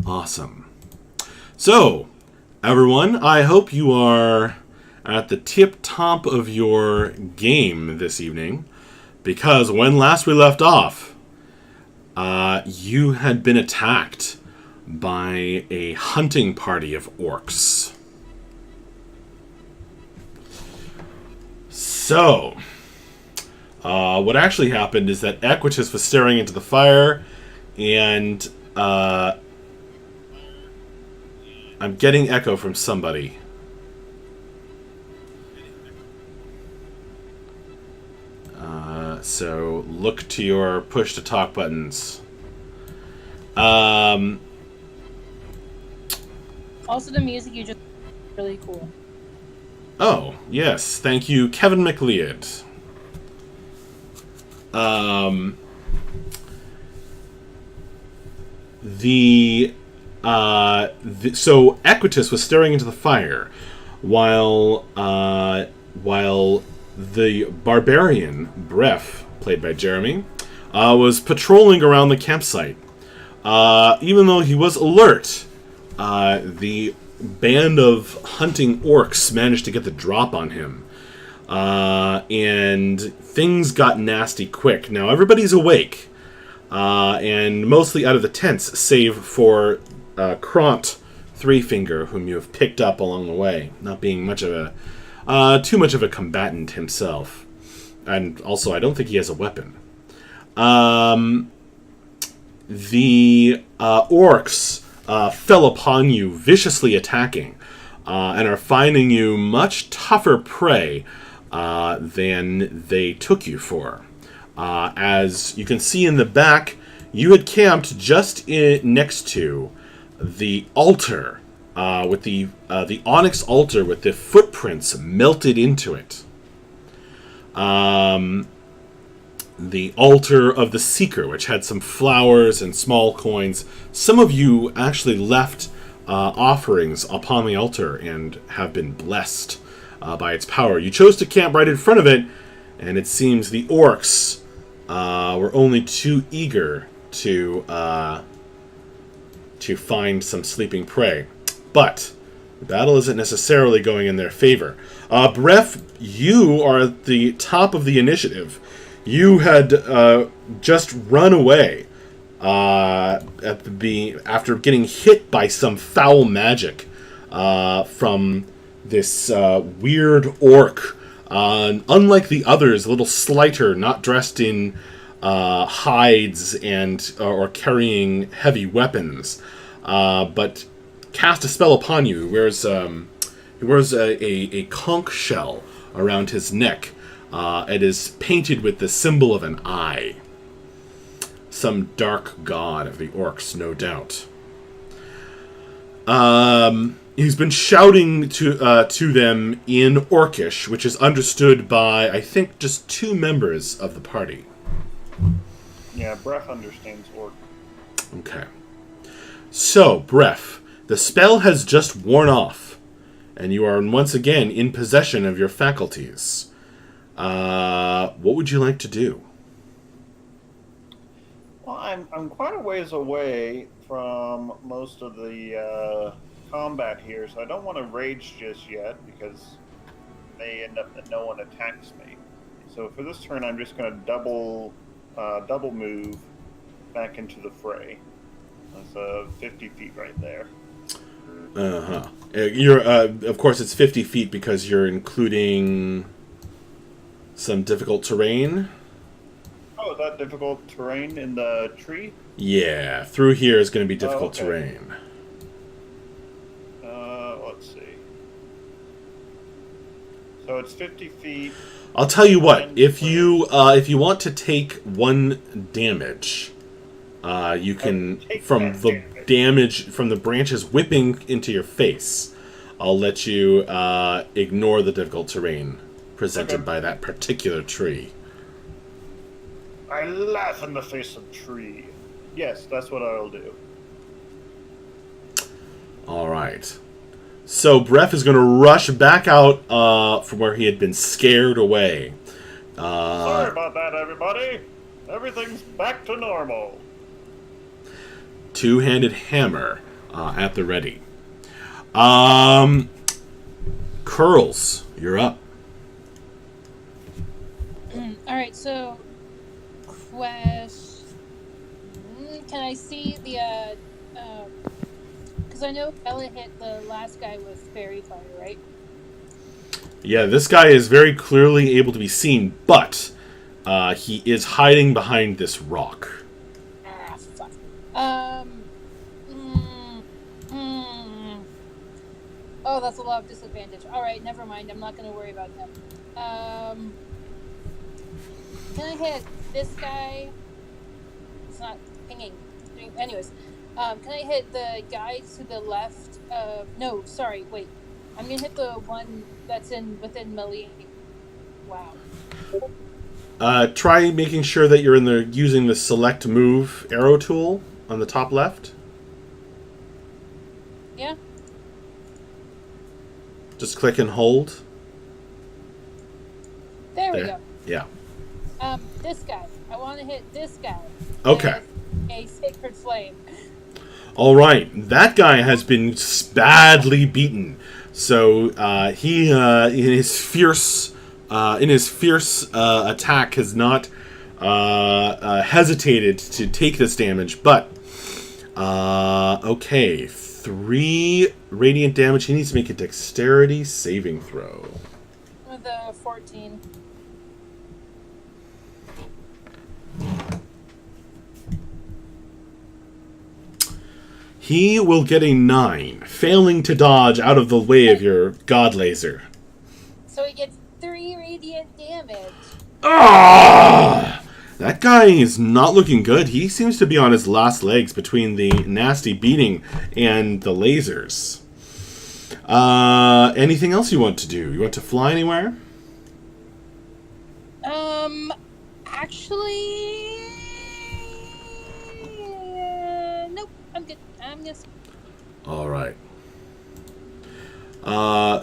Awesome. So, everyone, I hope you are at the tip top of your game this evening, because when last we left off, you had been attacked by a hunting party of orcs. So, what actually happened is that Equitus was staring into the fire, and I'm getting echo from somebody. So look to your push to talk buttons. Also, the music you just really cool. Oh, yes. Thank you, Kevin McLeod. So Equitus was staring into the fire while the barbarian, Bref, played by Jeremy, was patrolling around the campsite. Even though he was alert, the band of hunting orcs managed to get the drop on him. And things got nasty quick. Now everybody's awake, and mostly out of the tents, save for Kront Threefinger, whom you have picked up along the way, not being too much of a combatant himself. And also, I don't think he has a weapon. The orcs fell upon you, viciously attacking, and are finding you much tougher prey than they took you for. As you can see in the back, you had camped just next to the altar, with the onyx altar with the footprints melted into it. The altar of the Seeker, which had some flowers and small coins. Some of you actually left offerings upon the altar and have been blessed by its power. You chose to camp right in front of it, and it seems the orcs were only too eager to find some sleeping prey. But the battle isn't necessarily going in their favor. Bref, you are at the top of the initiative. You had just run away after getting hit by some foul magic from this weird orc. Unlike the others, a little slighter, not dressed in hides and or carrying heavy weapons, but cast a spell upon you. He wears a conch shell around his neck. It is painted with the symbol of an eye. Some dark god of the orcs, no doubt. He's been shouting to them in Orcish, which is understood by, I think, just 2 members of the party. Yeah, Bref understands Orc. Okay. So, Bref, the spell has just worn off, and you are once again in possession of your faculties. What would you like to do? Well, I'm quite a ways away from most of the combat here, so I don't want to rage just yet because it may end up that no one attacks me. So for this turn, I'm just going to double move back into the fray. That's 50 feet right there. You're of course it's 50 feet because you're including some difficult terrain. Oh, is that difficult terrain in the tree? Yeah, through here is going to be difficult terrain. Let's see. So it's 50 feet. I'll tell you what. If you want to take 1 damage, you can from the damage from the branches whipping into your face. I'll let you ignore the difficult terrain presented by that particular tree. I laugh in the face of tree. Yes, that's what I'll do. All right. So Bref is going to rush back out from where he had been scared away. Sorry about that, everybody. Everything's back to normal. Two-handed hammer at the ready. Curls, you're up. Alright, so can I see the because I know Bella hit the last guy with fairy fire, right? Yeah, this guy is very clearly able to be seen, but he is hiding behind this rock. Ah, fuck. Um. mm, mm. Oh, that's a lot of disadvantage. All right, never mind. I'm not going to worry about him. Can I hit this guy? It's not pinging. Anyways, can I hit the guy to the left? No, sorry, wait. I'm gonna hit the one that's within melee. Wow. Try making sure that you're using the select move arrow tool on the top left. Yeah. Just click and hold. There we go. Yeah. This guy. I want to hit this guy. Okay. A sacred flame. All right. That guy has been badly beaten. So he, in his fierce attack, has not hesitated to take this damage. But okay, 3 radiant damage. He needs to make a dexterity saving throw. With a 14. He will get a 9, failing to dodge out of the way of your god laser. So he gets 3 radiant damage. Ah! That guy is not looking good. He seems to be on his last legs between the nasty beating and the lasers. Anything else you want to do? You want to fly anywhere? Actually, nope. I'm good. I'm just. All right.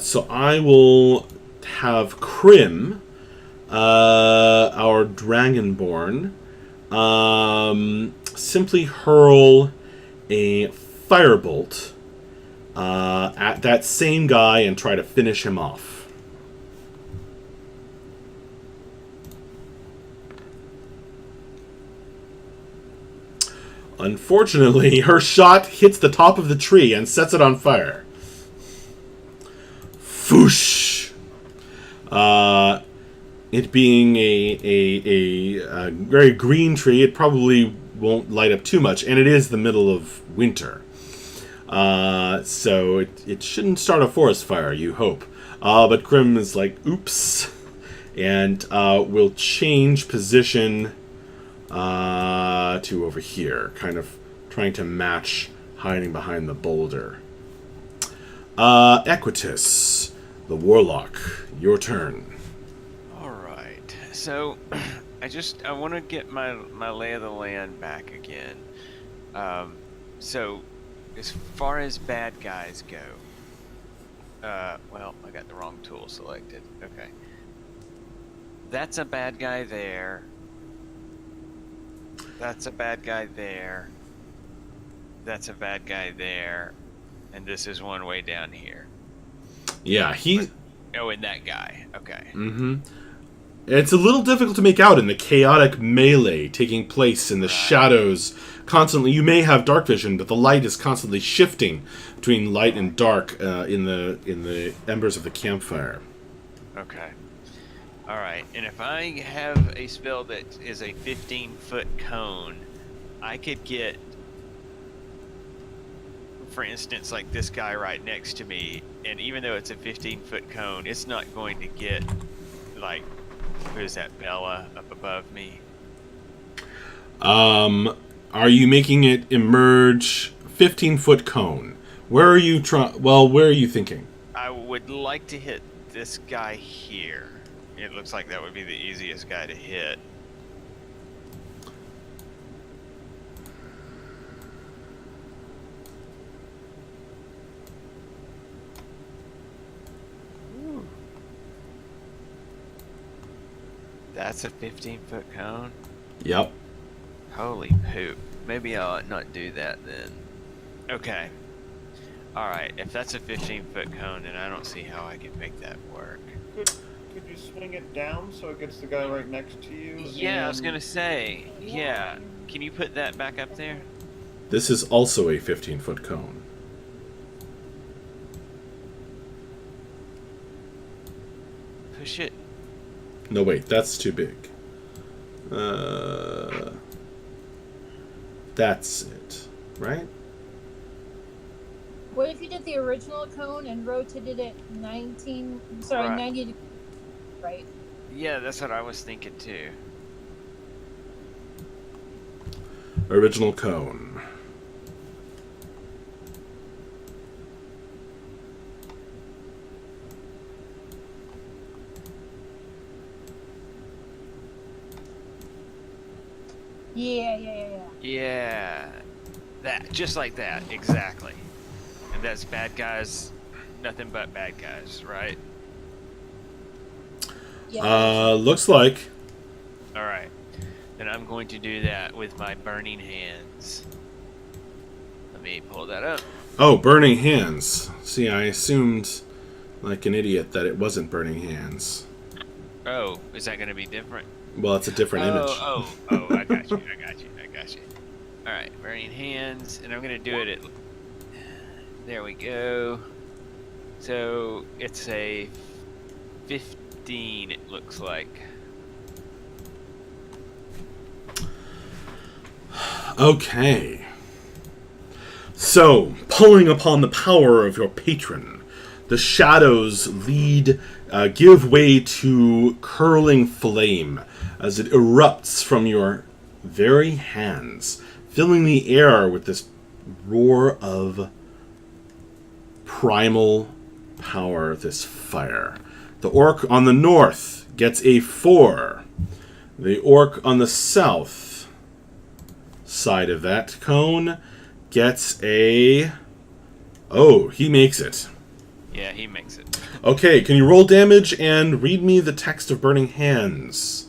So I will have Krim, our Dragonborn, simply hurl a firebolt at that same guy and try to finish him off. Unfortunately, her shot hits the top of the tree and sets it on fire. Foosh! It being a very green tree, it probably won't light up too much, and it is the middle of winter. So it shouldn't start a forest fire, you hope. But Grim is like, oops, and will change position to over here, kind of trying to match hiding behind the boulder. Equitus, the warlock, your turn. All right. So I want to get my lay of the land back again. So as far as bad guys go, well, I got the wrong tool selected. Okay. That's a bad guy there. That's a bad guy there. That's a bad guy there. And this is one way down here. Yeah, Oh, and that guy. Okay. Mm-hmm. It's a little difficult to make out in the chaotic melee taking place in the shadows. Constantly, you may have dark vision, but the light is constantly shifting between light and dark in the embers of the campfire. Okay. All right. And if I have a spell that is a 15-foot cone, I could get, for instance, like this guy right next to me, and even though it's a 15-foot cone, it's not going to get, like, who is that, Bella, up above me? Are you making it emerge 15-foot cone? Where are you where are you thinking? I would like to hit this guy here. It looks like that would be the easiest guy to hit. Ooh. That's a 15-foot cone? Yep. Holy poop. Maybe I'll not do that then. Okay. All right, if that's a 15-foot cone, then I don't see how I can make that work. Could you swing it down so it gets the guy right next to you? Yeah, I was and- gonna say. Yeah, can you put that back up there? This is also a 15-foot cone. Push it. No, wait, that's too big. That's it, right? What if you did the original cone and rotated it 90 degrees, right? Yeah, that's what I was thinking too. Original cone. Yeah. Yeah, that, just like that, exactly. And that's bad guys, nothing but bad guys, right? Yeah. Looks like. All right, then I'm going to do that with my burning hands. Let me pull that up. Oh, burning hands. See, I assumed, like an idiot, that it wasn't burning hands. Oh, is that going to be different? Well, it's a different image. Oh, I got you. All right, burning hands, and I'm gonna do it at. There we go. So it's a 15. It looks like. Okay. So, pulling upon the power of your patron, the shadows give way to curling flame as it erupts from your very hands, filling the air with this roar of primal power, this fire. The orc on the north gets a 4. The orc on the south side of that cone gets a... Oh, he makes it. Yeah, he makes it. Okay, can you roll damage and read me the text of Burning Hands?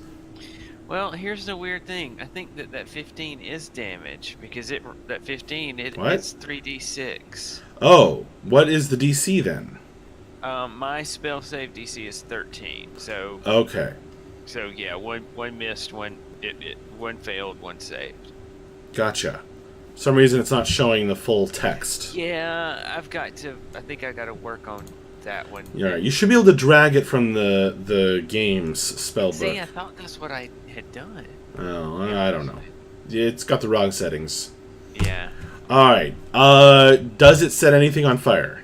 Well, here's the weird thing. I think that 15 is damage because that 15 What? it's 3d6. Oh, what is the DC then? My spell save DC is 13. So Okay, yeah, one missed, one failed, one saved. gotcha. For some reason it's not showing the full text. Yeah, I think I gotta work on that one. All right, you should be able to drag it from the game's spell book. See, I thought that's what I had done. Oh, I don't know. It's got the wrong settings. Yeah. All right. Does it set anything on fire?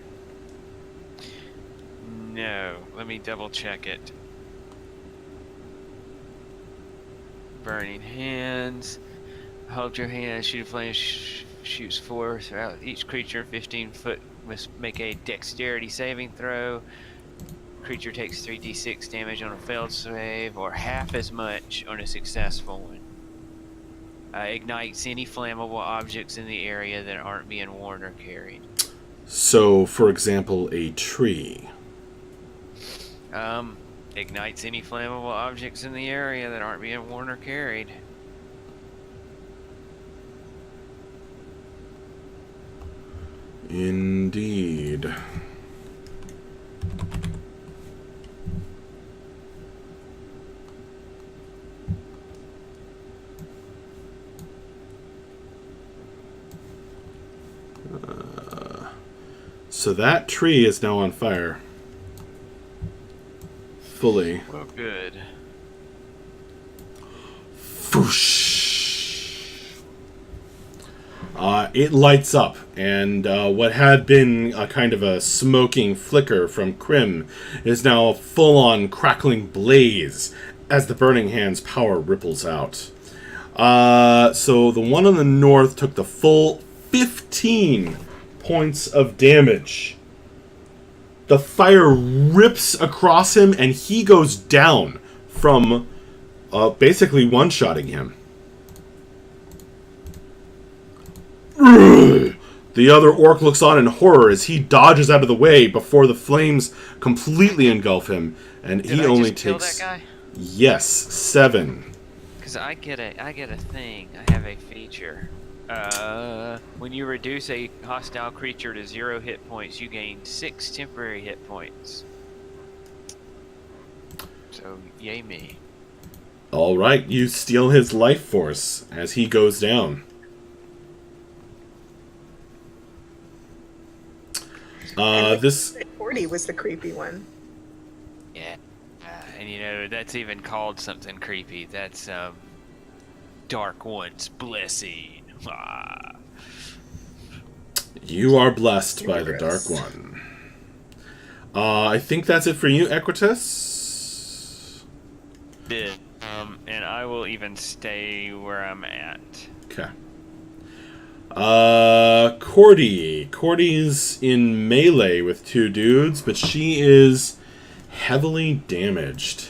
No, let me double check it. Burning hands. Hold your hand. Shoot a flame. Shoots 4 throughout each creature. 15 foot must make a dexterity saving throw. Creature takes 3d6 damage on a failed save, or half as much on a successful one. Ignites any flammable objects in the area that aren't being worn or carried. So, for example, a tree. Ignites any flammable objects in the area that aren't being worn or carried. Indeed. So that tree is now on fire. Fully. Well, good. It lights up, and what had been a kind of a smoking flicker from Krim is now a full-on crackling blaze as the Burning Hands power ripples out. So the one on the north took the full 15 points of damage. The fire rips across him, and he goes down from basically one-shotting him. The other orc looks on in horror as he dodges out of the way before the flames completely engulf him, and Did he I only just kill takes that guy? yes 7. Because I get a thing. I have a feature. When you reduce a hostile creature to 0 hit points, you gain 6 temporary hit points. So, yay me. All right, you steal his life force as he goes down. This 40 was the creepy one. Yeah. And you know, that's even called something creepy. That's, Dark One's Blessing. Ah. You are blessed by the Dark One. I think that's it for you, Equitus. And I will even stay where I'm at. Okay. Cordy. Cordy's in melee with 2 dudes, but she is heavily damaged.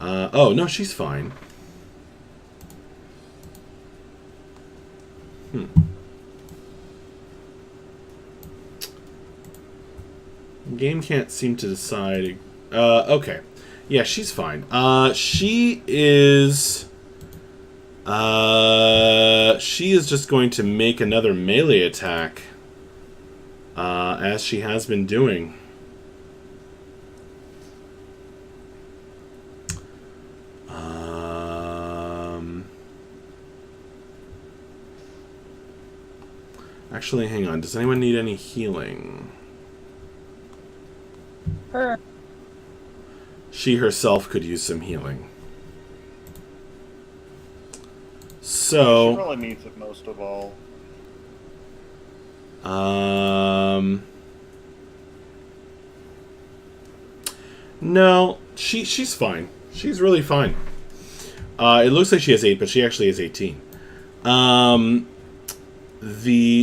Oh, no, she's fine. Game can't seem to decide. Okay. Yeah, she's fine. She is just going to make another melee attack, as she has been doing. Actually, hang on. Does anyone need any healing? Her. She herself could use some healing. She So, probably needs it most of all. no, she's fine. She's really fine. It looks like she has 8, but she actually has 18.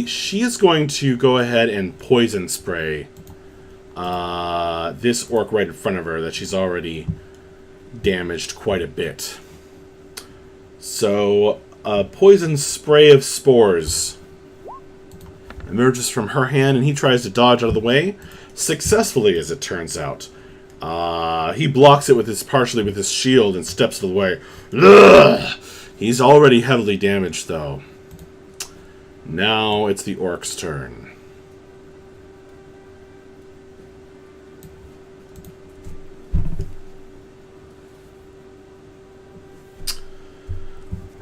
She is going to go ahead and poison spray this orc right in front of her that she's already damaged quite a bit. So, a poison spray of spores emerges from her hand, and he tries to dodge out of the way, successfully, as it turns out. He blocks it partially with his shield and steps out of the way. Ugh! He's already heavily damaged, though. Now it's the orc's turn.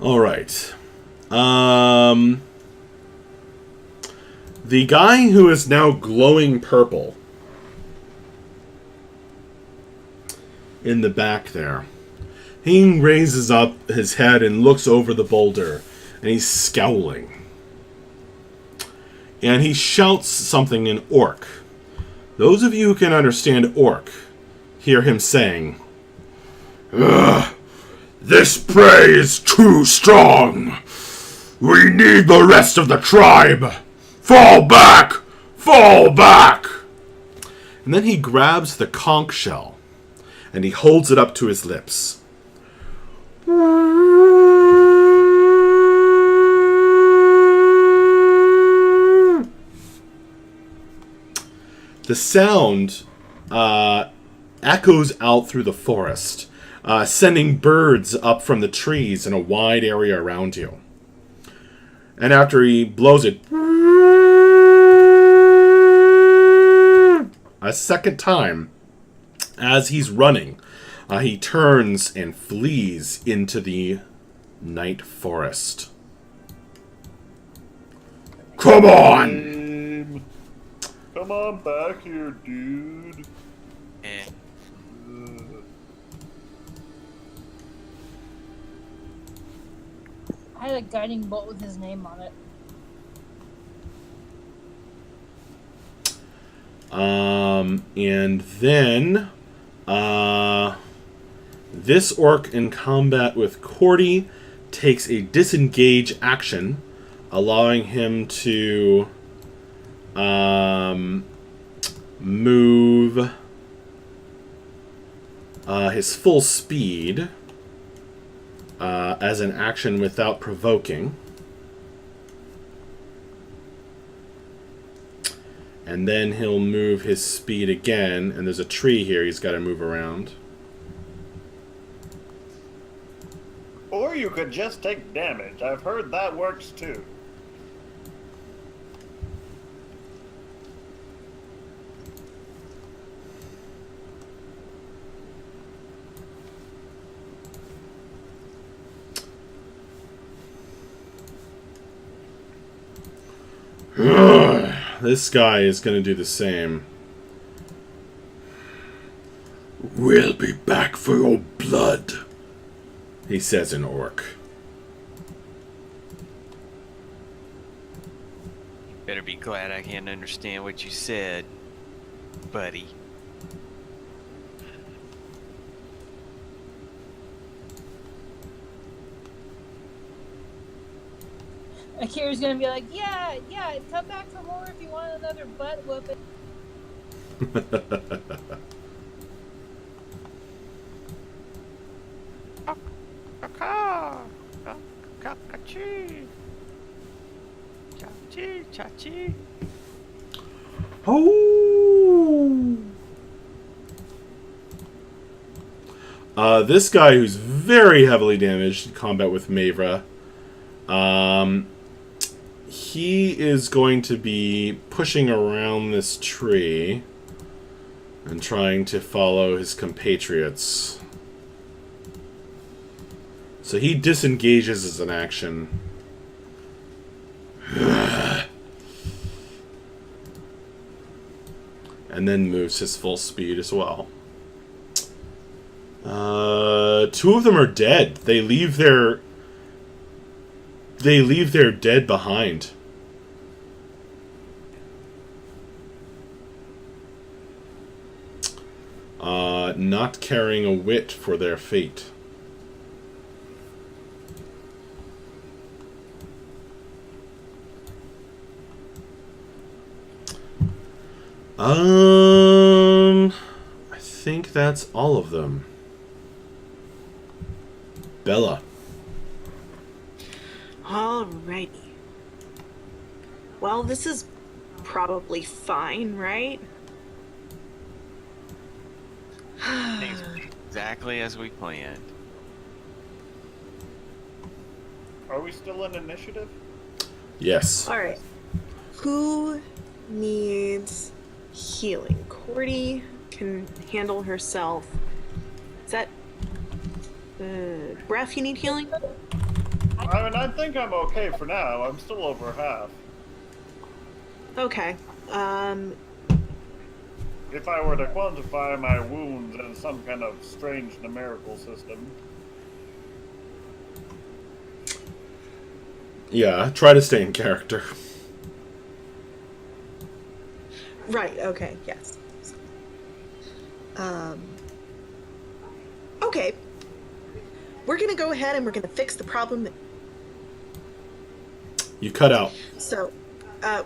All right. The guy who is now glowing purple in the back there, he raises up his head and looks over the boulder, and he's scowling. And he shouts something in orc. Those of you who can understand orc hear him saying, "Ugh, this prey is too strong. We need the rest of the tribe. Fall back! Fall back!" And then he grabs the conch shell, and he holds it up to his lips. The sound echoes out through the forest, sending birds up from the trees in a wide area around you. And after he blows it a second time, as he's running, he turns and flees into the night forest. Come on! Come on back here, dude. Eh. I had a guiding bolt with his name on it. And then, this orc in combat with Cordy takes a disengage action, allowing him to move his full speed as an action without provoking. And then he'll move his speed again, and there's a tree here he's got to move around. Or you could just take damage. I've heard that works too. This guy is going to do the same. We'll be back for your blood, he says in Orc. Better be glad I can't understand what you said, buddy. Akira's gonna be like, yeah, come back for more if you want another butt whooping. Chachi. Oh! This guy who's very heavily damaged in combat with Mavra, he is going to be pushing around this tree and trying to follow his compatriots. So he disengages as an action. And then moves his full speed as well. Two of them are dead. They leave their dead behind. Not caring a whit for their fate. I think that's all of them. Bella. Alrighty. Well, this is probably fine, right? Things exactly as we planned. Are we still in initiative? Yes. Alright. Who needs healing? Cordy can handle herself. Is that... Breath, you need healing? I mean, I think I'm okay for now. I'm still over half. Okay. If I were to quantify my wounds in some kind of strange numerical system. Yeah, try to stay in character. Right, okay, yes. Okay. We're gonna go ahead and we're gonna fix the problem that... You cut out. So,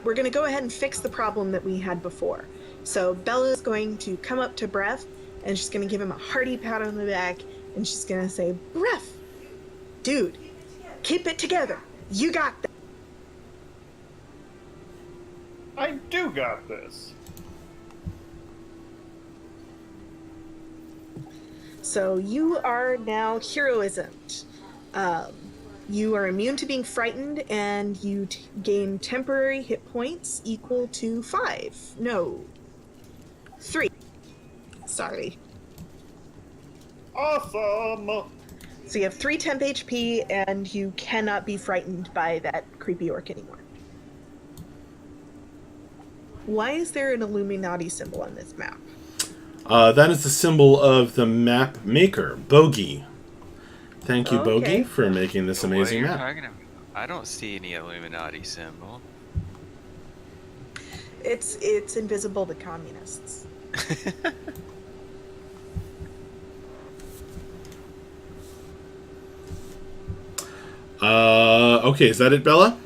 we're gonna go ahead and fix the problem that we had before. So, Bella's going to come up to Breath, and she's gonna give him a hearty pat on the back, and she's gonna say, Breath! Dude, keep it together! You got that! I do got this. So you are now heroism. You are immune to being frightened, and you gain temporary hit points equal to 5. No. 3. Sorry. Awesome! So you have 3 temp HP, and you cannot be frightened by that creepy orc anymore. Why is there an Illuminati symbol on this map? That is the symbol of the map maker, Bogey. Thank you, Okay. Bogey, for making this What are amazing you map. talking about? I don't see any Illuminati symbol. It's invisible to communists. Okay, is that it, Bella?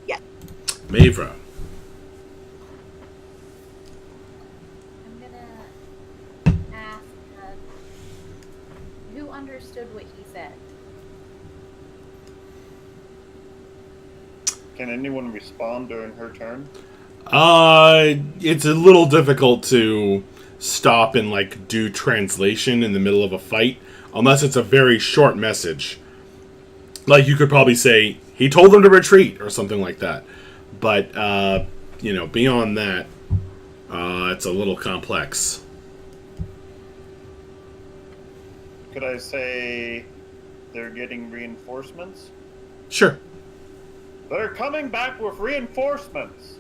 Yeah. Mavra. I'm gonna ask who understood what he said. Can anyone respond during her turn? It's a little difficult to stop and, like, do translation in the middle of a fight, unless it's a very short message. Like, you could probably say, he told them to retreat, or something like that. But, beyond that, it's a little complex. Could I say they're getting reinforcements? Sure. They're coming back with reinforcements.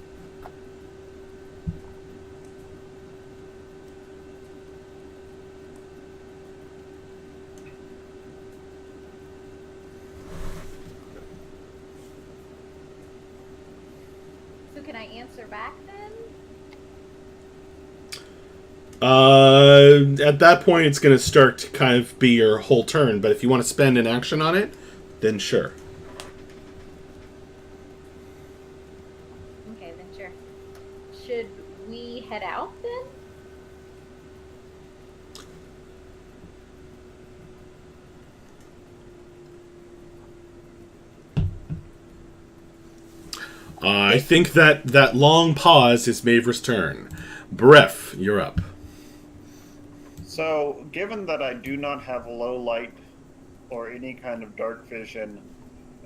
So can I answer back then? At that point, it's going to start to kind of be your whole turn. But if you want to spend an action on it, then sure. Okay, then sure. Should we head out then? I think that long pause is Mavra's turn. Bref, you're up. So, given that I do not have low light or any kind of dark vision,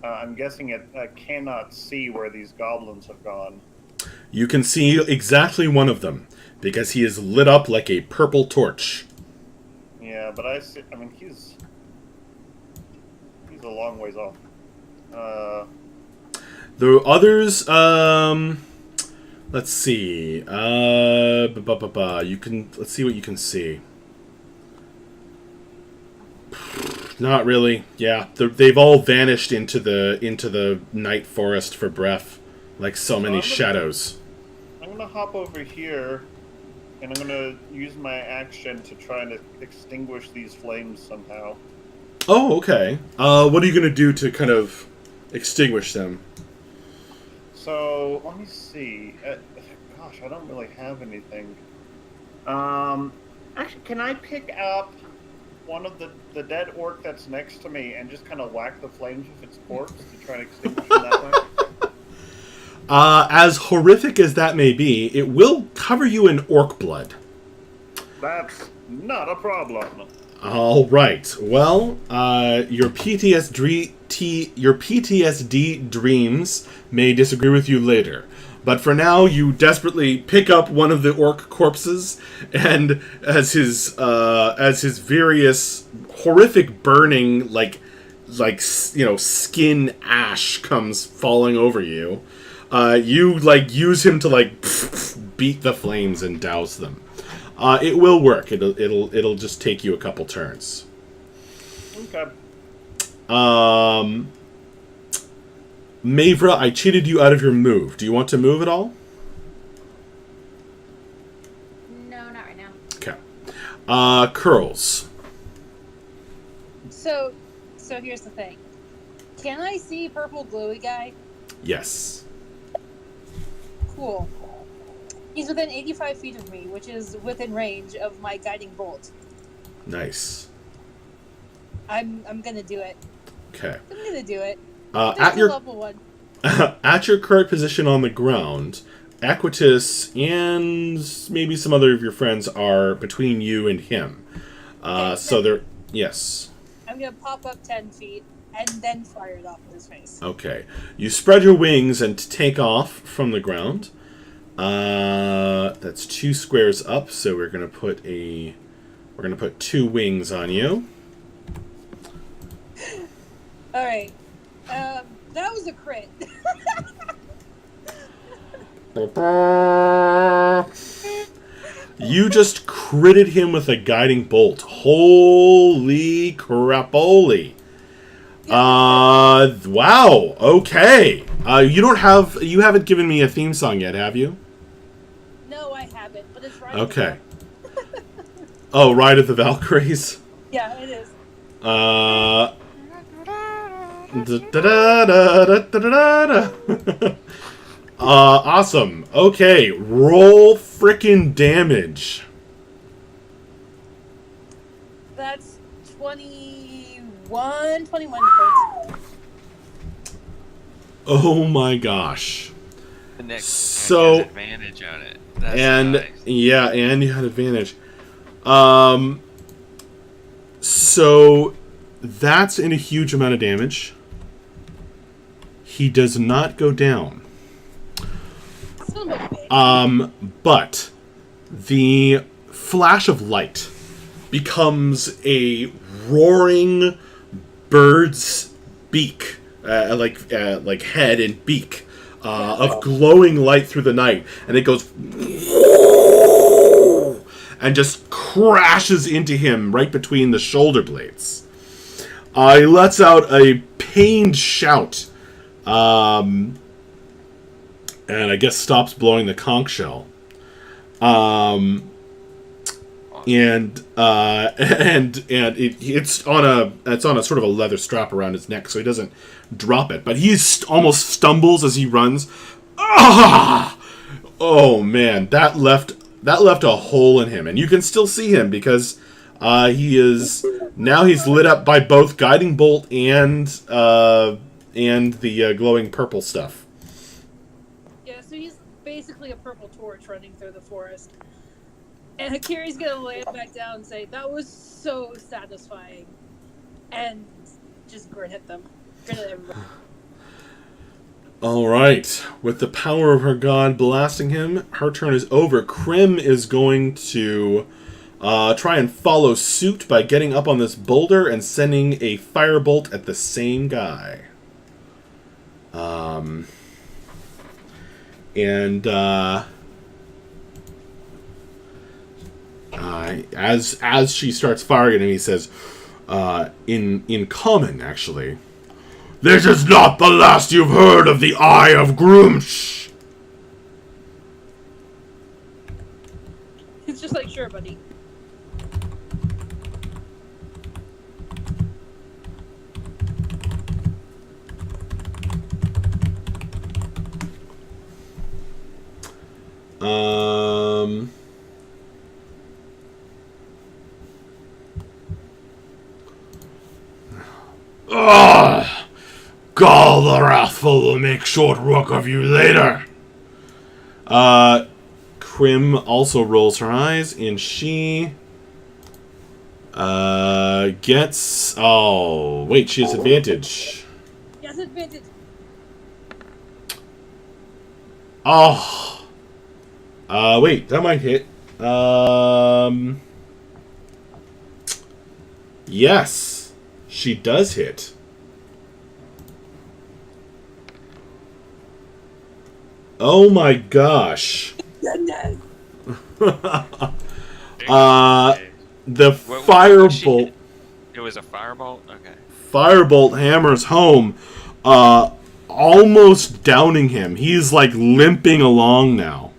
I'm guessing I cannot see where these goblins have gone. You can see exactly one of them, because he is lit up like a purple torch. Yeah, but I mean, he's a long ways off. The others, let's see. Let's see what you can see. Not really. Yeah, they've all vanished into the night forest for breath, like so many shadows. I'm gonna hop over here, and I'm gonna use my action to try to extinguish these flames somehow. Oh, okay. What are you gonna do to kind of extinguish them? So let me see. Gosh, I don't really have anything. Actually, can I pick up one of the dead orc that's next to me and just kind of whack the flames with its corpse to try to extinguish them that way? As horrific as that may be, it will cover you in orc blood. That's not a problem. All right. Well, your PTSD dreams may disagree with you later, but for now, you desperately pick up one of the orc corpses, and as his various horrific burning skin ash comes falling over you, you use him to beat the flames and douse them. It will work. It'll just take you a couple turns. Okay. Mavra, I cheated you out of your move. Do you want to move at all? No, not right now. Okay. Curls. So here's the thing. Can I see purple glowy guy? Yes. Cool. He's within 85 feet of me, which is within range of my guiding bolt. Nice. I'm gonna do it. Okay. I'm gonna do it. At your level 1. at your current position on the ground, Aquitus and maybe some other of your friends are between you and him. So they're yes. I'm gonna pop up 10 feet and then fire it off in his face. Okay. You spread your wings and take off from the ground. That's 2 squares up, so we're gonna put 2 wings on you. All right. That was a crit. You just critted him with a guiding bolt. Holy crapoli. Wow. Okay. You haven't given me a theme song yet, have you? No, I haven't, but it's right. Okay. Oh, Ride of the Valkyries? Yeah, it is. Awesome. Okay, roll frickin' damage. That's 21 points. Oh my gosh. The next So- one has advantage on it. That's And nice. yeah, and you had advantage. So that's in a huge amount of damage. He does not go down. Son of a bitch. But the flash of light becomes a roaring bird's beak like head and beak of glowing light through the night, and it goes and just crashes into him right between the shoulder blades. He lets out a pained shout, and I guess stops blowing the conch shell. And it's on a sort of a leather strap around his neck, so he doesn't drop it. But he almost stumbles as he runs. Ah! Oh man, that left a hole in him, and you can still see him because he's lit up by both guiding bolt and the glowing purple stuff. Yeah, so he's basically a purple torch running through the forest. And Akiri's gonna lay it back down and say, "That was so satisfying," and just grin at them, grin at everybody. All right, with the power of her god blasting him, her turn is over. Krim is going to try and follow suit by getting up on this boulder and sending a firebolt at the same guy. As she starts firing at him, he says, in common, actually, "This is not the last you've heard of the Eye of Grumsh." It's just like, sure, buddy. Gaul the Wrathful will make short work of you later. Krim also rolls her eyes, and she gets... Oh, wait, she has advantage. Yes, advantage. Oh. Wait, that might hit. Yes, she does hit. Oh my gosh. Goodness. The firebolt. It was a firebolt? Okay. Firebolt hammers home, almost downing him. He's like limping along now.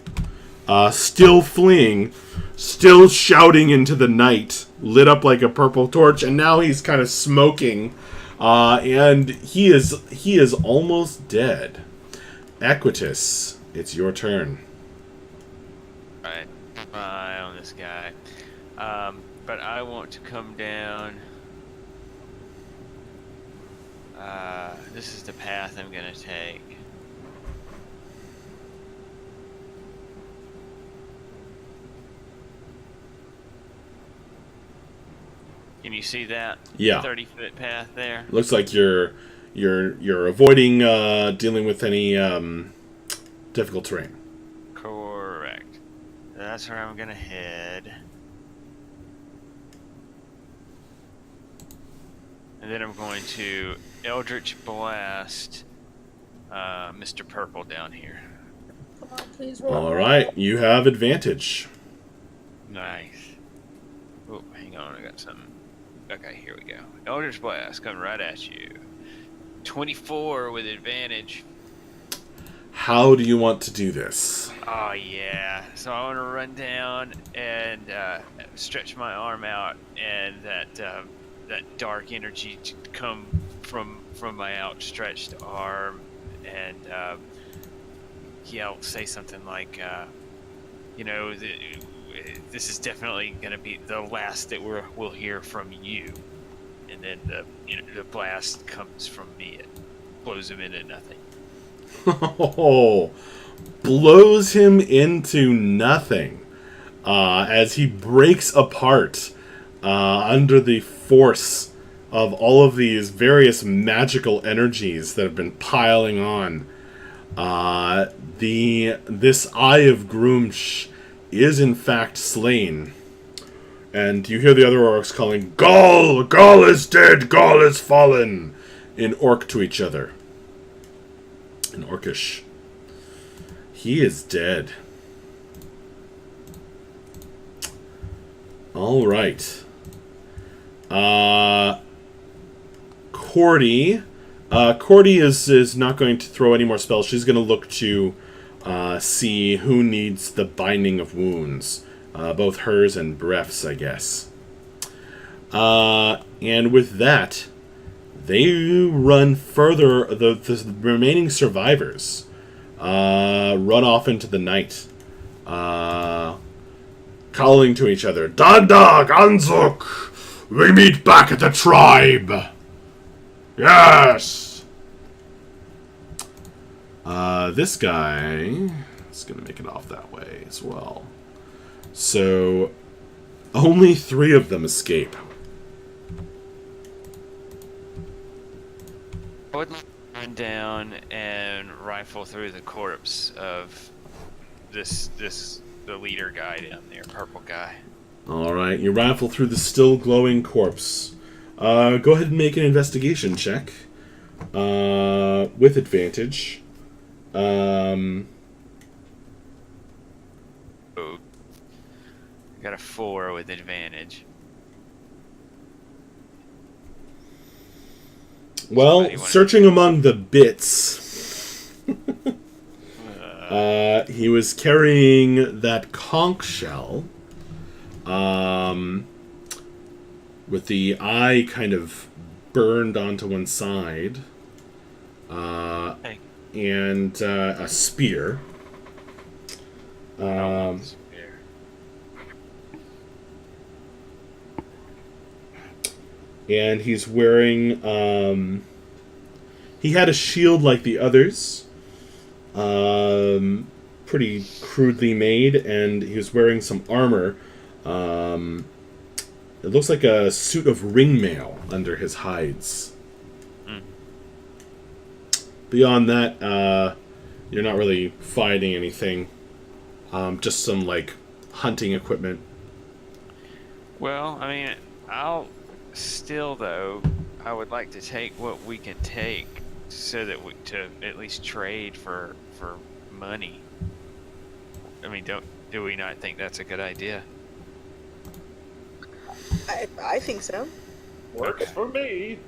Still fleeing, still shouting into the night, lit up like a purple torch, and now he's kind of smoking, and he is almost dead. Equitus, it's your turn. Alright, keep my eye on this guy. But I want to come down. This is the path I'm gonna take. Can you see that? Yeah. 30-foot path there. Looks like you're avoiding dealing with any difficult terrain. Correct. That's where I'm gonna head. And then I'm going to Eldritch Blast Mr. Purple down here. Come on, please roll. All right, you have advantage. Nice. Oh, hang on, I got something. Okay, here we go. Eldritch Blast coming right at you. 24 with advantage. How do you want to do this? Oh yeah. So I want to run down and stretch my arm out, and that dark energy to come from my outstretched arm, and yeah, I'll say something like, this is definitely gonna be the last that we'll hear from you. And then the blast comes from me. It blows him into nothing. Oh, blows him into nothing as he breaks apart under the force of all of these various magical energies that have been piling on. This Eye of Grumsh is in fact slain. And you hear the other orcs calling, "Gaul! Gaul is dead! Gaul is fallen!" in orc to each other. In Orcish. He is dead. All right. Cordy. Cordy is not going to throw any more spells. She's going to look to see who needs the Binding of Wounds. Both hers and Bref's, I guess. And with that, they run further. The remaining survivors run off into the night, calling to each other, Danda, Ganzuk, we meet back at the tribe. Yes. This guy is going to make it off that way as well. So, only 3 of them escape. I would run down and rifle through the corpse of the leader guy down there, purple guy. Alright, you rifle through the still glowing corpse. Go ahead and make an investigation check. With advantage. Oh, got a 4 with advantage. Well, searching among the bits, he was carrying that conch shell, with the eye kind of burned onto one side, and a spear. And he's wearing, he had a shield like the others, pretty crudely made, and he was wearing some armor. It looks like a suit of ringmail under his hides. Beyond that, you're not really finding anything. Just some, like, hunting equipment. Well, I mean, Still, though, I would like to take what we can take so that to at least trade for money. I mean, do we not think that's a good idea? I think so. Works for me.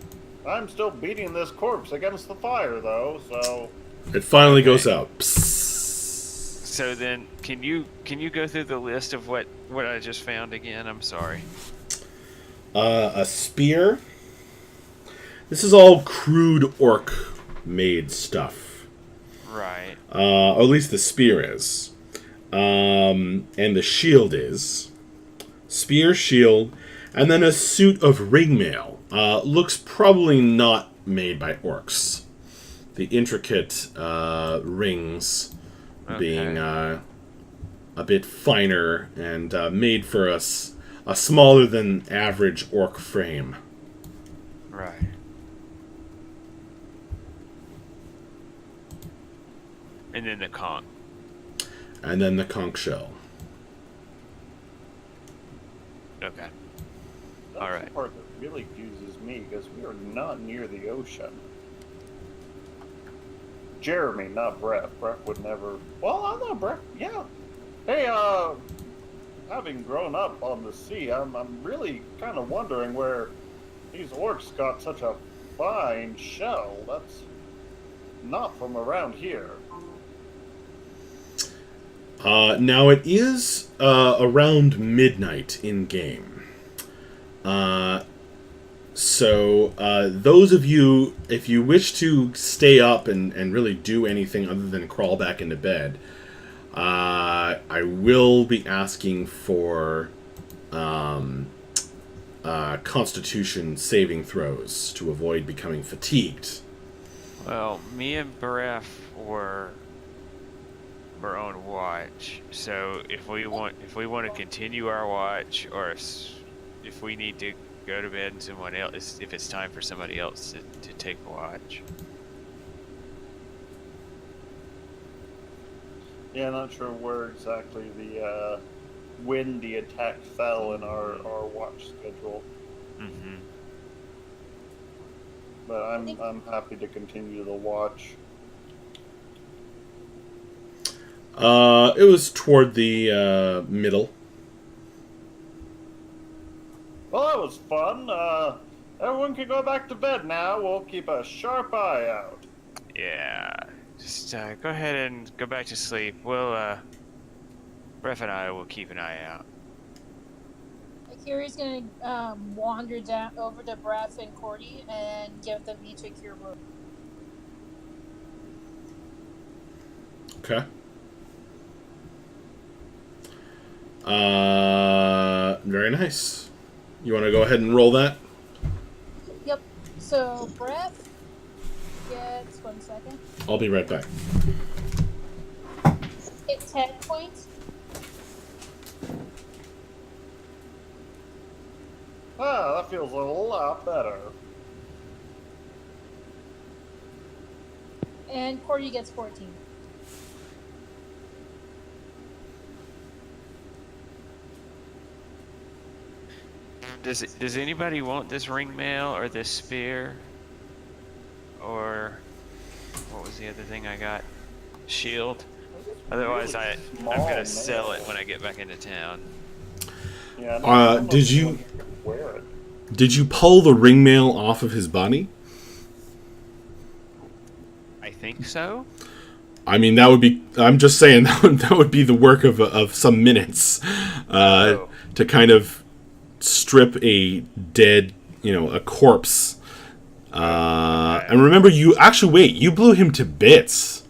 I'm still beating this corpse against the fire, though, so... It finally goes out. So then, can you go through the list of what I just found again? I'm sorry. A spear. This is all crude orc-made stuff. Right. Or at least the spear is. And the shield is. Spear, shield, and then a suit of ringmail. Looks probably not made by orcs. The intricate rings being a bit finer and made for a smaller than average orc frame. Right. And then the conch. And then the conch shell. Okay. That's All right. the part that really confuses me, because we are not near the ocean. Jeremy, not Brett. Brett would never... Well, I know Brett, yeah. Hey, having grown up on the sea, I'm really kind of wondering where these orcs got such a fine shell. That's not from around here. Now it is around midnight in game. So those of you, if you wish to stay up and really do anything other than crawl back into bed, I will be asking for Constitution saving throws to avoid becoming fatigued. Well, me and Bref were on watch, so if we want to continue our watch, or if we need to go to bed and someone else, if it's time for somebody else to take watch. Yeah, not sure where exactly when the attack fell in our watch schedule. Mm-hmm. But I'm happy to continue the watch. It was toward the middle. Well, that was fun. Everyone can go back to bed now. We'll keep a sharp eye out. Yeah. Just go ahead and go back to sleep. We'll, Bref and I will keep an eye out. Akira's gonna wander down over to Breath and Cordy and give them each a cure wound. Okay. Very nice. You want to go ahead and roll that? Yep. So Breath gets 1 second. I'll be right back. It's 10 points. Ah, that feels a lot better. And Cordy gets 14. Does anybody want this ring mail or this spear? Or what was the other thing I got? Shield. Otherwise, Really I'm small gonna mail. sell it when I get back into town. Yeah. I don't know did if you- anyone can wear it? Did you pull the ring mail off of his body? I think so. I mean, that would be. I'm just saying that would be the work of some minutes to kind of strip a dead, a corpse. And remember, you blew him to bits.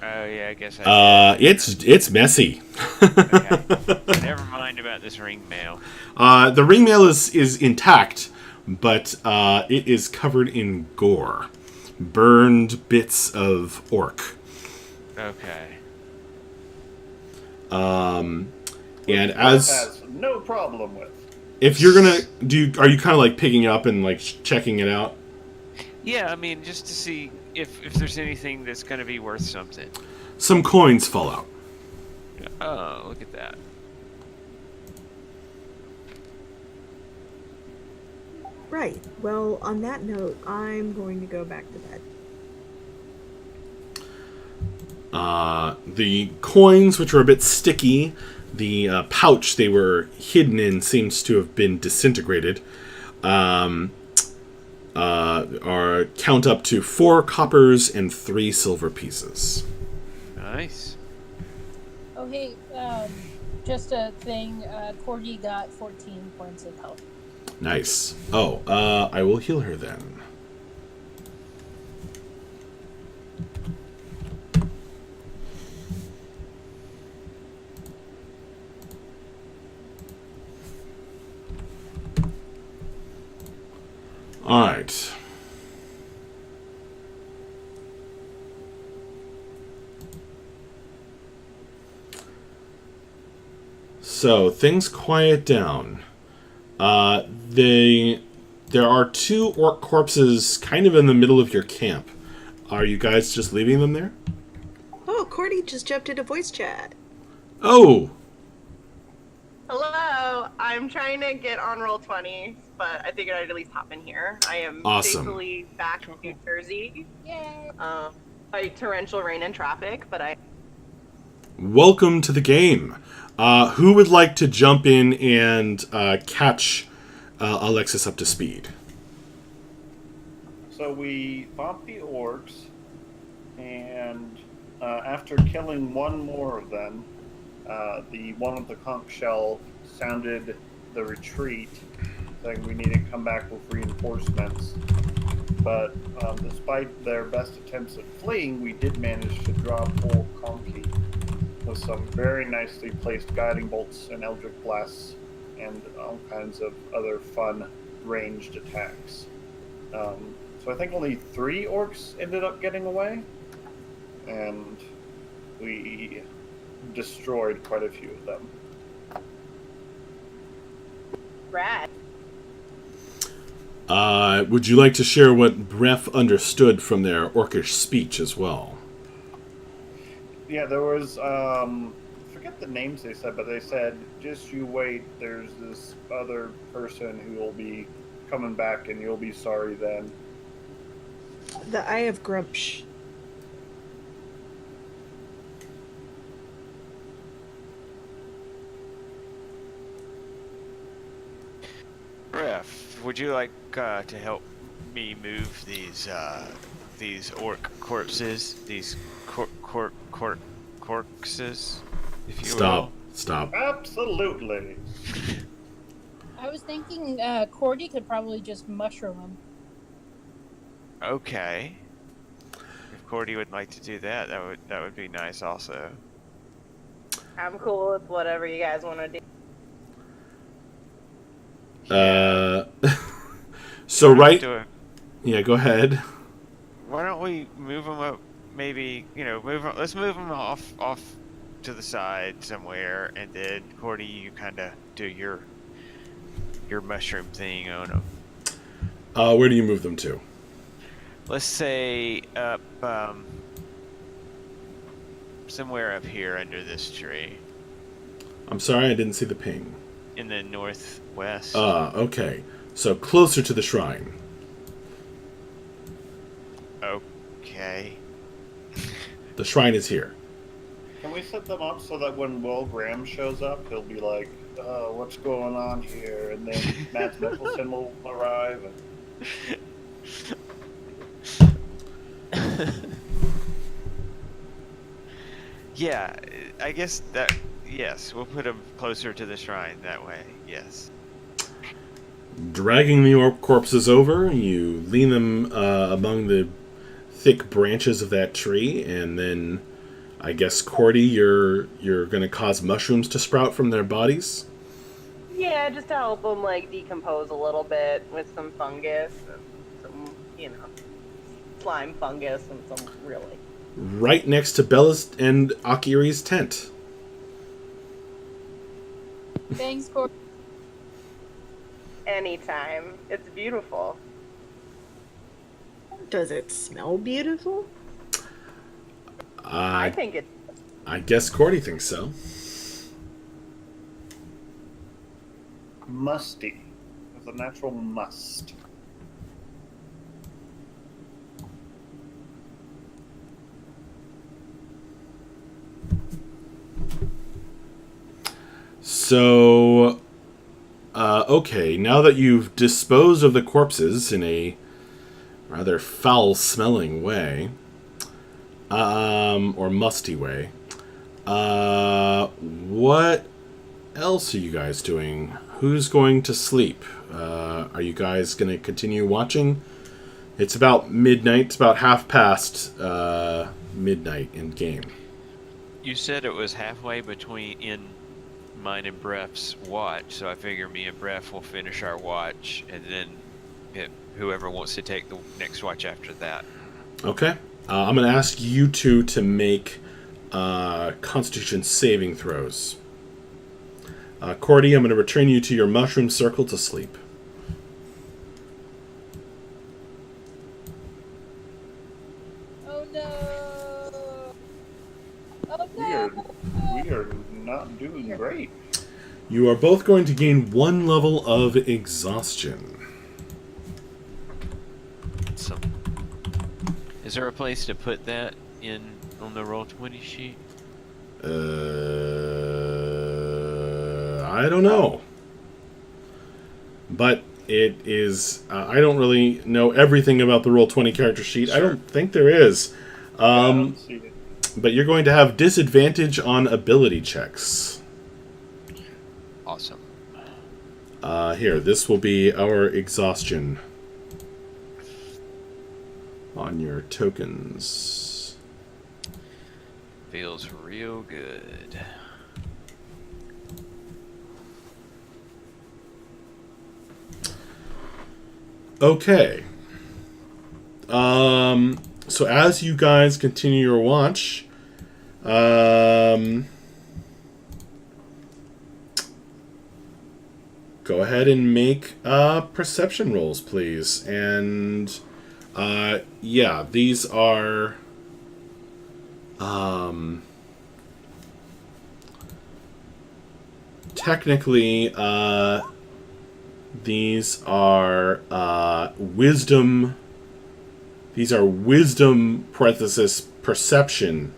Oh yeah, I guess I did. It's messy. Okay. Never mind about this ring mail. The ring mail is intact, but it is covered in gore, burned bits of orc. Okay. And Which as has no problem with. if you're gonna are you kind of like picking up and like checking it out? Yeah, I mean, just to see if there's anything that's gonna be worth something. Some coins fall out. Oh, look at that. Right. Well, on that note, I'm going to go back to bed. The coins, which are a bit sticky, the pouch they were hidden in seems to have been disintegrated. Are count up to 4 coppers and 3 silver pieces. Nice. Oh, hey, just a thing. Cordy got 14 points of health. Nice. Oh, I will heal her then. All right. So things quiet down. There are 2 orc corpses kind of in the middle of your camp. Are you guys just leaving them there? Oh, Cordy just jumped into voice chat. Oh, Hello, I'm trying to get on Roll20, but I figured I'd at least hop in here. I am Awesome. safely back in New Jersey Yay! by torrential rain and traffic, but I welcome to the game. Who would like to jump in and catch Alexis up to speed? So we fought the orcs, and after killing one more of them, the one with the conch shell sounded the retreat, saying we need to come back with reinforcements. But despite their best attempts at fleeing, we did manage to drop old Conky with some very nicely placed guiding bolts and eldritch blasts and all kinds of other fun ranged attacks. So I think only 3 orcs ended up getting away, and we destroyed quite a few of them. rad. Would you like to share what Bref understood from their orcish speech as well? Yeah, there was, I forget the names they said, but they said, just you wait, there's this other person who will be coming back and you'll be sorry then. The Eye of Grumpsh. would you like to help me move these orc corpses, these corpses, if you will? Stop. Absolutely. I was thinking Cordy could probably just mushroom him. Okay. If Cordy would like to do that, that would be nice also. I'm cool with whatever you guys want to do. So right. Do it. Yeah, go ahead. Why don't we move them up? Maybe let's move them off to the side somewhere, and then Cordy, you kind of do your mushroom thing on them. Where do you move them to? Let's say up somewhere up here under this tree. I'm sorry, I didn't see the ping. In the northwest. Okay. So closer to the shrine. Okay. The shrine is here. Can we set them up so that when Will Graham shows up, he'll be like, what's going on here? And then Matt Mickelson will arrive. Yeah, I guess that, yes, we'll put them closer to the shrine that way, yes. Dragging the orc corpses over, you lean them among the thick branches of that tree, and then I guess, Cordy, you're going to cause mushrooms to sprout from their bodies? Yeah, just to help them, like, decompose a little bit with some fungus and some, slime fungus and some really. Right next to Bella's and Akiri's tent. Thanks, Cordy. Anytime. It's beautiful. Does it smell beautiful? I think it. I guess Cordy thinks so. Musty. It's a natural must. So, okay, now that you've disposed of the corpses in a rather foul-smelling way, or musty way, what else are you guys doing? Who's going to sleep? Are you guys going to continue watching? It's about midnight. It's about half past midnight in game. You said it was halfway between in mine and Breff's watch, so I figure me and Breff will finish our watch, and then whoever wants to take the next watch after that. Okay. I'm going to ask you two to make Constitution saving throws. Cordy, I'm going to return you to your mushroom circle to sleep. Oh no! Oh We no! are not doing great. You are both going to gain 1 level of exhaustion. So, is there a place to put that in on the Roll20 sheet? I don't know. But it is... I don't really know everything about the Roll20 character sheet. Sure. I don't think there is. I don't see it. But you're going to have disadvantage on ability checks. Awesome. Here, this will be our exhaustion on your tokens. Feels real good. Okay. So as you guys continue your watch, go ahead and make perception rolls, please. And yeah, these are technically these are wisdom. These are wisdom parenthesis perception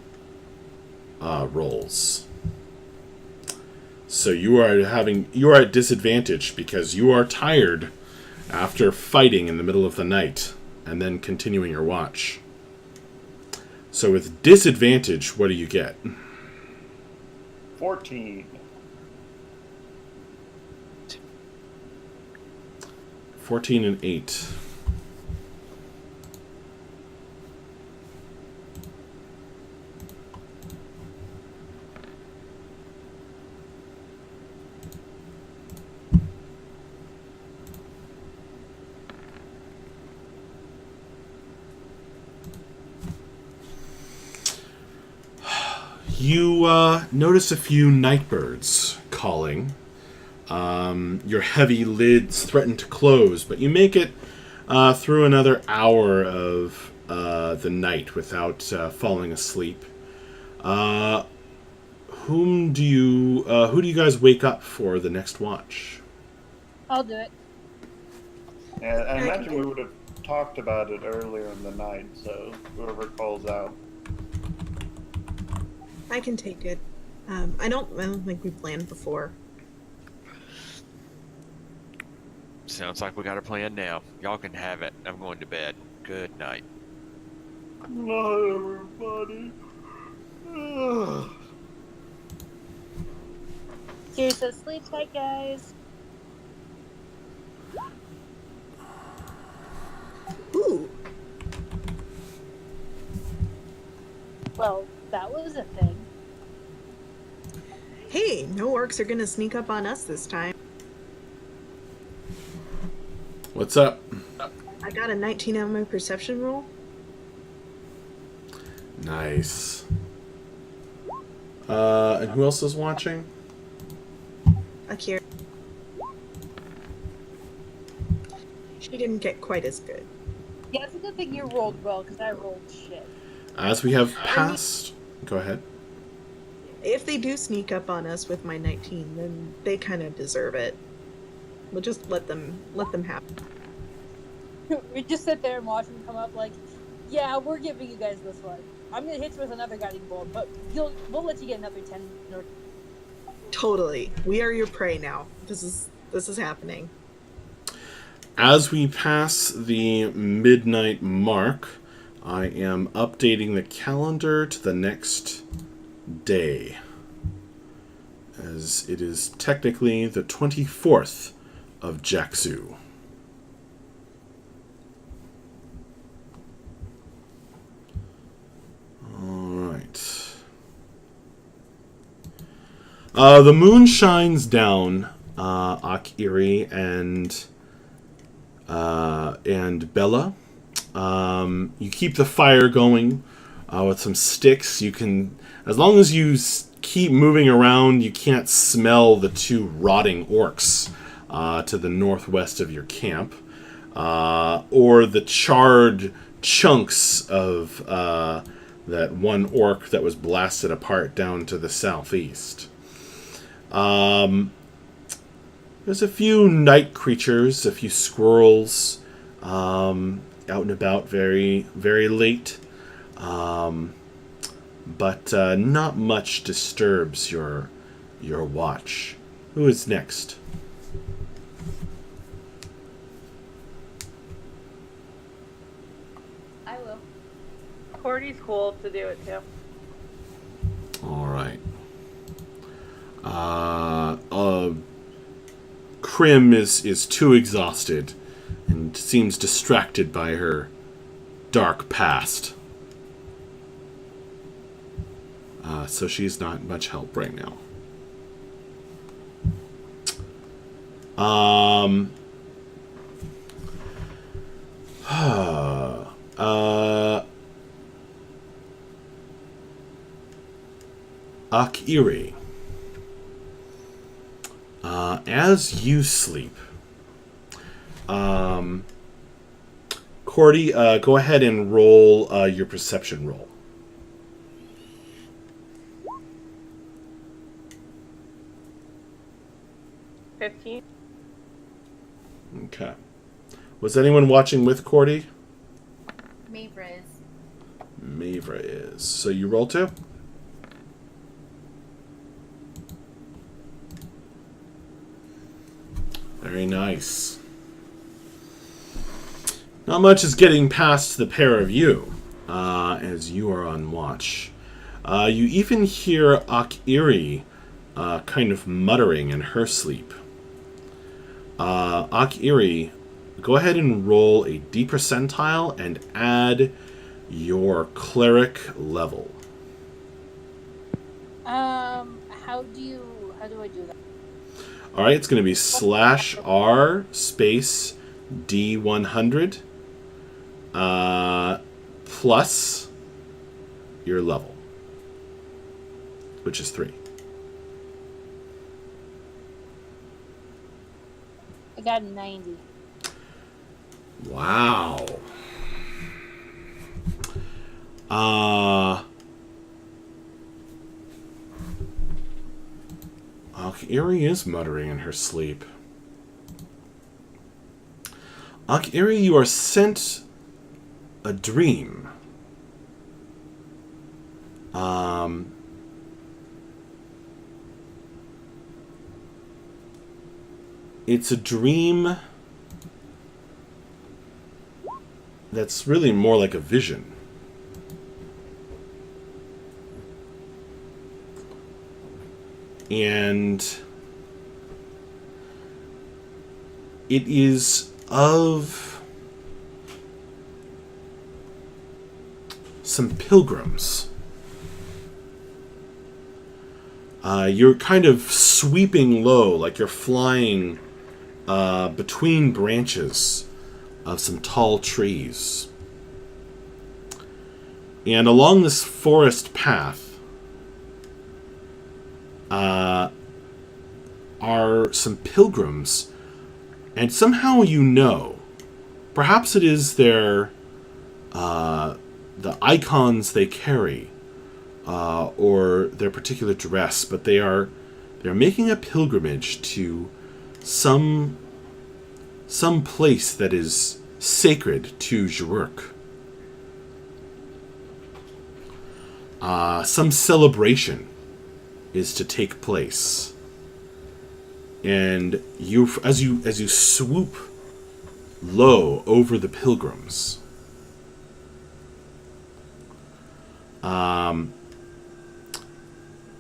rolls. So you are at disadvantage because you are tired after fighting in the middle of the night and then continuing your watch. So with disadvantage, what do you get? 14. 14 and 8. You notice a few nightbirds calling. Your heavy lids threaten to close, but you make it through another hour of the night without falling asleep. Who do you guys wake up for the next watch? I'll do it. And I imagine we would have talked about it earlier in the night, so whoever calls out. I can take it. I don't think we planned before. Sounds like we got a plan now. Y'all can have it. I'm going to bed. Good night. Not everybody. Ugh. Cheers, so sleep tight, guys. Ooh. Well, that was a thing. Hey, no orcs are gonna sneak up on us this time. What's up? I got a 19 on my perception roll. Nice. And who else is watching? Akira. She didn't get quite as good. Yeah, it's a good thing you rolled well, because I rolled shit. As we have passed... Go ahead. If they do sneak up on us with my 19, then they kind of deserve it. We'll just let them have it. We just sit there and watch them come up like, yeah, we're giving you guys this one. I'm going to hit you with another guiding bolt, but we'll let you get another 10. Or... Totally. We are your prey now. This is happening. As we pass the midnight mark, I am updating the calendar to the next day, as it is technically the 24th of Jaxu. Alright. The moon shines down Akiri and Bella. You keep the fire going with some sticks. You can, as long as you keep moving around, you can't smell the two rotting orcs to the northwest of your camp, or the charred chunks of that one orc that was blasted apart down to the southeast. There's a few night creatures, a few squirrels, out and about very, very late. But not much disturbs your watch. Who is next? I will. Cordy's cool to do it too. All right. Krim is too exhausted and seems distracted by her dark past. So she's not much help right now. Akiri. As you sleep, Cordy, go ahead and roll your perception roll. 15. Okay. Was anyone watching with Cordy? Mavra is. Mavra is. So you roll 2? Very nice. Not much is getting past the pair of you as you are on watch. You even hear Akiri kind of muttering in her sleep. Akiri, go ahead and roll a D percentile and add your cleric level. How do I do that? All right, it's going to be /R space D100 plus your level, which is 3. I got 90. Wow. Akiri is muttering in her sleep. Akiri, you are sent a dream. It's a dream that's really more like a vision. And it is of some pilgrims. You're kind of sweeping low, like you're flying between branches of some tall trees. And along this forest path are some pilgrims, and somehow you know, perhaps it is their the icons they carry, or their particular dress, but they're making a pilgrimage to some place that is sacred to Juruk. Some celebration is to take place, and as you swoop low over the pilgrims,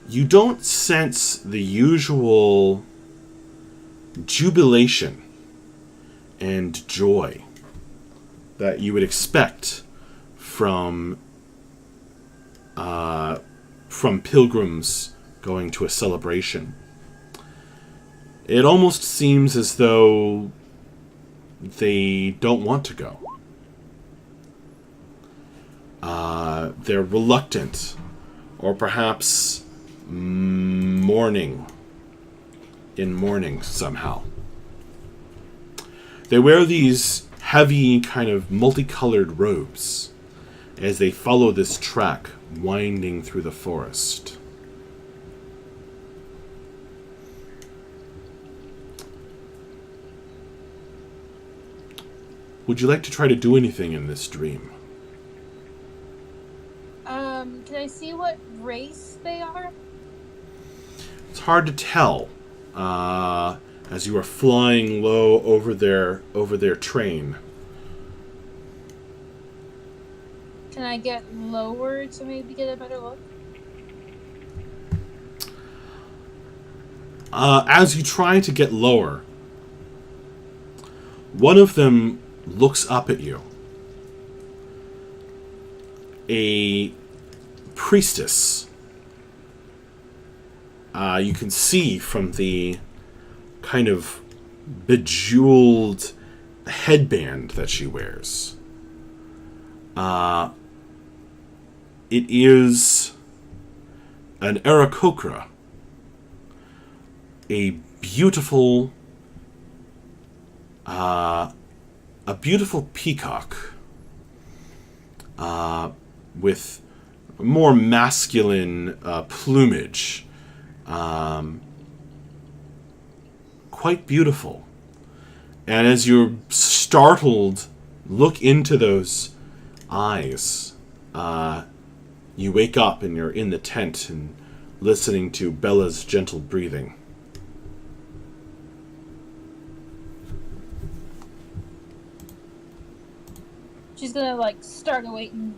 you don't sense the usual jubilation and joy that you would expect from pilgrims going to a celebration. It almost seems as though they don't want to go. They're reluctant, or perhaps mourning somehow. They wear these heavy, kind of multicolored robes as they follow this track winding through the forest. Would you like to try to do anything in this dream? Can I see what race they are? It's hard to tell as you are flying low over their train. Can I get lower to maybe get a better look? As you try to get lower, one of them looks up at you. A priestess. You can see from the kind of bejeweled headband that she wears. It is an Aarakocra, a beautiful peacock with more masculine plumage. Quite beautiful. And as you're startled, look into those eyes, you wake up and you're in the tent and listening to Bella's gentle breathing. she's gonna like start awake and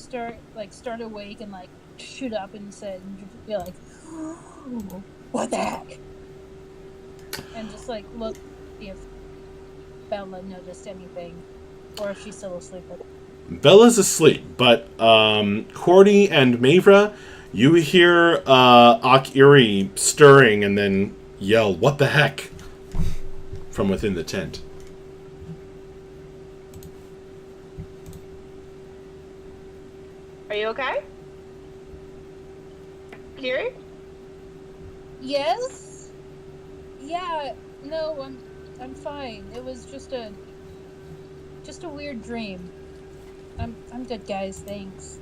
start awake and like shoot up and say and be like, "What the heck?" And just like look see if Bella noticed anything, or if she's still asleep. Bella's asleep, but Cordy and Mavra, you hear Akiri stirring and then yell, "What the heck?" from within the tent. Are you okay? Kiri? Yes. Yeah. No, I'm fine. It was just a weird dream. I'm good, guys. Thanks.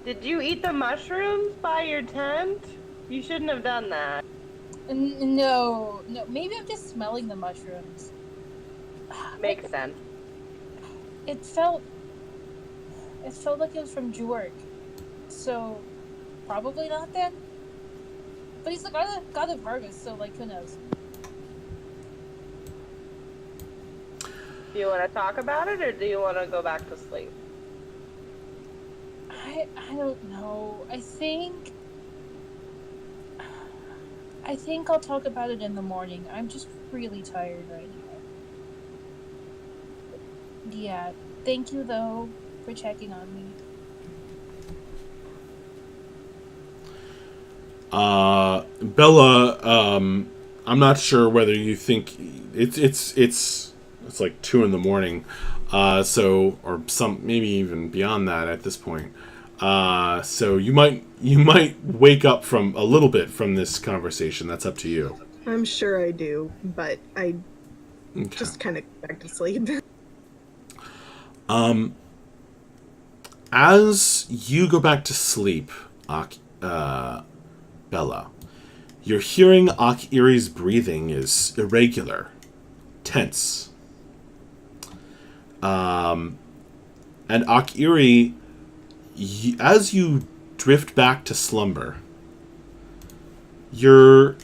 Did you eat the mushrooms by your tent? You shouldn't have done that. No. Maybe I'm just smelling the mushrooms. Makes sense. It felt like it was from Jorg. So probably not then. But he's the god of Vargas, so like who knows? Do you want to talk about it, or do you want to go back to sleep? I don't know. I think I'll talk about it in the morning. I'm just really tired right now. Yeah. Thank you though for checking on me. Bella, I'm not sure whether you think it's like 2 a.m. So or some maybe even beyond that at this point. So you might wake up from a little bit from this conversation. That's up to you. I'm sure I do, but I Okay. just kind of go back to sleep. As you go back to sleep, Bella, you're hearing Akiri's breathing is irregular, tense. And Akiri, as you drift back to slumber, your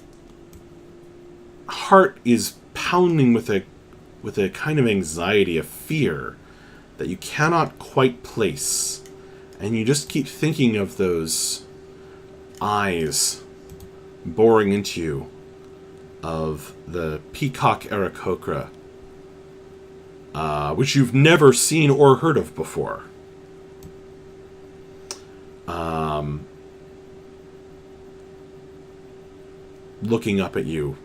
heart is pounding with a kind of anxiety, a fear that you cannot quite place, and you just keep thinking of those eyes boring into you of the peacock Aarakocra, which you've never seen or heard of before. Looking up at you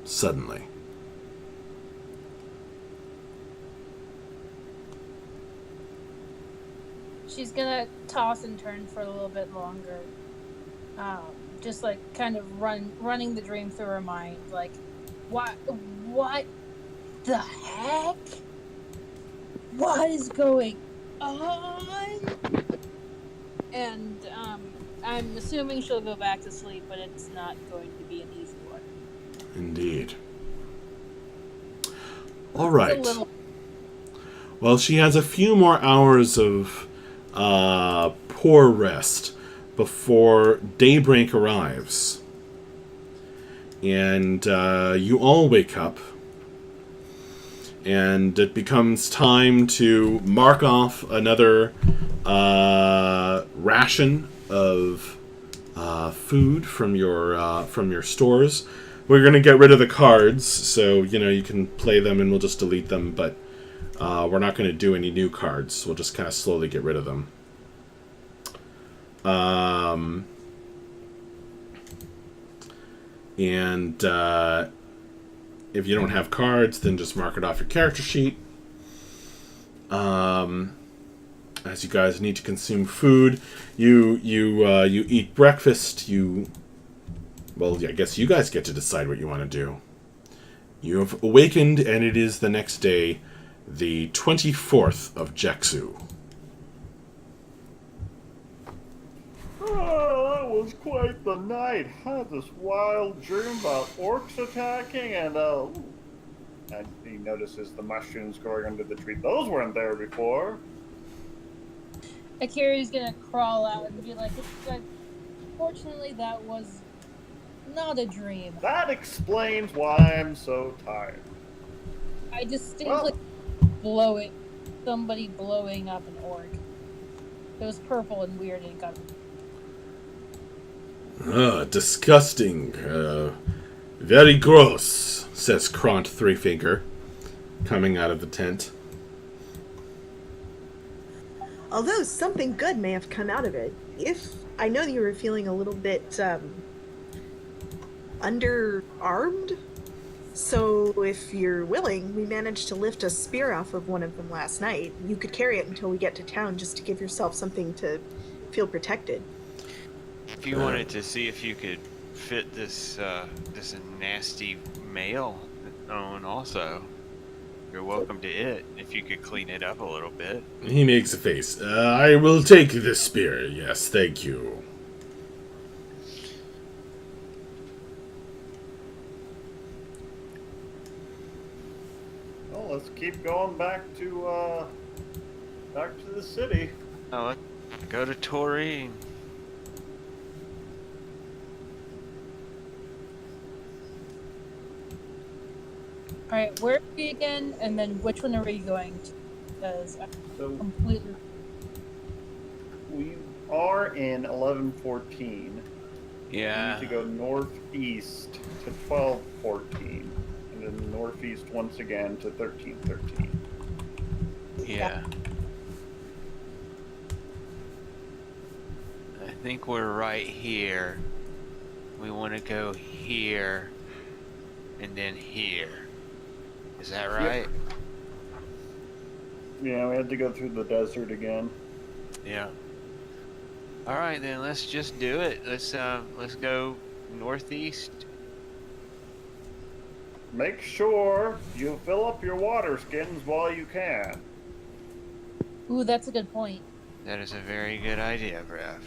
suddenly. She's gonna toss and turn for a little bit longer. Just like kind of running the dream through her mind. Like, what the heck? What is going on? And I'm assuming she'll go back to sleep, but it's not going to be an easy one. Indeed. All right. It's a little... Well, she has a few more hours of poor rest before daybreak arrives. And you all wake up. And it becomes time to mark off another ration of food from your stores. We're going to get rid of the cards, so you can play them and we'll just delete them, but we're not going to do any new cards. We'll just kind of slowly get rid of them. And if you don't have cards, then just mark it off your character sheet. As you guys need to consume food, you eat breakfast. I guess you guys get to decide what you want to do. You have awakened, and it is the next day, the 24th of Jeksu. Oh, that was quite the night. Had this wild dream about orcs attacking, and he notices the mushrooms growing under the tree. Those weren't there before. Akira's gonna crawl out and be like, fortunately that was not a dream. That explains why I'm so tired. I distinctly blow it somebody blowing up an orc. It was purple and weird and it got... Disgusting. Very gross, says Kront Threefinger, coming out of the tent. Although something good may have come out of it. If I know that you were feeling a little bit underarmed, so if you're willing, we managed to lift a spear off of one of them last night. You could carry it until we get to town just to give yourself something to feel protected. If you wanted to see if you could fit this this nasty male on also, you're welcome to it if you could clean it up a little bit. He makes a face. I will take this spear. Yes, thank you. Well, let's keep going back to the city. Oh, let's go to Tori. Alright, where are we again? And then which one are we going to? Because I So completely... we are in 1114. We Yeah. need to go northeast to 1214, and then northeast once again to 1313. Yeah. I think we're right here. We want to go here and then here. Is that right? Yeah, we had to go through the desert again. Yeah. All right, then let's just do it. Let's go northeast. Make sure you fill up your water skins while you can. Ooh, that's a good point. That is a very good idea, Brev.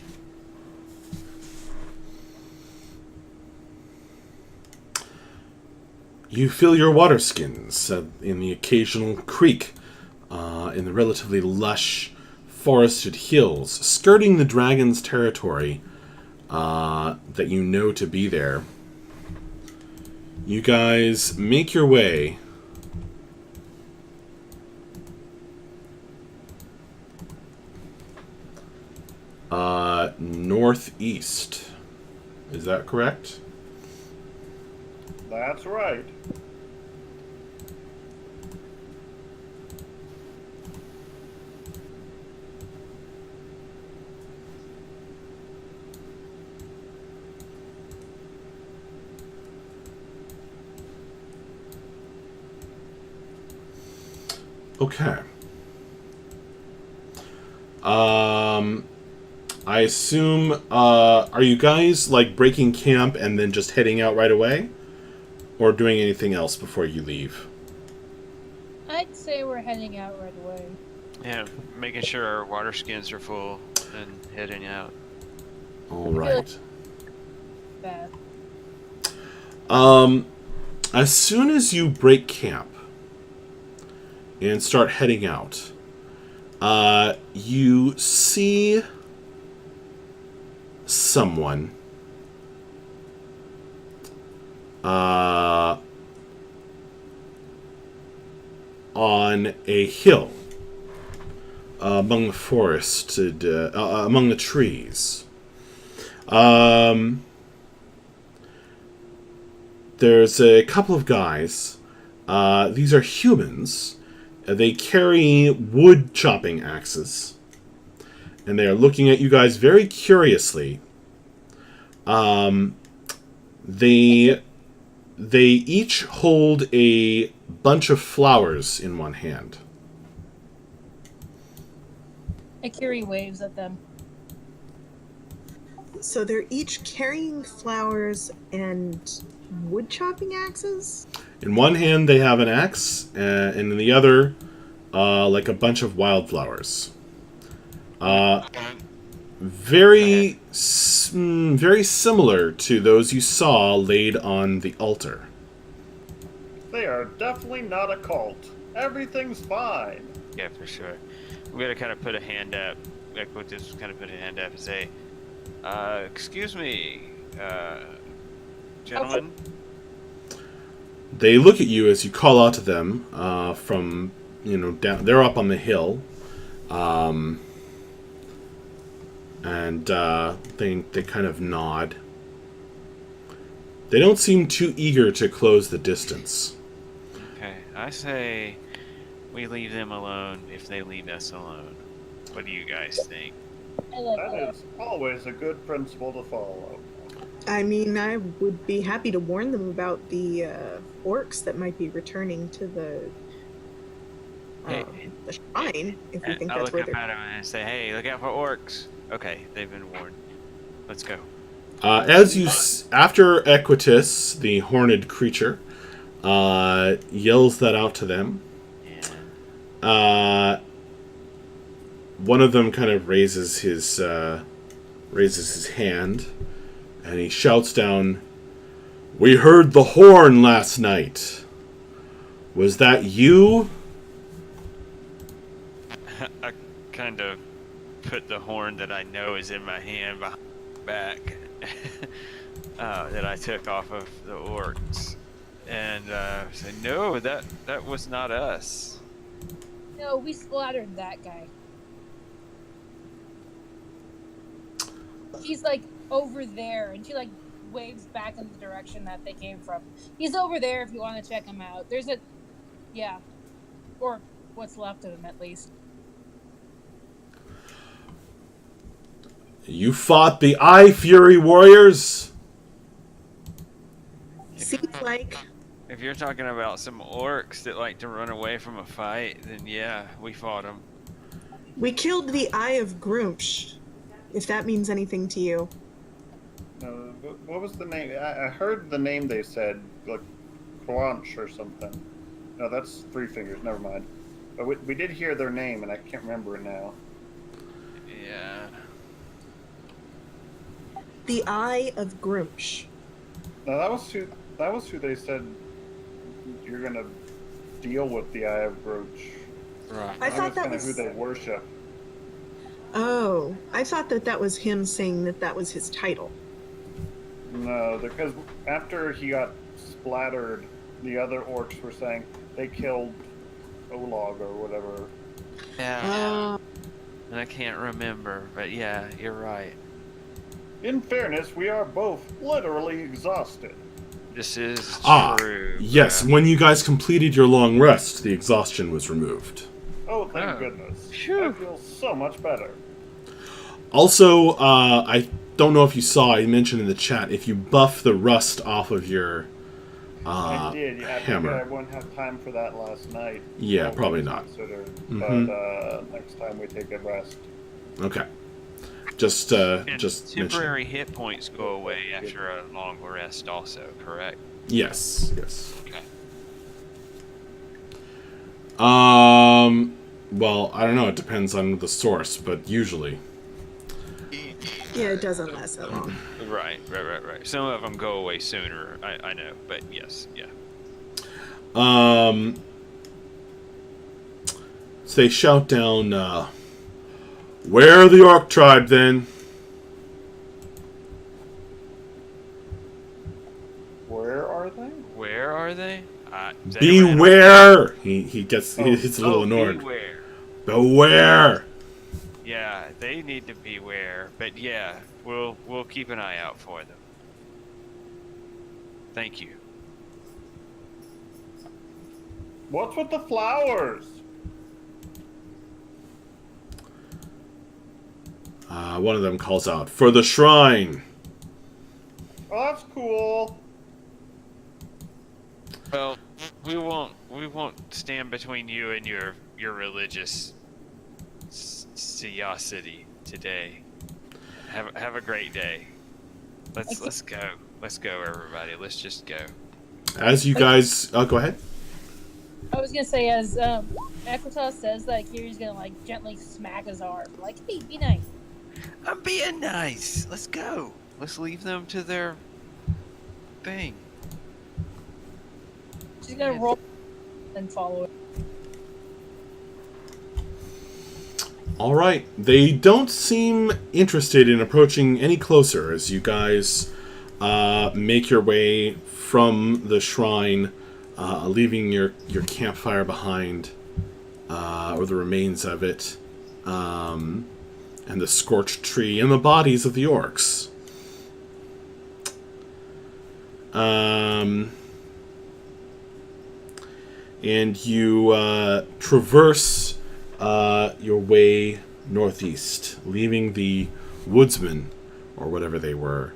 You fill your water skins in the occasional creek, in the relatively lush, forested hills, skirting the dragon's territory that you know to be there. You guys make your way northeast. Is that correct? That's right. Okay. I assume, are you guys, like, breaking camp and then just heading out right away? Or doing anything else before you leave? I'd say we're heading out right away. Yeah, making sure our water skins are full and heading out. All right. Bad. As soon as you break camp and start heading out, you see someone on a hill among the forest, among the trees. There's a couple of guys. These are humans. They carry wood chopping axes. And they are looking at you guys very curiously. They each hold a bunch of flowers in one hand. Akiri waves at them. So they're each carrying flowers and wood chopping axes? In one hand, they have an axe, and in the other, like a bunch of wildflowers. Very similar to those you saw laid on the altar. They are definitely not a cult. Everything's fine. Yeah, for sure. We gotta kind of put a hand up. Like, we'll just kind of put a hand up and say, excuse me, gentlemen. They look at you as you call out to them from down. They're up on the hill, and they kind of nod. They don't seem too eager to close the distance. Okay, I say we leave them alone if they leave us alone. What do you guys think? I like That that. is always a good principle to follow. I mean, I would be happy to warn them about the orcs that might be returning to the shrine if we think I'll that's look where up they're. at them and say, "Hey, look out for orcs." Okay, they've been warned. Let's go. After Equitus, the horned creature, yells that out to them, one of them kind of raises his hand, and he shouts down, "We heard the horn last night. Was that you?" I kind of put the horn that I know is in my hand behind my back that I took off of the orcs, and said, "No, that was not us." No, we slaughtered that guy. He's like over there, and she like waves back in the direction that they came from. He's over there if you want to check him out. There's or what's left of him at least. "You fought the Eye Fury warriors?" Seems like If you're talking about some orcs that like to run away from a fight, then yeah, we fought them. we killed the Eye of Groomsh, if that means anything to you. No, what was the name? I heard the name they said, like Crunch or something. No, that's Three Fingers. Never mind. But we did hear their name, and I can't remember it now. Yeah. The Eye of Groomsh. No, that was who they said you're gonna deal with the Eye of Groach. Right. I thought that kind was. of who they worship. Oh, I thought that was him saying that was his title. No, because after he got splattered, the other orcs were saying they killed Olag or whatever. Yeah. And I can't remember, but yeah, you're right. In fairness, we are both literally exhausted. This is true. Yes, when you guys completed your long rest, the exhaustion was removed. Oh, thank goodness. I feel so much better. Also, I don't know if you saw, I mentioned in the chat, if you buff the rust off of your I did. Yeah, hammer. I wouldn't have time for that last night. Yeah, What probably was not. considered. Mhm. But next time we take a rest. Okay. Just And mention. temporary hit points go away after a long rest also, correct? Yes. Okay. Well, I don't know. It depends on the source, but usually. Yeah, it doesn't last that long. Right. Some of them go away sooner, I know, but yes, yeah. So they shout down, "Where are the Orc tribe, then?" Where are they? Where are they? Beware! He gets a little annoyed. Beware. Beware! Yeah, they need to beware, but yeah, we'll keep an eye out for them. Thank you. What's with the flowers? One of them calls out, "For the shrine!" Oh, that's cool. Well, we won't stand between you and your religious curiosity today. Have a great day. Let's go. Let's go, everybody. Let's just go. As you guys... go ahead. I was gonna say, as Equitas says, like, he's gonna like gently smack his arm, like, "Hey, be nice." I'm being nice. Let's go. Let's leave them to their thing. She's gonna roll and follow it. All right. They don't seem interested in approaching any closer as you guys make your way from the shrine, leaving your campfire behind, or the remains of it, and the scorched tree, and the bodies of the orcs. And you traverse your way northeast, leaving the woodsmen, or whatever they were,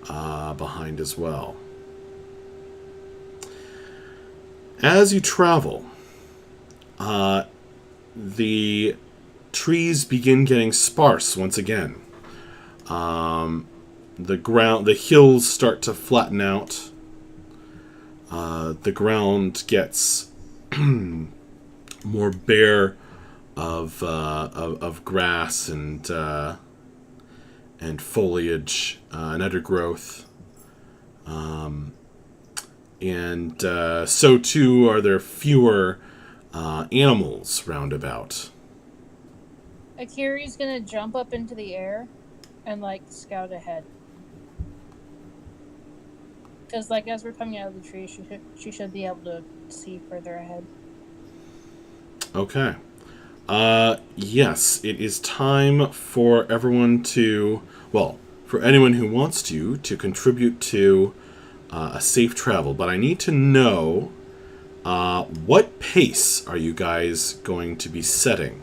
behind as well. As you travel, the trees begin getting sparse once again. The hills start to flatten out. The ground gets more bare of grass and foliage and undergrowth. And so too are there fewer animals roundabout. Akiri's gonna jump up into the air and scout ahead. Because as we're coming out of the tree, she should be able to see further ahead. Okay. Yes, it is time for everyone to, for anyone who wants to contribute to a safe travel. But I need to know, what pace are you guys going to be setting?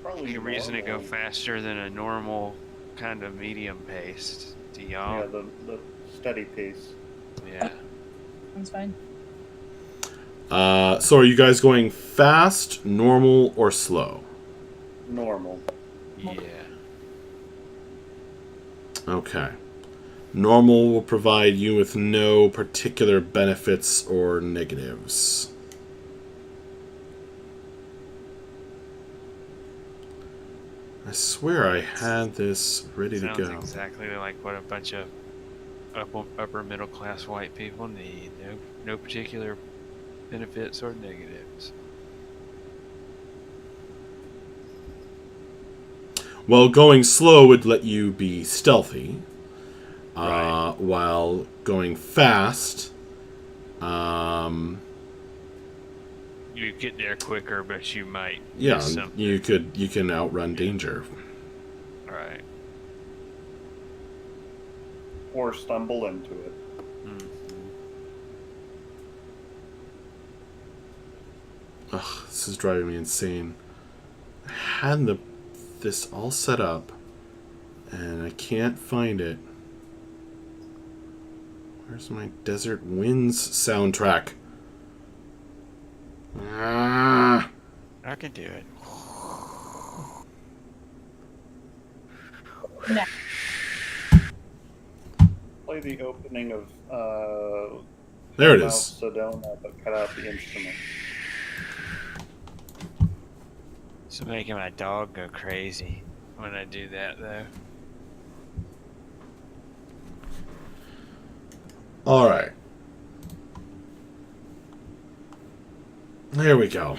Probably a reason to go faster than a normal kind of medium pace to y'all. Yeah, the steady pace. Yeah. That's fine. So are you guys going fast, normal, or slow? Normal. Yeah. Okay. Normal will provide you with no particular benefits or negatives. I swear I had this ready to go. Sounds exactly like what a bunch of upper middle class white people need. No particular benefits or negatives. Well, going slow would let you be stealthy, Right. while going fast, You get there quicker, but you might yeah, miss something. you can outrun danger. Right. Or stumble into it. Ugh, this is driving me insane. I had this all set up, and I can't find it. Where's my Desert Winds soundtrack? Ah. I can do it. No. Play the opening of There it is. Sedona, but cut out the instrument. It's making my dog go crazy when I do that, though. All right. There we go.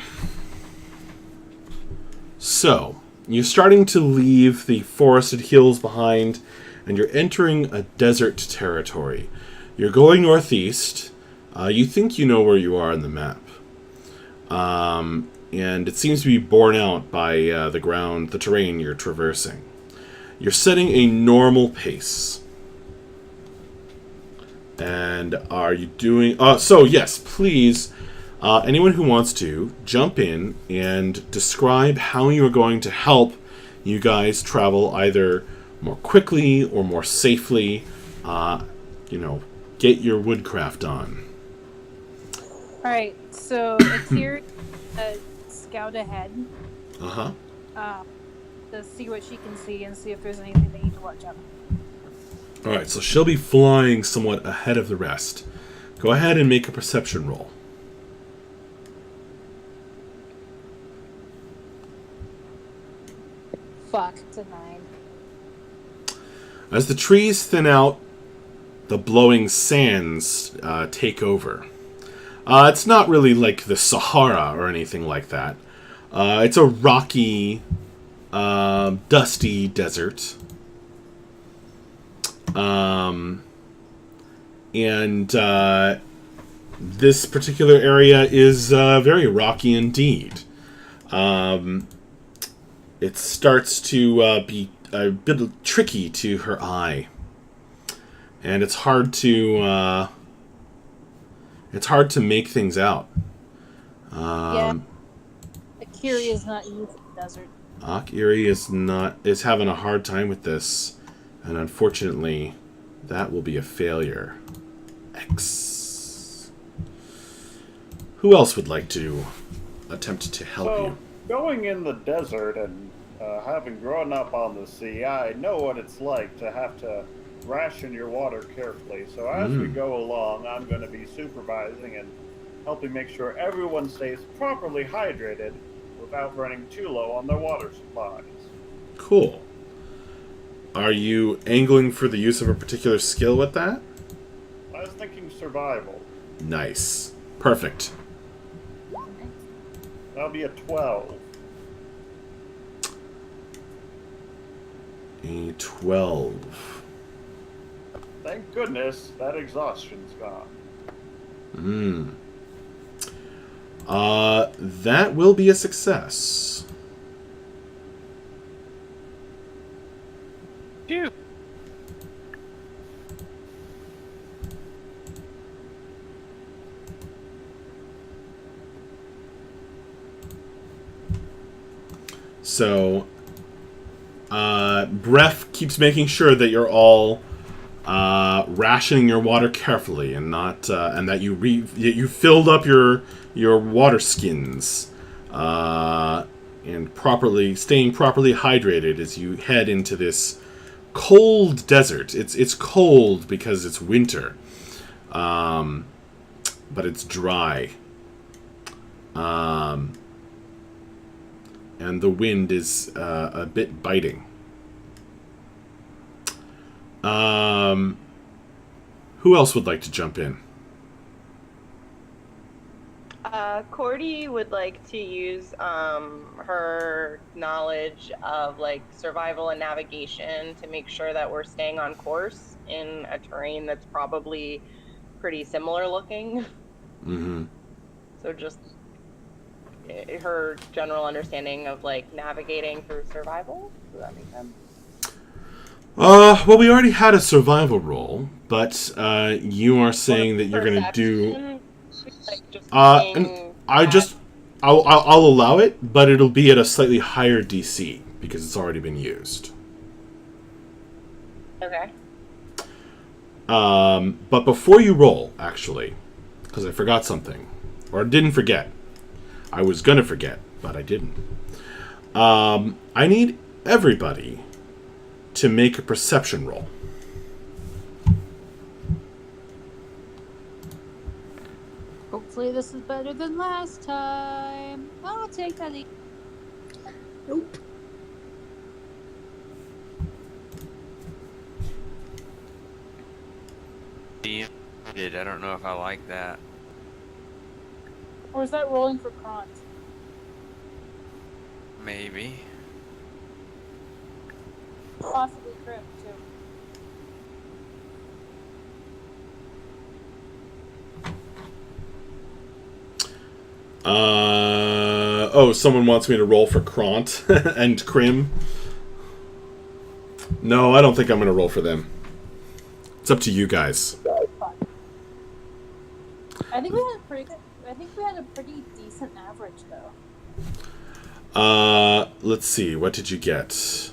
So, you're starting to leave the forested hills behind, and you're entering a desert territory. You're going northeast. You think you know where you are on the map. And it seems to be borne out by the terrain you're traversing. You're setting a normal pace. And are you doing... so, yes, please, anyone who wants to, jump in and describe how you are going to help you guys travel either more quickly or more safely. Get your woodcraft on. Alright, so Akiri scout ahead. Uh-huh. To see what she can see and see if there's anything they need to watch out. Alright, so she'll be flying somewhat ahead of the rest. Go ahead and make a perception roll. Fuck, it's a 9. As the trees thin out, the blowing sands take over. It's not really like the Sahara or anything like that. It's a rocky, dusty desert. And this particular area is very rocky indeed. It starts to be a bit tricky to her eye, and it's hard to make things out. Akiri is not used to the desert. Akiri is having a hard time with this, and unfortunately, that will be a failure. X. Who else would like to attempt to help you? Going in the desert and having grown up on the sea, I know what it's like to have to ration your water carefully. So as we go along, I'm going to be supervising and helping make sure everyone stays properly hydrated without running too low on their water supplies. Cool. Are you angling for the use of a particular skill with that? I was thinking survival. Nice. Perfect. That'll be a 12. A 12. Thank goodness that exhaustion's gone. That will be a success. Phew. So, Bref keeps making sure that you're all rationing your water carefully, and not and that you filled up your water skins, and staying properly hydrated as you head into this cold desert. It's cold because it's winter, but it's dry. And the wind is a bit biting. Who else would like to jump in? Cordy would like to use her knowledge of like survival and navigation to make sure that we're staying on course in a terrain that's probably pretty similar looking. Mm-hmm. So just her general understanding of like navigating through survival. Does that make sense? Well, we already had a survival roll, but you are saying that you're going to do. And I'll allow it, but it'll be at a slightly higher DC because it's already been used. Okay. But before you roll, actually, because I forgot something, or didn't forget. I was gonna forget, but I didn't. I need everybody to make a perception roll. Hopefully this is better than last time. I'll take that. Nope. I don't know if I like that. Or is that rolling for Kront? Maybe. Possibly Crypt, too. Someone wants me to roll for Kront and Krim. No, I don't think I'm going to roll for them. It's up to you guys. I think we had a pretty decent average, though. Let's see. What did you get?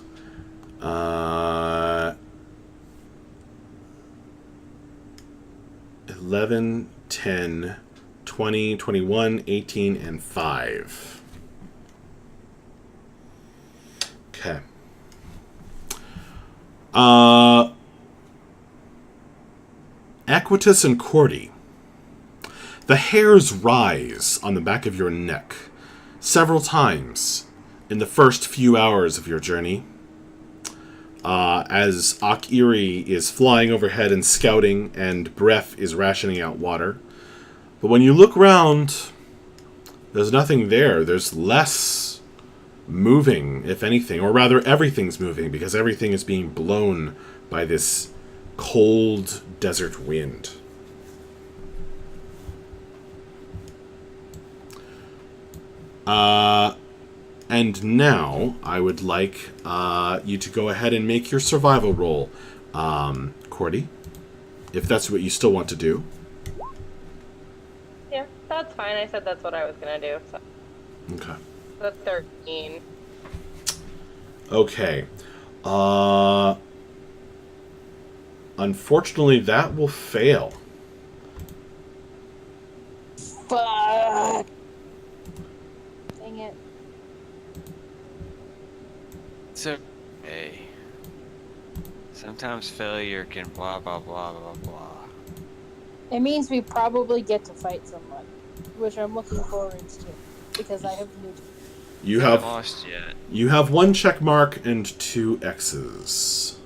11, 10, 20, 21, 18, and 5. Okay. Equitus and Cordy. The hairs rise on the back of your neck several times in the first few hours of your journey. As Akiri is flying overhead and scouting, and Bref is rationing out water. But when you look around, there's nothing there. There's less moving, if anything. Or rather, everything's moving, because everything is being blown by this cold desert wind. And now I would like you to go ahead and make your survival roll, Cordy, if that's what you still want to do. Yeah, that's fine. I said that's what I was gonna do. So Okay. that's 13. Okay. Unfortunately, that will fail. Fuck. Dang it. It's okay. Sometimes failure can blah, blah, blah, blah, blah. It means we probably get to fight someone, which I'm looking forward to because I have new. You Haven't have lost yet. you have 1 check mark and 2 X's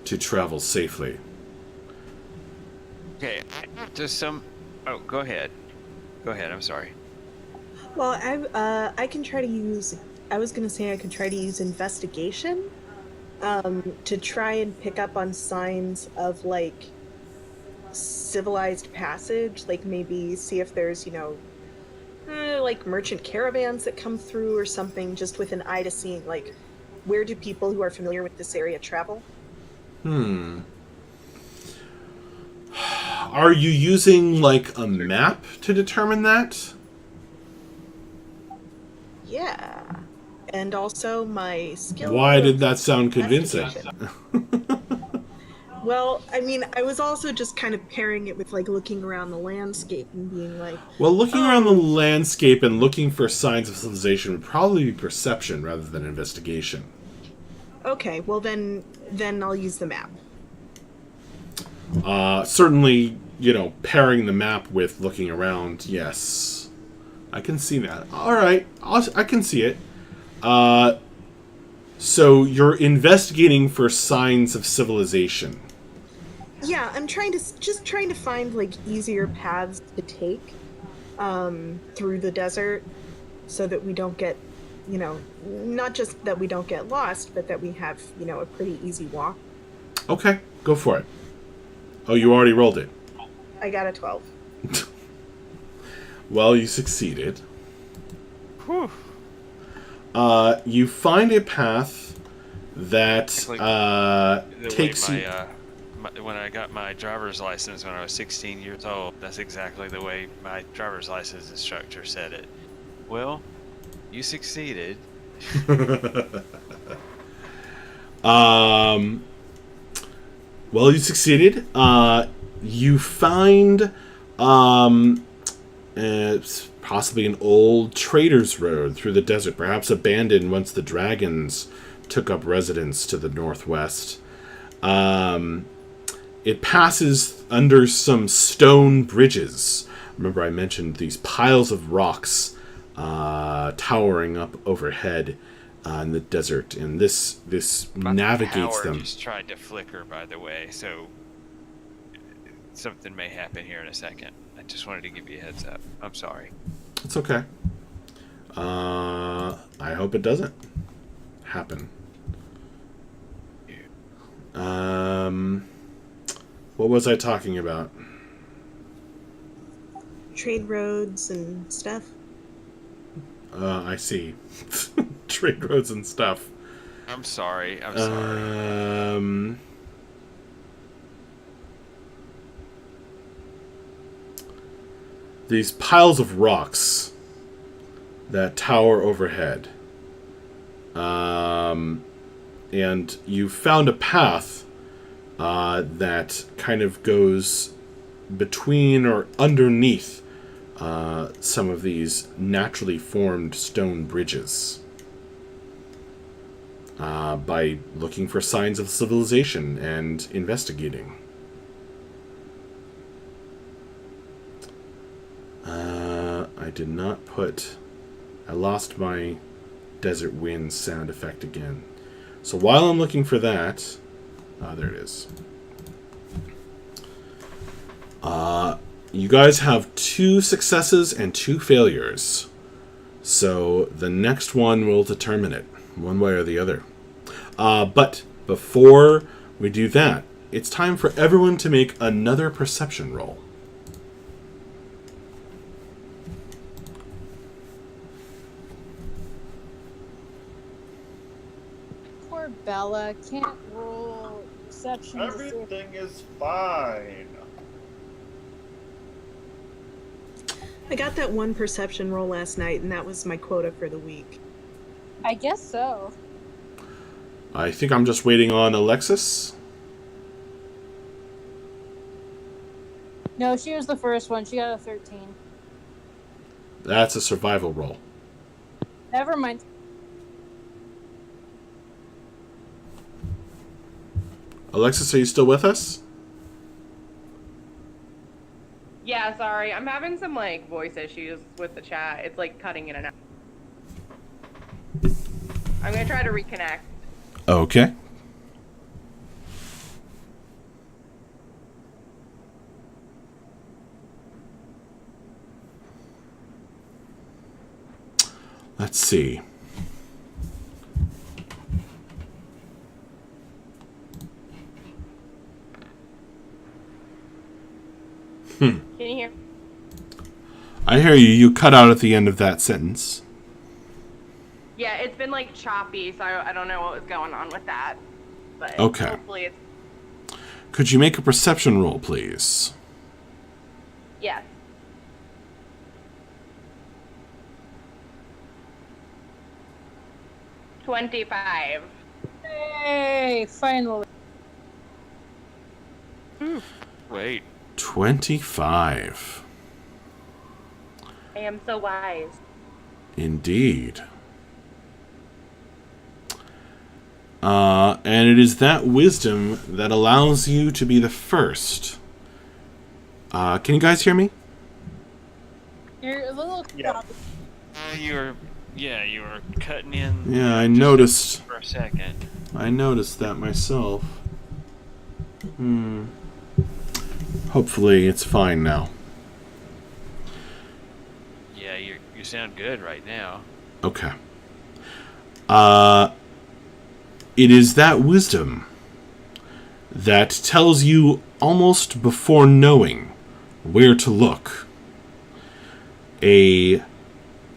to travel safely. Okay, just some. Oh, go ahead. Go ahead. I'm sorry. Well, I can try to use. I was gonna say I could try to use investigation, to try and pick up on signs of like civilized passage, like maybe see if there's like merchant caravans that come through or something, just with an eye to seeing like where do people who are familiar with this area travel. Are you using like a map to determine that? Yeah, and also my skill. Why did that sound convincing? Well, I mean, I was also just kind of pairing it with like looking around the landscape and being like, Well, looking around the landscape and looking for signs of civilization would probably be perception rather than investigation. okay, well then I'll use the map. Certainly, pairing the map with looking around, yes. I can see that. All right, I can see it. So you're investigating for signs of civilization. Yeah, I'm trying to find like easier paths to take through the desert so that we don't get, not just that we don't get lost, but that we have, a pretty easy walk. Okay, go for it. Oh, you already rolled it. I got a 12. Well, you succeeded. Whew. You find a path that takes you. When I got my driver's license when I was 16 years old, that's exactly the way my driver's license instructor said it. Well, you succeeded. Well, you succeeded. You find it's possibly an old trader's road through the desert, perhaps abandoned once the dragons took up residence to the northwest. It passes under some stone bridges. Remember I mentioned these piles of rocks towering up overhead in the desert, and this My navigates power them. just tried to flicker, by the way, so something may happen here in a second. I just wanted to give you a heads up. I'm sorry. It's okay. I hope it doesn't happen. What was I talking about? Trade roads and stuff. I see. Trade roads and stuff. I'm sorry. I'm sorry. These piles of rocks that tower overhead. And you found a path that kind of goes between or underneath some of these naturally formed stone bridges. By looking for signs of civilization and investigating. I did not put... I lost my desert wind sound effect again. So while I'm looking for that... there it is. You guys have 2 successes and 2 failures. So the next one will determine it, one way or the other. But before we do that, it's time for everyone to make another perception roll. Bella. Can't roll perception to see if... Everything is fine. I got that one perception roll last night, and that was my quota for the week. I guess so. I think I'm just waiting on Alexis. No, she was the first one. She got a 13. That's a survival roll. Never mind. Alexis, are you still with us? Yeah, sorry. I'm having some like voice issues with the chat. It's like cutting in and out. I'm gonna try to reconnect. Okay. Let's see. Can you hear? I hear you. You cut out at the end of that sentence. Yeah, it's been like choppy, so I don't know what was going on with that. But Okay. hopefully it's... Could you make a perception roll, please? Yes. $25. Hey, finally. Wait. 25. I am so wise. Indeed. And it is that wisdom that allows you to be the first. Can you guys hear me? You're a little... Yeah. You were cutting in. Yeah, I just noticed. for a second. I noticed that myself. Hopefully it's fine now. Yeah, you sound good right now. Okay. It is that wisdom that tells you almost before knowing where to look. A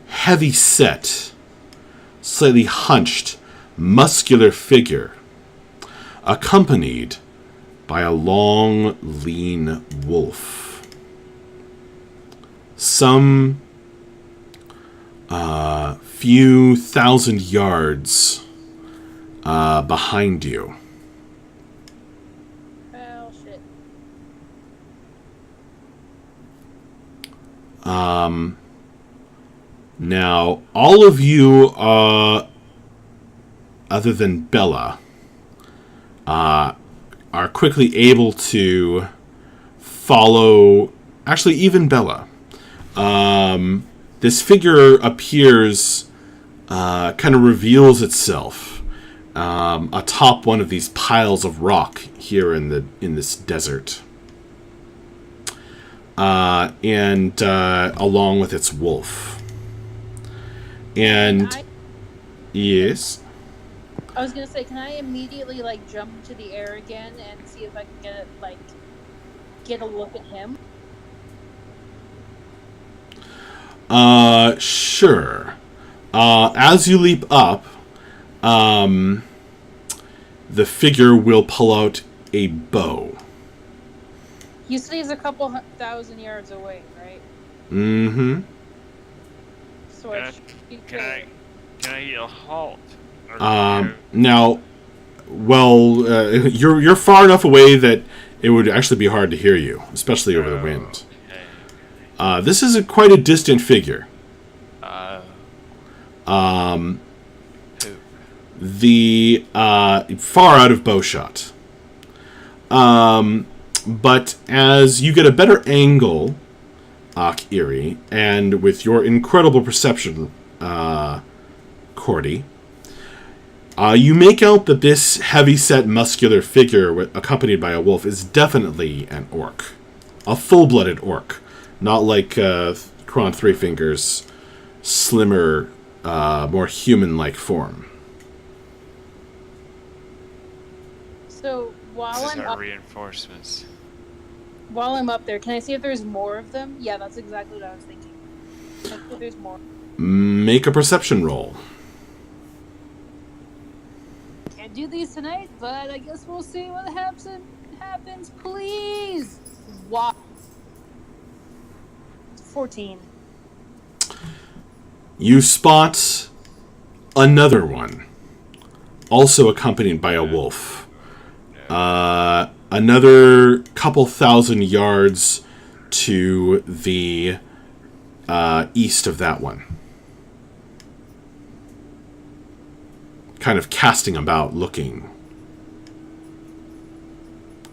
heavy set, slightly hunched, muscular figure, accompanied by a long, lean wolf. Some few thousand yards behind you. Well, shit. Now, all of you, other than Bella, are quickly able to follow... Actually, even Bella. This figure appears, kind of reveals itself atop one of these piles of rock here in this desert. And along with its wolf. And yes, I was gonna say, can I immediately like jump into the air again and see if I can get a look at him? Sure. As you leap up, the figure will pull out a bow. You said he's a couple thousand yards away, right? Mm-hmm. So Can I get a halt? Now, well, you're far enough away that it would actually be hard to hear you, especially over the wind. Okay. This is quite a distant figure. Who? The far out of bowshot. But as you get a better angle, Erie, and with your incredible perception, Cordy, you make out that this heavy-set, muscular figure accompanied by a wolf is definitely an orc. A full-blooded orc. Not like Kron Three Fingers' slimmer, more human-like form. So This is our reinforcements. while I'm up there, can I see if there's more of them? Yeah, that's exactly what I was thinking. Let's see if there's more. Make a perception roll. And do these tonight, but I guess we'll see what happens. Please. Why? 14. You spot another one, also accompanied by a wolf. Another couple thousand yards to the east of that one. Kind of casting about, looking,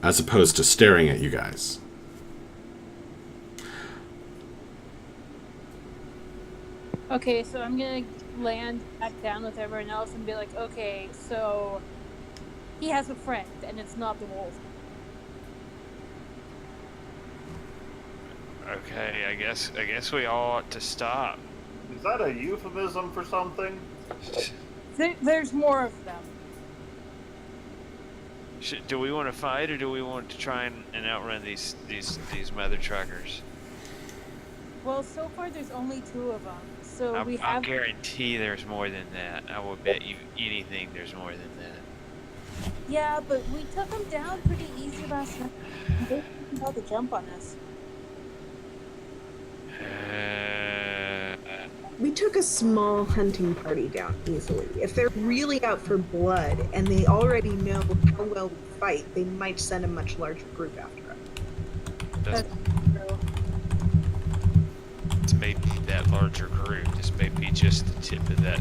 as opposed to staring at you guys. Okay, so I'm gonna land back down with everyone else and be like, okay, so he has a friend, and it's not the wolf. Okay, I guess we all ought to stop. Is that a euphemism for something? There's more of them. Do we want to fight, or do we want to try and outrun these mother truckers? Well, so far there's only 2 of them, so I guarantee there's more than that. I will bet you anything there's more than that. Yeah, but we took them down pretty easy last night. They didn't know the jump on us. We took a small hunting party down easily. If they're really out for blood and they already know how well we fight, they might send a much larger group after us. That's true. This may be that larger group. This may be just the tip of that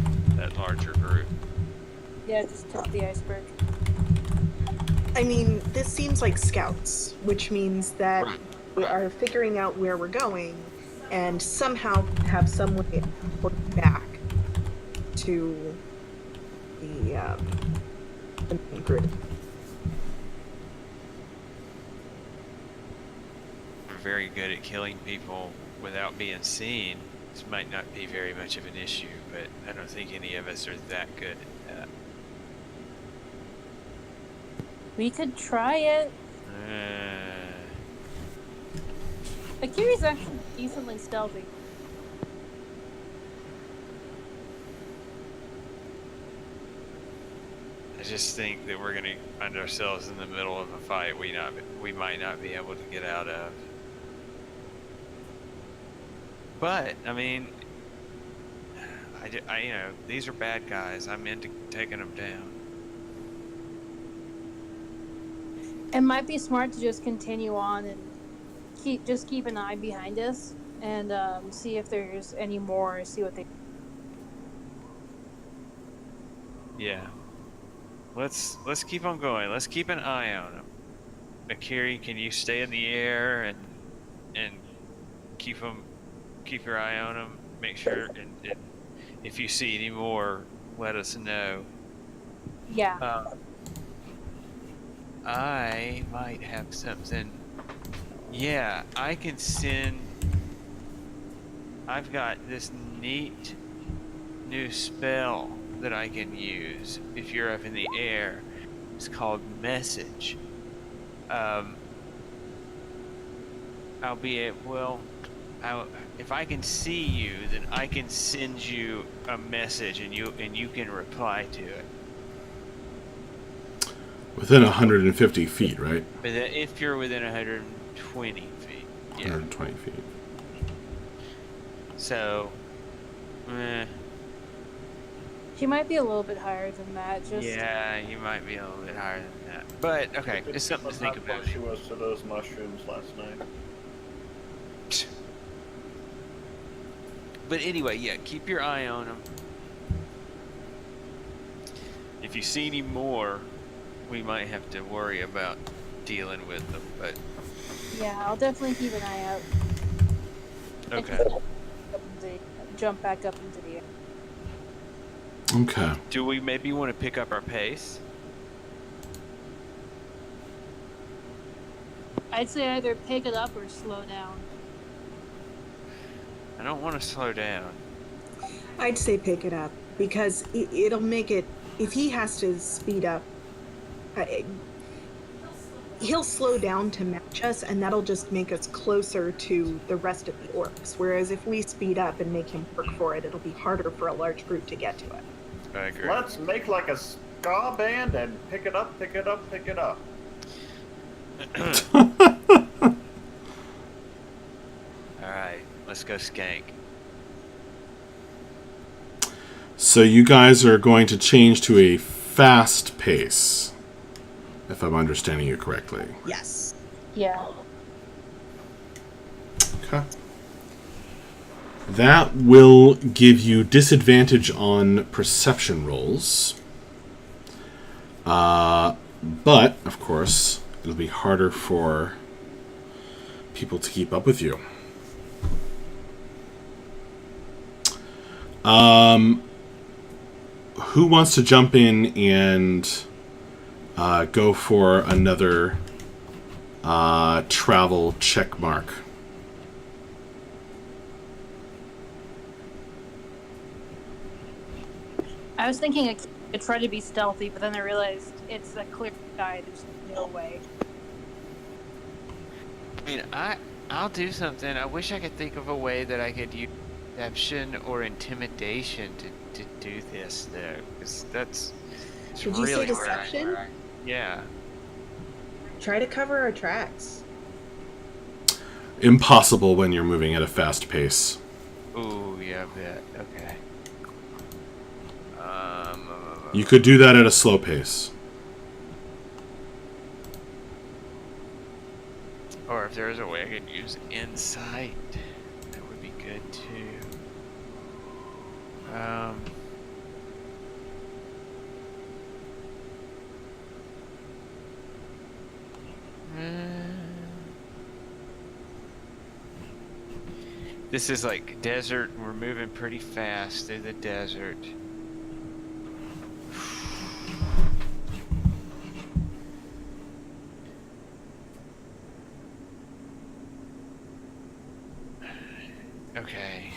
larger group. Yeah, just tip the iceberg. I mean, this seems like scouts, which means that we are figuring out where we're going and somehow have some way of working back to the main group. We're very good at killing people without being seen. This might not be very much of an issue, but I don't think any of us are that good at that. We could try it. Akiri's actually decently stealthy. I just think that we're gonna find ourselves in the middle of a fight we might not be able to get out of. But I mean, I you know, these are bad guys. I'm into taking them down. It might be smart to just continue on and keep an eye behind us and see if there's any more. See what they. Yeah. Let's keep on going. Let's keep an eye on them. Akiri, can you stay in the air and keep your eye on them? Make sure and if you see any more, let us know. Yeah. I might have something. Yeah, I can send. I've got this neat new spell that I can use if you're up in the air. It's called Message. If I can see you, then I can send you a message, and you can reply to it. Within 150 feet, right? But if you're within 120 feet. Yeah. 120 feet. So, She might be a little bit higher than that. yeah, you might be a little bit higher than that. But, okay, it's something to think How about. close she was to those mushrooms last night. But anyway, yeah, keep your eye on them. If you see any more, we might have to worry about dealing with them, but... Yeah, I'll definitely keep an eye out. Okay. Jump back up into the air. Okay. Do we maybe want to pick up our pace? I'd say either pick it up or slow down. I don't want to slow down. I'd say pick it up because it'll make it. If he has to speed up, he'll slow down to match us, and that'll just make us closer to the rest of the orcs. Whereas if we speed up and make him work for it, it'll be harder for a large group to get to it. I agree. Let's make like a ska band and pick it up, pick it up, pick it up. Alright, let's go skank. So you guys are going to change to a fast pace, if I'm understanding you correctly. Yes. Yeah. Okay. That will give you disadvantage on perception rolls. But, of course, it'll be harder for people to keep up with you. Who wants to jump in and go for another travel check mark? I was thinking I could try to be stealthy, but then I realized it's a clear sky. There's no way. I mean, I'll do something. I wish I could think of a way that I could use deception or intimidation to do this, though. Because that's... Did you say really deception? hard. Yeah. Try to cover our tracks. Impossible when you're moving at a fast pace. Ooh, yeah, I bet. Okay. You could do that at a slow pace. Or if there was a way I could use insight, that would be good too. This is like desert. We're moving pretty fast through the desert. Okay.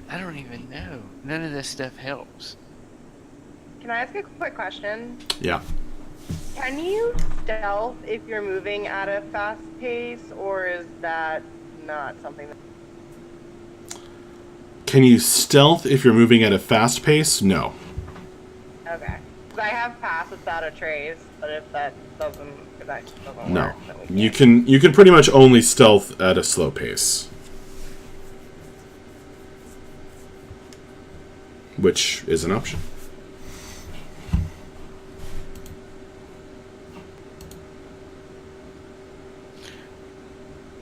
I don't even know. None of this stuff helps. Can I ask a quick question? Yeah. Can you stealth if you're moving at a fast pace, or is that not something that... Can you stealth if you're moving at a fast pace? No. Okay. Because I have pass without a trace, but if that doesn't No. work, then we can't. You can pretty much only stealth at a slow pace. Which is an option.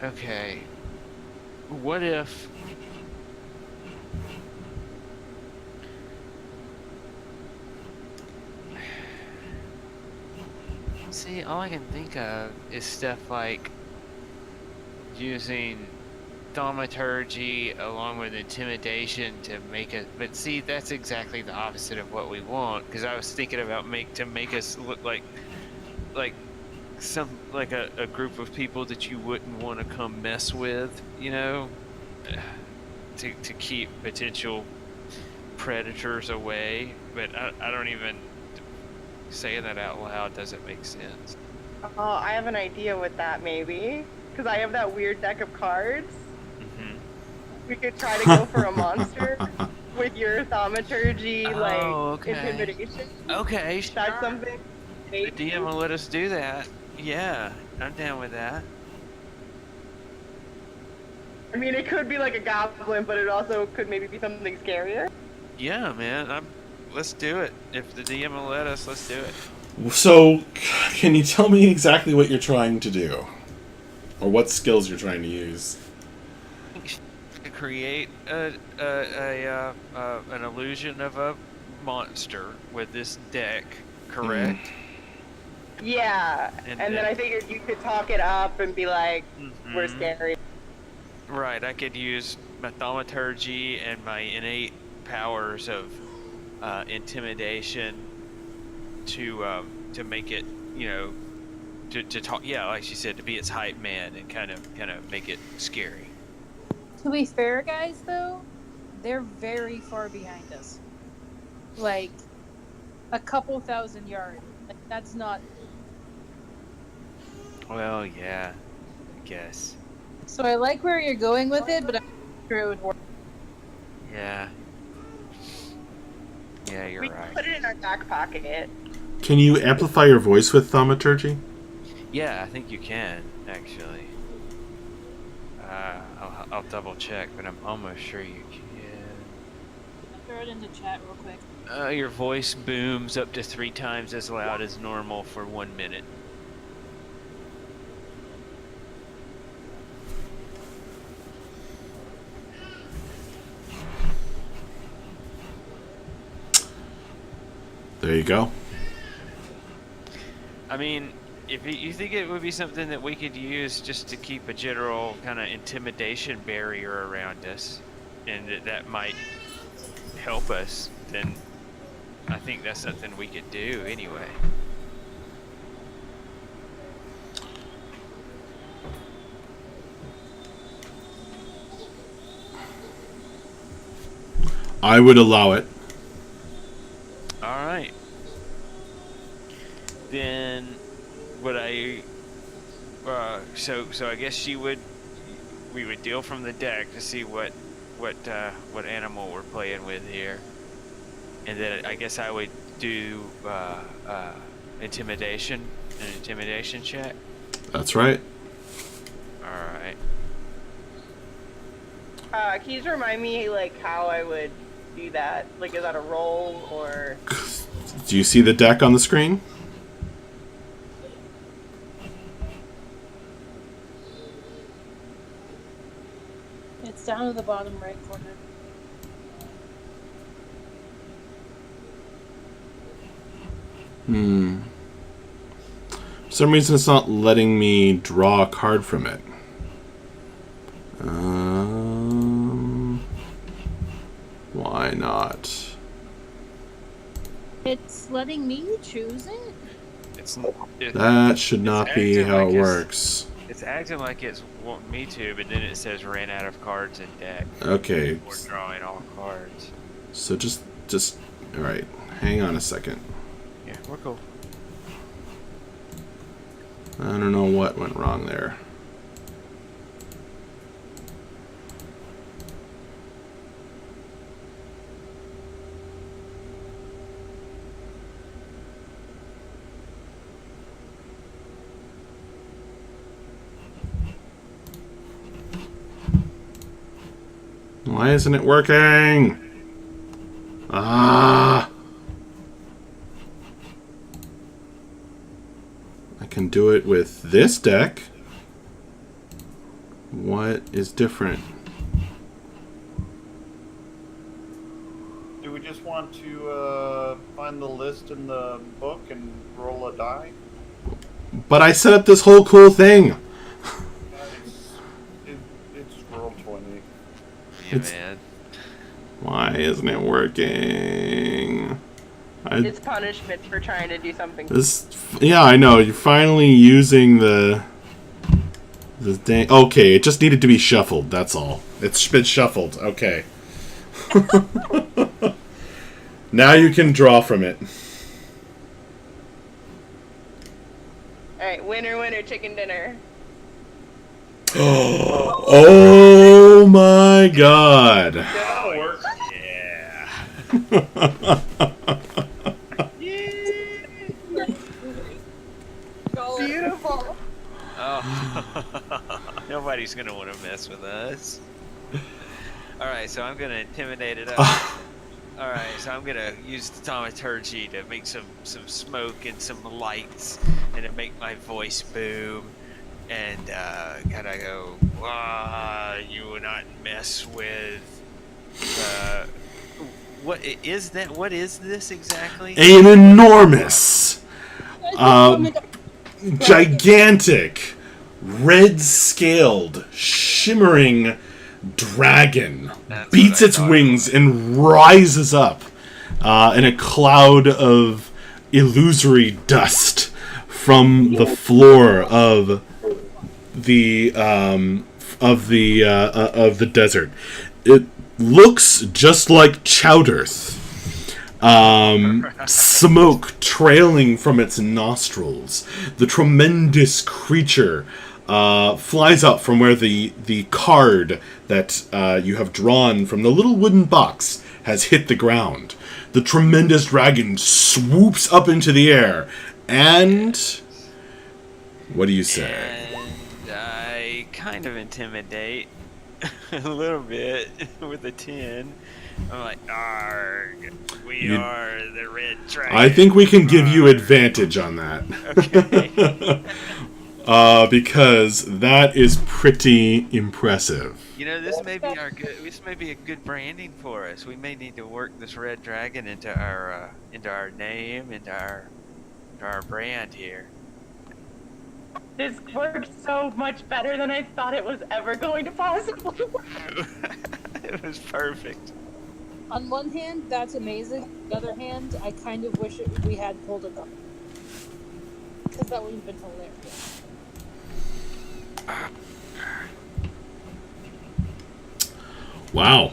Okay. What if... See, all I can think of is stuff like using thaumaturgy along with intimidation to make it. But see, that's exactly the opposite of what we want. Because I was thinking about to make us look like some a group of people that you wouldn't want to come mess with, you know, to keep potential predators away. But I don't even... Saying that out loud doesn't make sense. Oh, I have an idea with that, maybe. Because I have that weird deck of cards. Mm-hmm. We could try to go for a monster with your thaumaturgy, okay. intimidation. Okay, sure. That's something. The DM will let us do that. Yeah, I'm down with that. I mean, it could be like a goblin, but it also could maybe be something scarier. Yeah, man. Let's do it. If the DM will let us, let's do it. So, can you tell me exactly what you're trying to do? Or what skills you're trying to use? To create an illusion of a monster with this deck, correct? Yeah, and then I figured you could talk it up and be like, we're scary. Right, I could use my thaumaturgy and my innate powers of intimidation to make it, you know, to talk. Yeah, like she said, to be its hype man and kind of make it scary. To be fair, guys, though, they're very far behind us. Like a couple thousand yards. Like, that's not. Well, yeah, I guess. So I like where you're going with it, but I'm not sure it would work. Yeah. Yeah, you're We right. put it in our back pocket. Can you amplify your voice with thaumaturgy? Yeah, I think you can actually. I'll double check, but I'm almost sure you can. Throw it in the chat real quick. Your voice booms up to 3 times as loud as normal for 1 minute. There you go. I mean, if you think it would be something that we could use just to keep a general kind of intimidation barrier around us, and that might help us, then I think that's something we could do anyway. I would allow it. All right. Then would I? So I guess we would deal from the deck to see what animal we're playing with here, and then I guess I would do an intimidation check. That's right. All right. Can you just remind me like how I would do that? Like, is that a roll or? Do you see the deck on the screen? It's down at the bottom right corner. For some reason, it's not letting me draw a card from it. Why not? It's letting me choose it. That should not be acting how like it it's- works. It's acting like it's wanting me to, but then it says ran out of cards in deck. Okay, We're drawing all cards. so just, all right. Hang on a second. Yeah, we're cool. I don't know what went wrong there. Why isn't it working? Ah! I can do it with this deck. What is different? Do we just want to find the list in the book and roll a die? But I set up this whole cool thing. It's roll 20. Yeah, It's- man. Why isn't it working? It's punishment for trying to do something. Yeah, I know. You're finally using the dang. Okay, it just needed to be shuffled. That's all. It's been shuffled. Okay. Now you can draw from it. All right, winner, chicken dinner. Oh my god. Yeah. Beautiful. Oh. Nobody's gonna want to mess with us. All right, so I'm gonna intimidate it up. All right, so I'm gonna use the thaumaturgy to make some smoke and some lights, and to make my voice boom, and gotta go. You will not mess with. What is that? What is this exactly? An enormous, gigantic, red-scaled, shimmering dragon That's beats what I its thought. wings and rises up in a cloud of illusory dust from the floor of the desert. It looks just like Chowderth. Smoke trailing from its nostrils. The tremendous creature flies up from where the card that you have drawn from the little wooden box has hit the ground. the tremendous dragon swoops up into the air. And what do you say? And I kind of intimidate a little bit with a 10. I'm like, arg, we are the red dragon. I think we can give you advantage on that. Okay. Because that is pretty impressive. You know, this may be a good branding for us. We may need to work this red dragon into our name, into our brand here. This worked so much better than I thought it was ever going to possibly work. It was perfect. On one hand, that's amazing. On the other hand, I kind of wish we had pulled it up. Because that would have been hilarious. Wow.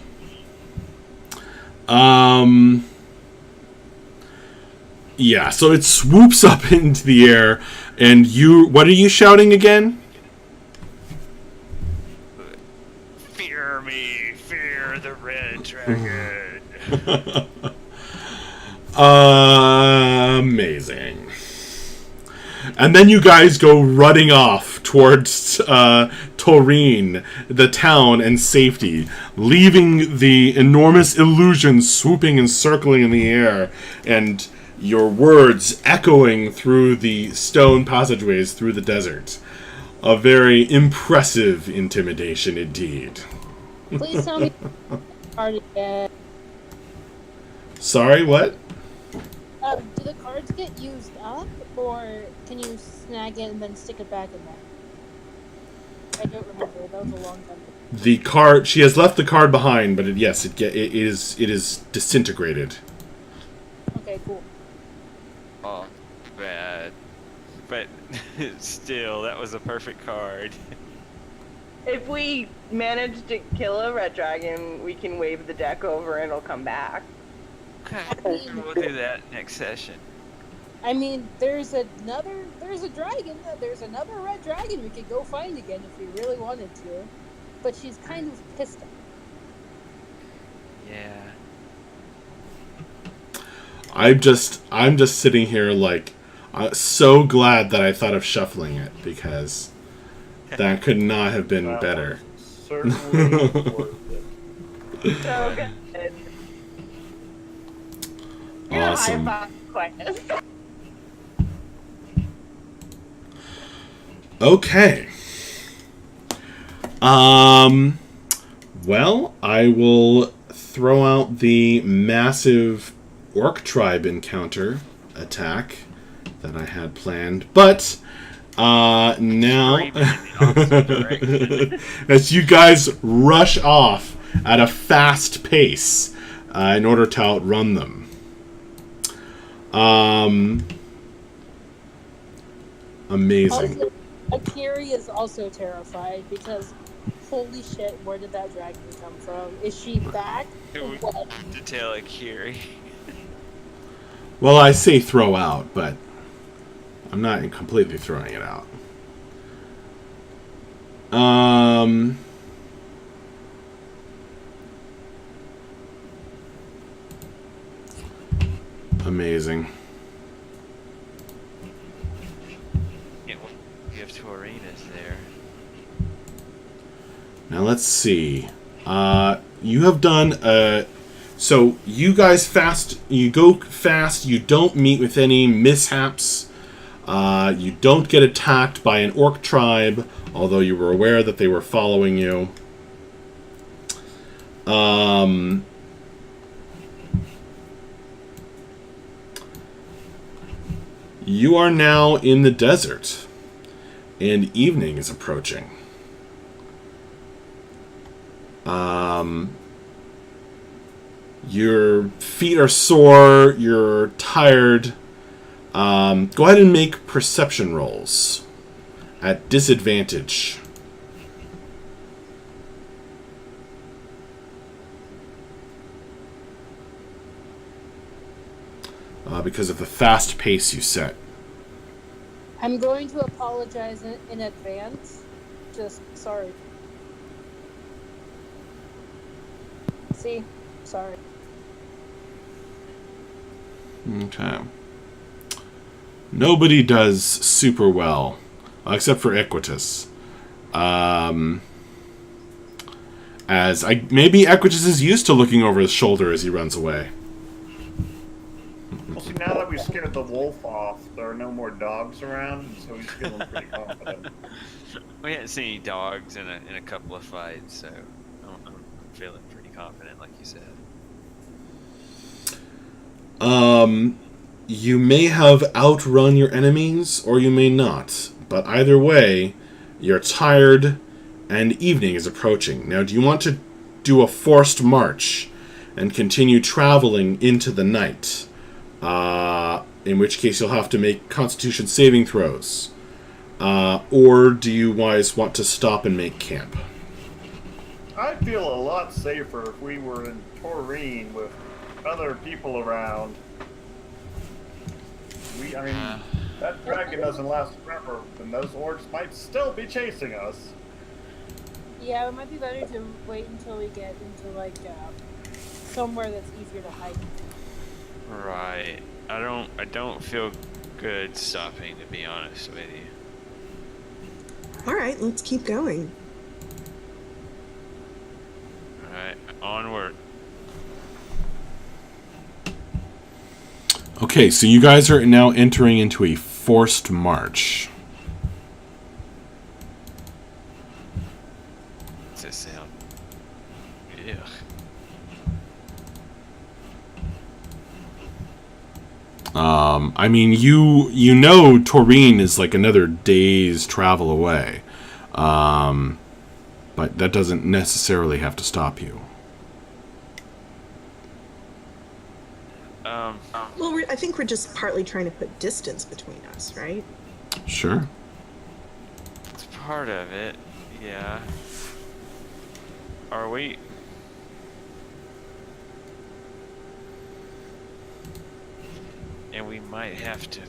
Yeah, so it swoops up into the air, and what are you shouting again? Fear me, fear the red dragon. Amazing. And then you guys go running off towards Torine, the town, and safety, leaving the enormous illusion swooping and circling in the air, and your words echoing through the stone passageways through the desert. A very impressive intimidation indeed. Please tell me card again. Sorry, what? Do the cards get used up, or can you snag it and then stick it back in there? I don't remember. That was a long time ago. The card. She has left the card behind, but it is disintegrated. Okay, cool. Oh, bad. But still, that was a perfect card. If we manage to kill a red dragon, we can wave the deck over and it'll come back. Okay, we'll do that next session. I mean, there's another red dragon we could go find again if we really wanted to. But she's kind of pissed off. Yeah. I'm just sitting here like so glad that I thought of shuffling it, because that could not have been better. Certainly worth it. So good. Awesome. Okay. Well, I will throw out the massive orc tribe encounter attack that I had planned, but now as you guys rush off at a fast pace in order to outrun them. Amazing. Also, Akiri is also terrified because, holy shit, where did that dragon come from? Is she back? We have to tell Akiri. Well, I say throw out, but I'm not completely throwing it out. Amazing. Yeah, well, you have two arenas there. Now let's see. You have done so you guys go fast, you don't meet with any mishaps. You don't get attacked by an orc tribe, although you were aware that they were following you. You are now in the desert, and evening is approaching. Your feet are sore, you're tired. Go ahead and make perception rolls at disadvantage. Because of the fast pace you set. I'm going to apologize in advance. Just sorry. See? Sorry. Okay. Nobody does super well, except for Equitus. Maybe Equitus is used to looking over his shoulder as he runs away. Well, see, now that we scared the wolf off, there are no more dogs around, so he's feeling pretty confident. We haven't seen any dogs in a couple of fights, so I'm feeling pretty confident, like you said. You may have outrun your enemies, or you may not. But either way, you're tired, and evening is approaching. Now, do you want to do a forced march and continue traveling into the night? In which case you'll have to make Constitution saving throws. Or do you guys want to stop and make camp? I'd feel a lot safer if we were in Taurine with other people around. That dragon doesn't last forever, and those orcs might still be chasing us. Yeah, it might be better to wait until we get into like somewhere that's easier to hide. Right. I don't feel good stopping, to be honest with you. All right, let's keep going. All right, onward. Okay, so you guys are now entering into a forced march. What's that sound? Yeah. You know Taurine is like another day's travel away. But that doesn't necessarily have to stop you. Well, I think we're just partly trying to put distance between us, right? Sure. It's part of it, yeah. Are we... And we might have to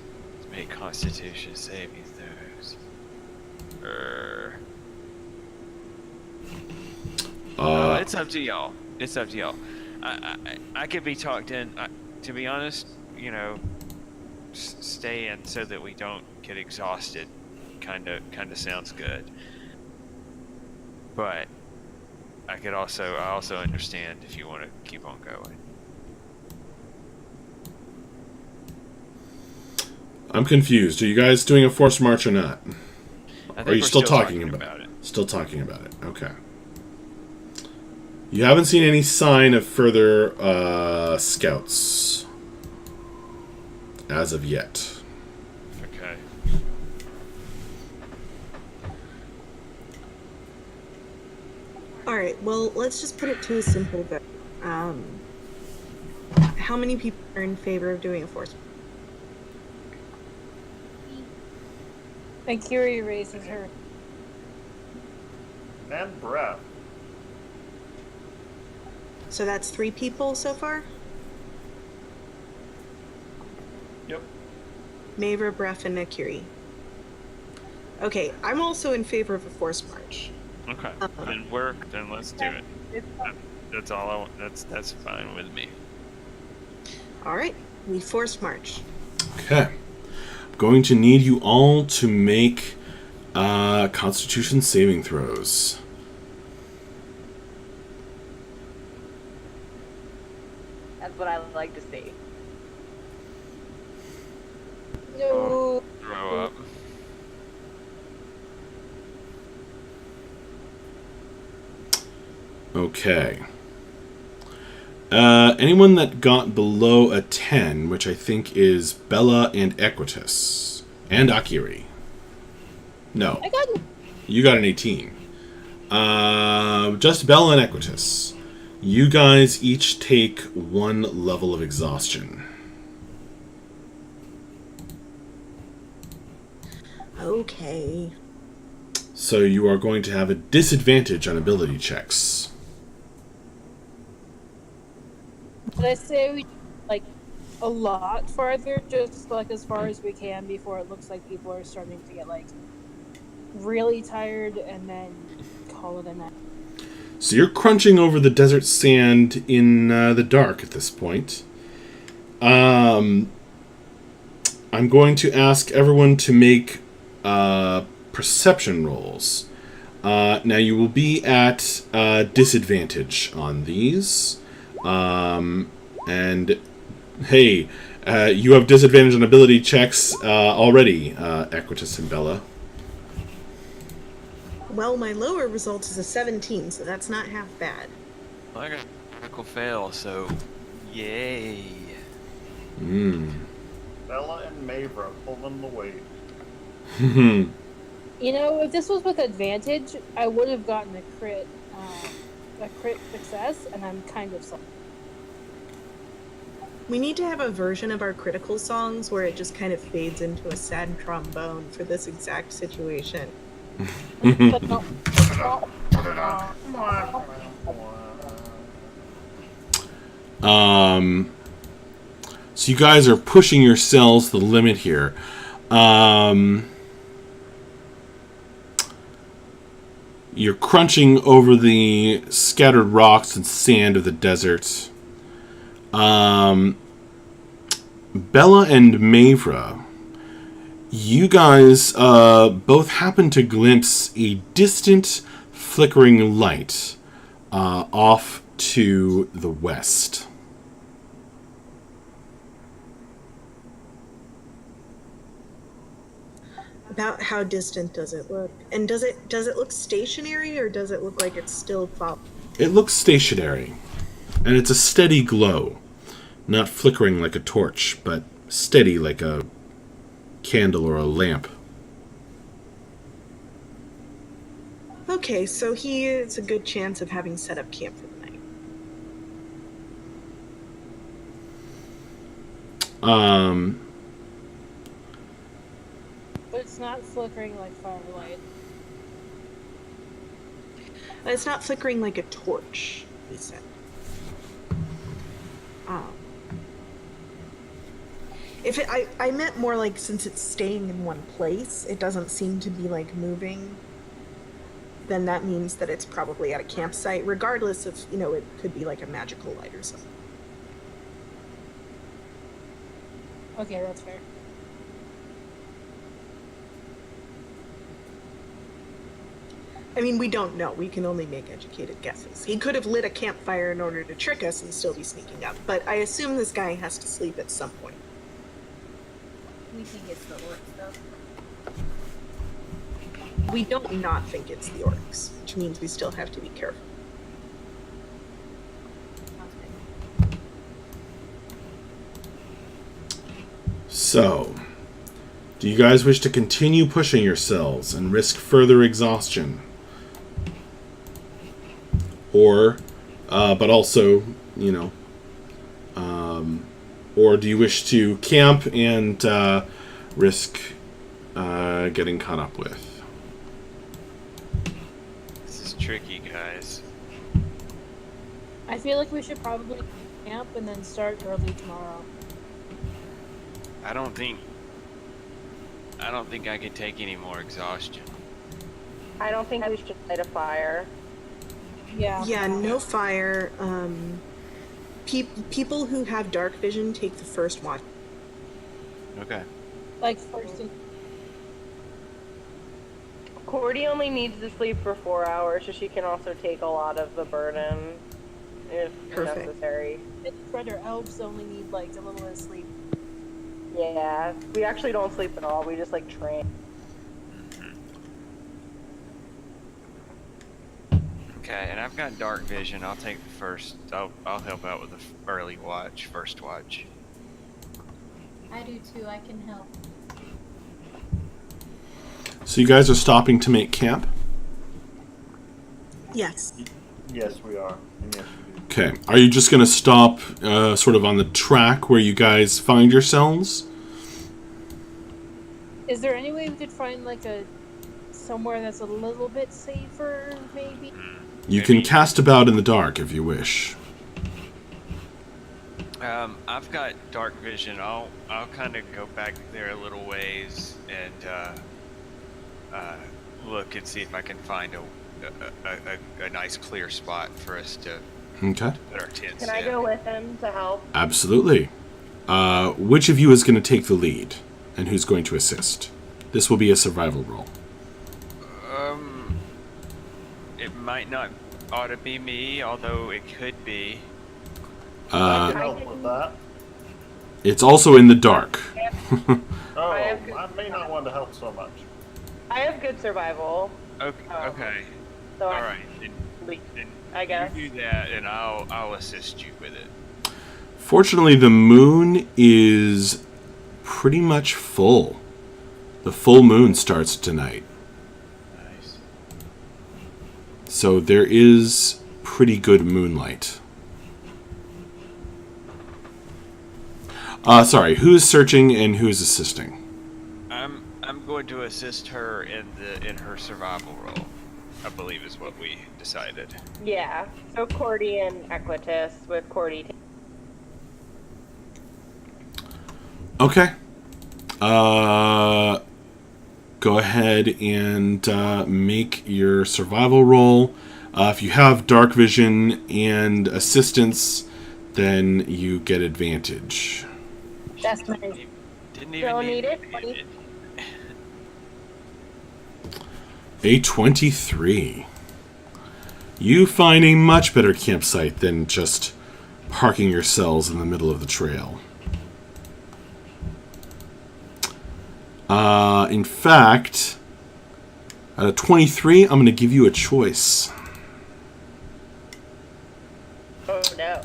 make Constitution saving throws. It's up to y'all. It's up to y'all. I could be talked in. To be honest, stay in so that we don't get exhausted. Kind of sounds good. But I also understand if you want to keep on going. I'm confused. Are you guys doing a forced march or not? I think Or are you we're still talking about it? Still talking about it. Okay. You haven't seen any sign of further scouts as of yet. Okay. All right, well, let's just put it to a simple vote. How many people are in favor of doing a force? And Curie raises her. And breath. So that's 3 people so far? Yep. Maver, Bref, and Nakiri. Okay, I'm also in favor of a forced march. Okay. Then let's do it. That's all I want. That's fine with me. All right, we forced march. Okay. I'm going to need you all to make Constitution saving throws. That's what I would like to see. No. Throw up. Okay. Anyone that got below a 10, which I think is Bella and Equitus. And Akiri. No. I got You got an 18. Just Bella and Equitus. You guys each take 1 level of exhaustion. Okay. So you are going to have a disadvantage on ability checks. Did I say we like a lot farther, just like as far as we can before it looks like people are starting to get like really tired, and then call it a night? So you're crunching over the desert sand in the dark at this point. I'm going to ask everyone to make perception rolls. Now you will be at disadvantage on these. And hey, you have disadvantage on ability checks already, Equitas and Bella. Well, my lower result is a 17, so that's not half bad. Well, I got a critical fail, so yay. Bella and Mavra pulling the weight. You know, if this was with advantage, I would have gotten a crit success, and I'm kind of sorry. We need to have a version of our critical songs where it just kind of fades into a sad trombone for this exact situation. But no. So you guys are pushing yourselves to the limit here. You're crunching over the scattered rocks and sand of the desert. Bella and Mavra, you guys both happen to glimpse a distant flickering light off to the west. About how distant does it look? And does it look stationary, or does it look like it's still following? It looks stationary, and it's a steady glow. Not flickering like a torch, but steady like a candle or a lamp. Okay, so it's a good chance of having set up camp for the night. But it's not flickering like firelight. It's not flickering like a torch, he said. I meant more like, since it's staying in one place, it doesn't seem to be like moving, then that means that it's probably at a campsite, regardless of, it could be like a magical light or something. Okay, that's fair. I mean, we don't know. We can only make educated guesses. He could have lit a campfire in order to trick us and still be sneaking up, but I assume this guy has to sleep at some point. We think it's the orcs, though. We don't not think it's the orcs, which means we still have to be careful. Sounds good. So, do you guys wish to continue pushing yourselves and risk further exhaustion? Or, but also, or do you wish to camp and risk getting caught up with? This is tricky, guys. I feel like we should probably camp and then start early tomorrow. I don't think I could take any more exhaustion. I don't think we should light a fire. Yeah. Yeah, no fire. People who have dark vision take the first watch. Okay. Like first and Cordy only needs to sleep for 4 hours, so she can also take a lot of the burden if Perfect. necessary. brother elves only need like a little bit of sleep. Yeah, we actually don't sleep at all. We just like train. Okay, and I've got dark vision. I'll take the first. I'll help out with the early watch, first watch. I do too. I can help. So you guys are stopping to make camp? Yes. Yes, we are. And yes, we do. Okay. Are you just going to stop sort of on the track where you guys find yourselves? Is there any way we could find like somewhere that's a little bit safer, maybe? You can cast about in the dark if you wish. I've got dark vision. I'll kind of go back there a little ways and look and see if I can find a nice clear spot for us to Okay. put our tents in. Can I go with him to help? Absolutely. Which of you is going to take the lead, and who's going to assist? This will be a survival roll. It might not ought to be me, although it could be. I can help with that. It's also in the dark. Oh, I I may not want to help so much. I have good survival. Okay. So All I, right. Then I guess. you do that, and I'll assist you with it. Fortunately, the moon is pretty much full. The full moon starts tonight. Nice. So there is pretty good moonlight. Sorry, who's searching and who's assisting? I'm going to assist her in her survival role. I believe is what we decided. Yeah. So Cordy and Equitus, with Cordy. Okay. Go ahead and make your survival roll. If you have dark vision and assistance, then you get advantage. That's my. Didn't even Don't need it. A 23. You find a much better campsite than just parking yourselves in the middle of the trail. In fact, at a 23, I'm going to give you a choice. Oh no.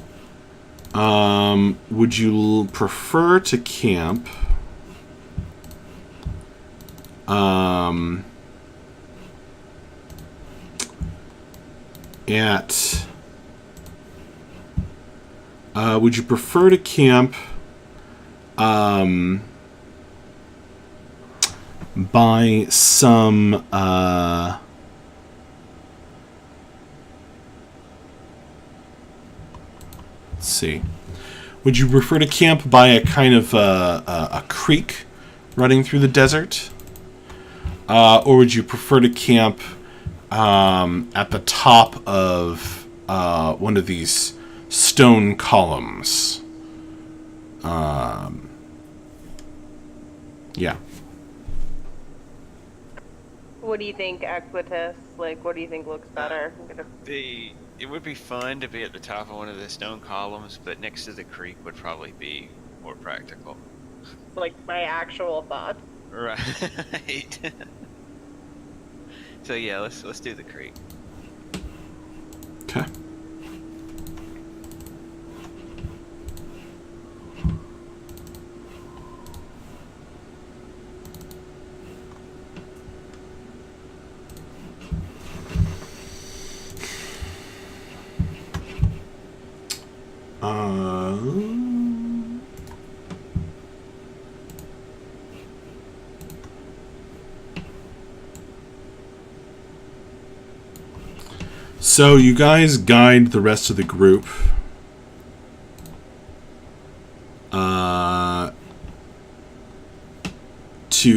Would you prefer to camp would you prefer to camp by some let's see. Would you prefer to camp by a kind of a creek running through the desert? Or would you prefer to camp at the top of one of these stone columns? Yeah. What do you think, Equitus? Like, what do you think looks better? It would be fun to be at the top of one of the stone columns, but next to the creek would probably be more practical. Like my actual thoughts. Right. So yeah, let's do the creek. Okay. So you guys guide the rest of the group to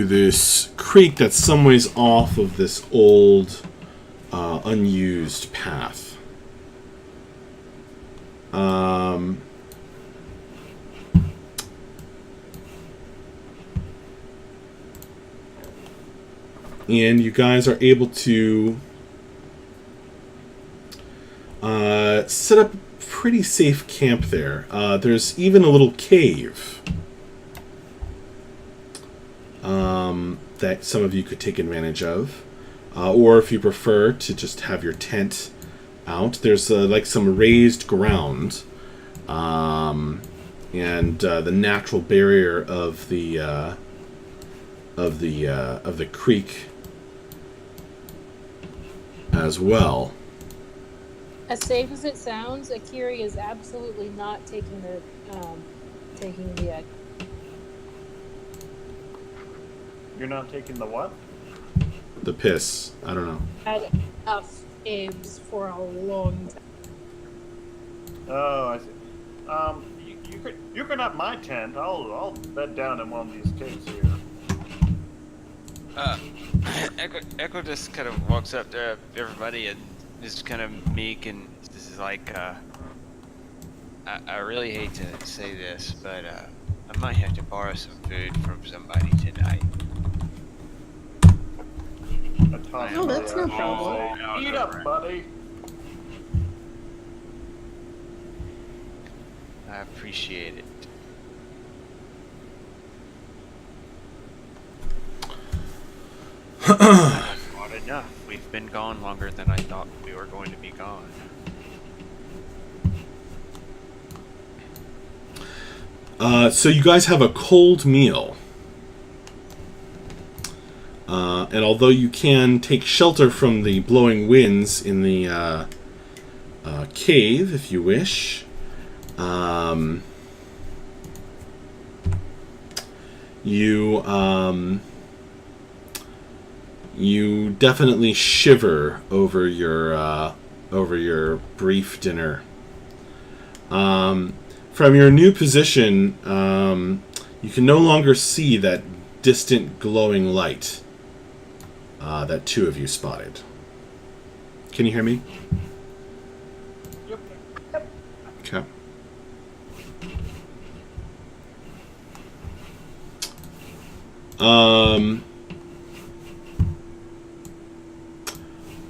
this creek that's some ways off of this old, unused path. And you guys are able to set up a pretty safe camp there. There's even a little cave that some of you could take advantage of. Or if you prefer to just have your tent out, there's like some raised ground and the natural barrier of the creek as well. As safe as it sounds, Akiri is absolutely not taking the You're not taking the what? The piss. I don't know. had enough abs for a long time. Oh, I see. You can have my tent. I'll bed down in one of these caves here. Echo just kind of walks up to everybody and is kind of meek, and this is like, I really hate to say this, but I might have to borrow some food from somebody tonight. Oh, that's no problem. Eat up, buddy. I appreciate it. Not enough. We've been gone longer than I thought we were going to be gone. So you guys have a cold meal. And although you can take shelter from the blowing winds in the cave, if you wish, you definitely shiver over your brief dinner. From your new position, you can no longer see that distant glowing light that two of you spotted. Can you hear me? Yep. Okay.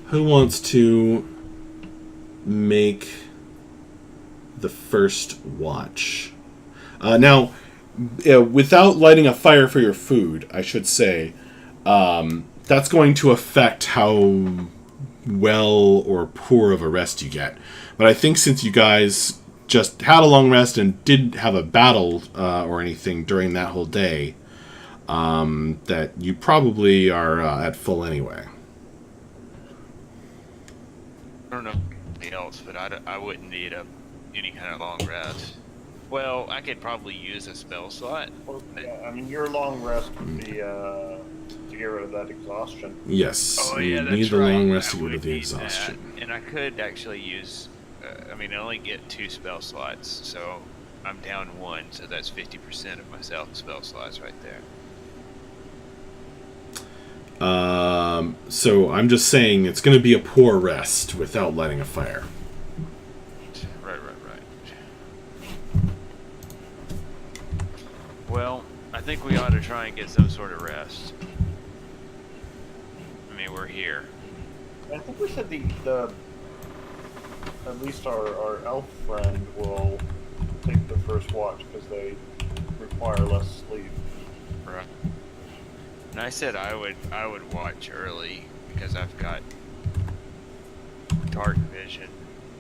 Who wants to make the first watch? Now, without lighting a fire for your food, I should say, that's going to affect how well or poor of a rest you get. But I think since you guys just had a long rest and didn't have a battle or anything during that whole day, that you probably are at full anyway. I don't know anything else, but I wouldn't need any kind of long rest. Well, I could probably use a spell slot. Well, yeah, I mean, your long rest would be to get rid of that exhaustion. Yes, Oh, you yeah, need that's the right. long rest to I get rid would of the need exhaustion. that. And I could actually use... I mean, I only get 2 spell slots, so I'm down 1, so that's 50% of my spell slots right there. So I'm just saying it's going to be a poor rest without lighting a fire. Right. Well, I think we ought to try and get some sort of rest. I mean, we're here. I think we said the at least our elf friend will take the first watch because they require less sleep. Right. And I said I would watch early because I've got dark vision.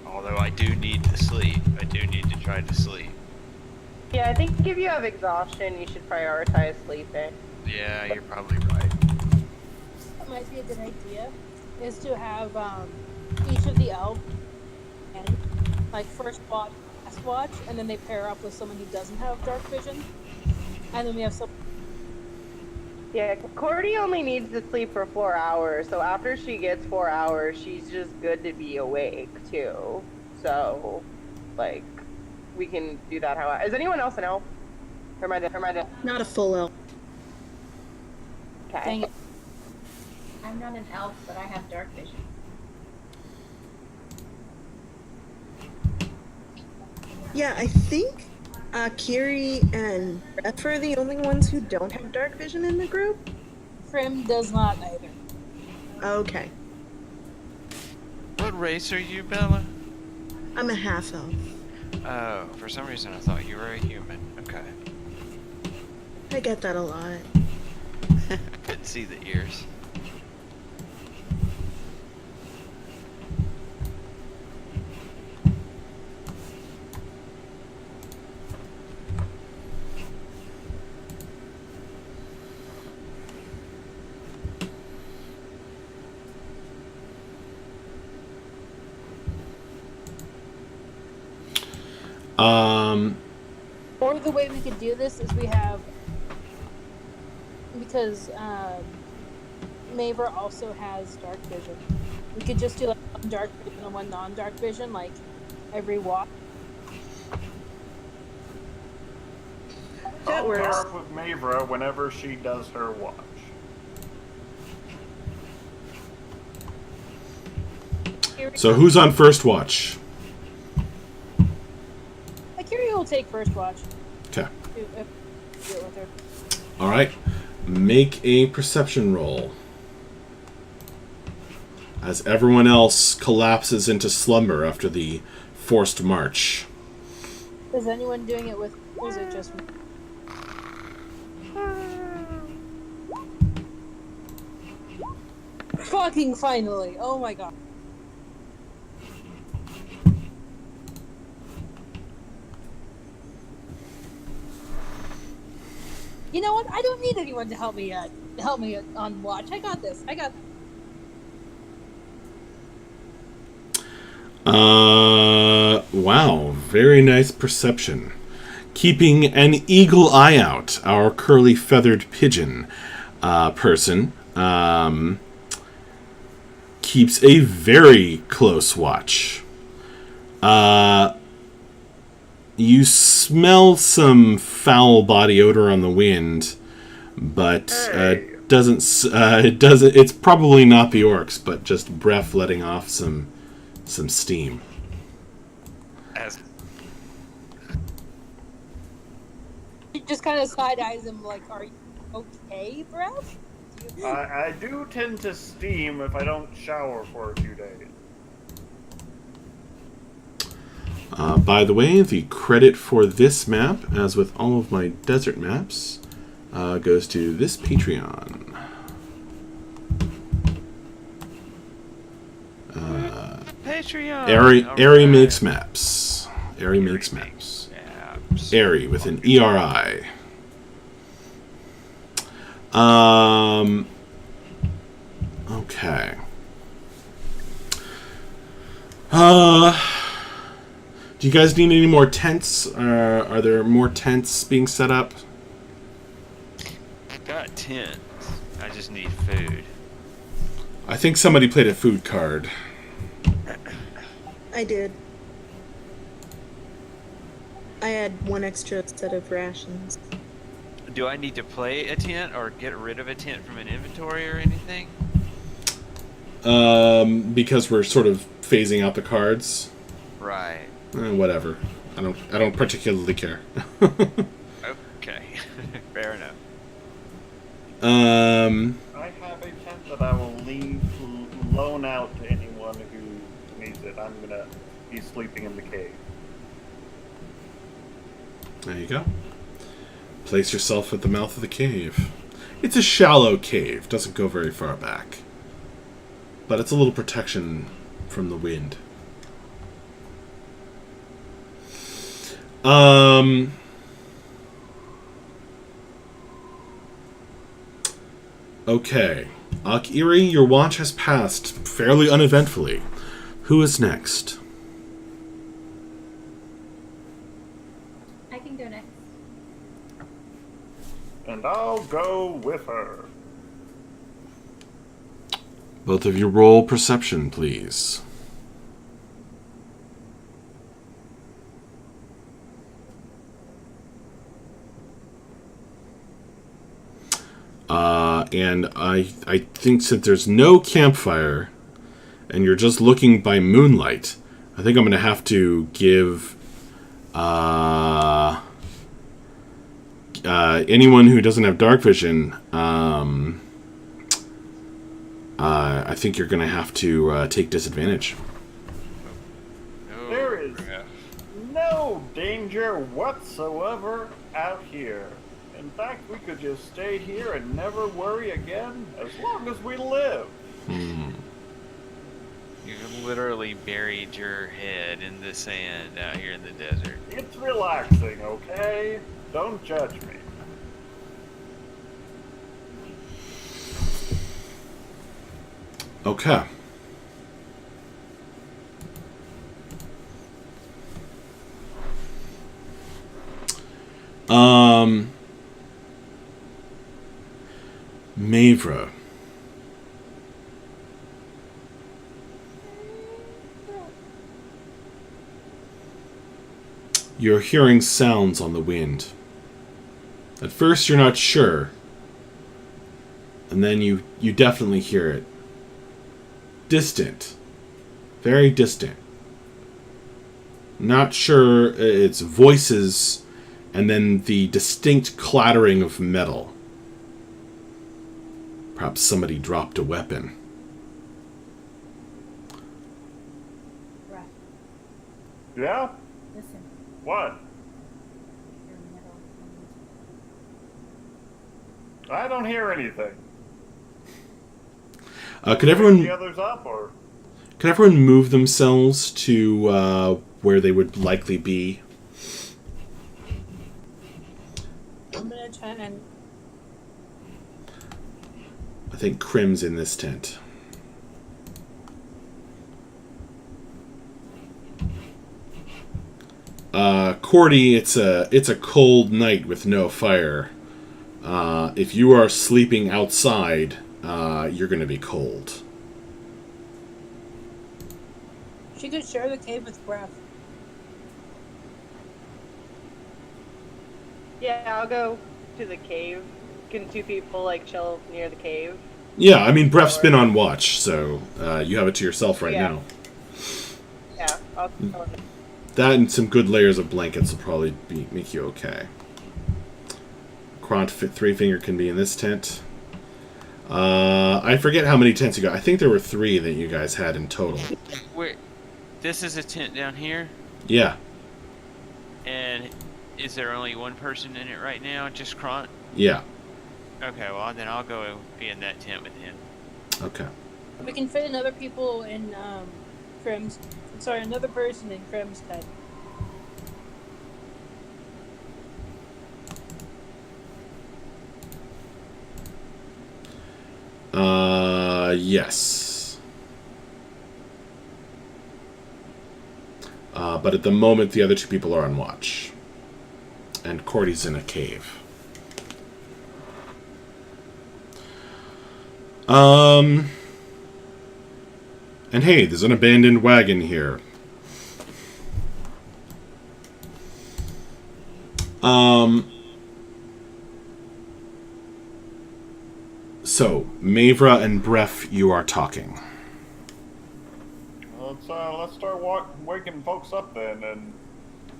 Although I do need to sleep. I do need to try to sleep. Yeah, I think if you have exhaustion, you should prioritize sleeping. Yeah, you're probably right. That might be a good idea, is to have each of the elves and like first watch, last watch, and then they pair up with someone who doesn't have dark vision, and then we have some. Yeah, Cordy only needs to sleep for 4 hours, so after she gets 4 hours, she's just good to be awake too. So, like, we can do that. How is anyone else an elf? Or am I the... Not a full elf. Okay. Dang it. I'm not an elf, but I have dark vision. Yeah, I think Kiri and Beth are the only ones who don't have dark vision in the group. Prim does not either. Okay. What race are you, Bella? I'm a half elf. Oh, for some reason I thought you were a human. Okay. I get that a lot. I couldn't see the ears. Or the way we could do this is we have, because Maver also has dark vision. We could just do like one dark vision and one non-dark vision, like every walk. That I'll works. pair up with Mavra whenever she does her watch. So who's on first watch? Akiri will take first watch. Okay. get with her. All right. Make a perception roll. As everyone else collapses into slumber after the forced march. Is anyone doing it with, or is it just me? Fucking finally! Oh my god. You know what? I don't need anyone to help me on watch. I got this. Wow. Very nice perception. Keeping an eagle eye out, our curly feathered pigeon person keeps a very close watch. You smell some foul body odor on the wind, but it doesn't. It's probably not the orcs, but just breath letting off some steam. She just kind of side eyes him like, "Are you okay, Breath?" I do tend to steam if I don't shower for a few days. By the way, the credit for this map, as with all of my desert maps, goes to this Patreon. Patreon. Airy makes maps. Airy makes maps. Airy with an ERI. Okay. Do you guys need any more tents? Are there more tents being set up? I've got tents. I just need food. I think somebody played a food card. I did. I had one extra set of rations. Do I need to play a tent or get rid of a tent from an inventory or anything? Because we're sort of phasing out the cards. Right. Whatever. I don't particularly care. Okay. Fair enough. I have a tent that I will loan out to anyone who needs it. I'm gonna be sleeping in the cave. There you go. Place yourself at the mouth of the cave. It's a shallow cave. Doesn't go very far back. But it's a little protection from the wind. Okay. Akiri, your watch has passed fairly uneventfully. Who is next? I can go next. And I'll go with her. Both of you roll perception, please. And I think since there's no campfire and you're just looking by moonlight, I think I'm going to have to give anyone who doesn't have dark vision, I think you're going to have to take disadvantage. There is no danger whatsoever out here. In fact, we could just stay here and never worry again as long as we live. You literally buried your head in the sand out here in the desert. It's relaxing, okay? Don't judge me. Okay. Mavra. You're hearing sounds on the wind. At first you're not sure. And then you definitely hear it. Distant. Very distant. Not sure it's voices and then the distinct clattering of metal. Perhaps somebody dropped a weapon. Right. Yeah? Listen. What? Your metal. I don't hear anything. Could Wake everyone the others up, or move themselves to where they would likely be? I'm gonna try and. I think Crim's in this tent. Cordy, it's a cold night with no fire. If you are sleeping outside, you're going to be cold. She could share the cave with Breath. Yeah, I'll go to the cave. Can two people like chill near the cave? Yeah, I mean, Bref's been on watch, so you have it to yourself right now. Yeah, I'll chill. That and some good layers of blankets will probably make you okay. Kront Three Finger can be in this tent. I forget how many tents you got. I think there were 3 that you guys had in total. Wait, this is a tent down here, Yeah. and is there only one person in it right now? Just Kront? Yeah. Okay, well then I'll go be in that tent with him. Okay. We can fit another people in Crim's. Sorry, another person in Crim's tent. Yes. But at the moment, the other 2 people are on watch. And Cordy's in a cave. And hey, there's an abandoned wagon here. So, Mavra and Bref, you are talking. let's start waking folks up then. And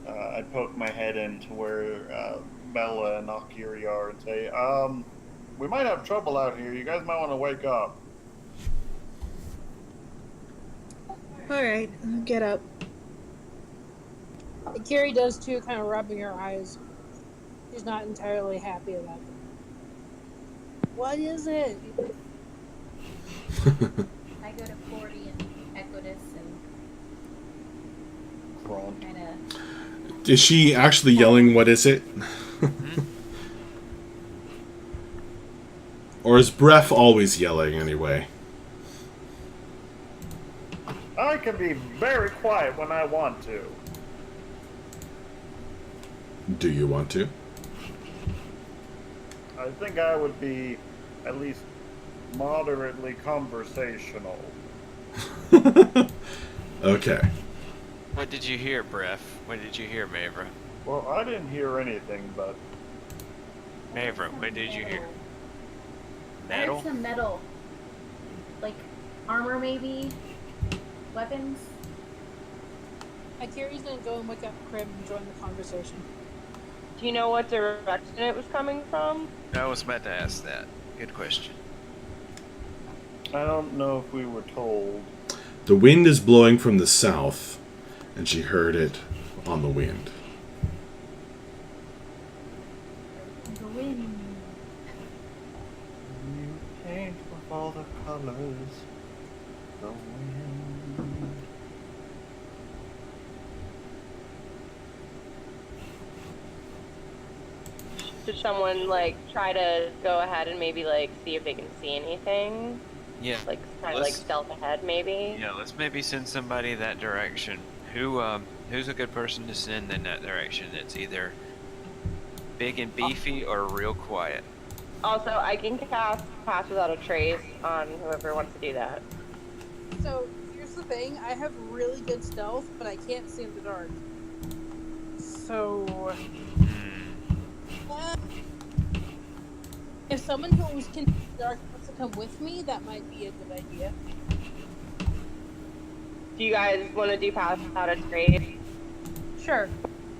I poke my head into where Bella and Akiri are and say, we might have trouble out here. You guys might want to wake up. Alright, I'll get up. Kiri does too, kind of rubbing her eyes. She's not entirely happy about it. What is it? I go to 40 and Equitus and Kront. kind of. Is she actually yelling, what is it? Or is Bref always yelling anyway? I can be very quiet when I want to. Do you want to? I think I would be at least moderately conversational. Okay. What did you hear, Bref? What did you hear, Mavra? Well, I didn't hear anything, but Mavra, what did you hear? I heard Metal? some metal. Like armor, maybe? Weapons? Kiri's gonna go and wake up Crim and join the conversation. Do you know what direction it was coming from? I was about to ask that. Good question. I don't know if we were told. The wind is blowing from the south, and she heard it on the wind. The wind. You paint with all the colors. The wind. Should someone like try to go ahead and maybe like see if they can see anything? Yeah. Like try to like stealth ahead maybe? Yeah, let's maybe send somebody that direction. Who's a good person to send in that direction? It's either big and beefy or real quiet. Also, I can cast Pass Without a Trace on whoever wants to do that. So, here's the thing. I have really good stealth, but I can't see in the dark. So... if someone who can see in the dark wants to come with me, that might be a good idea. Do you guys want to do Pass Without a Trace? Sure.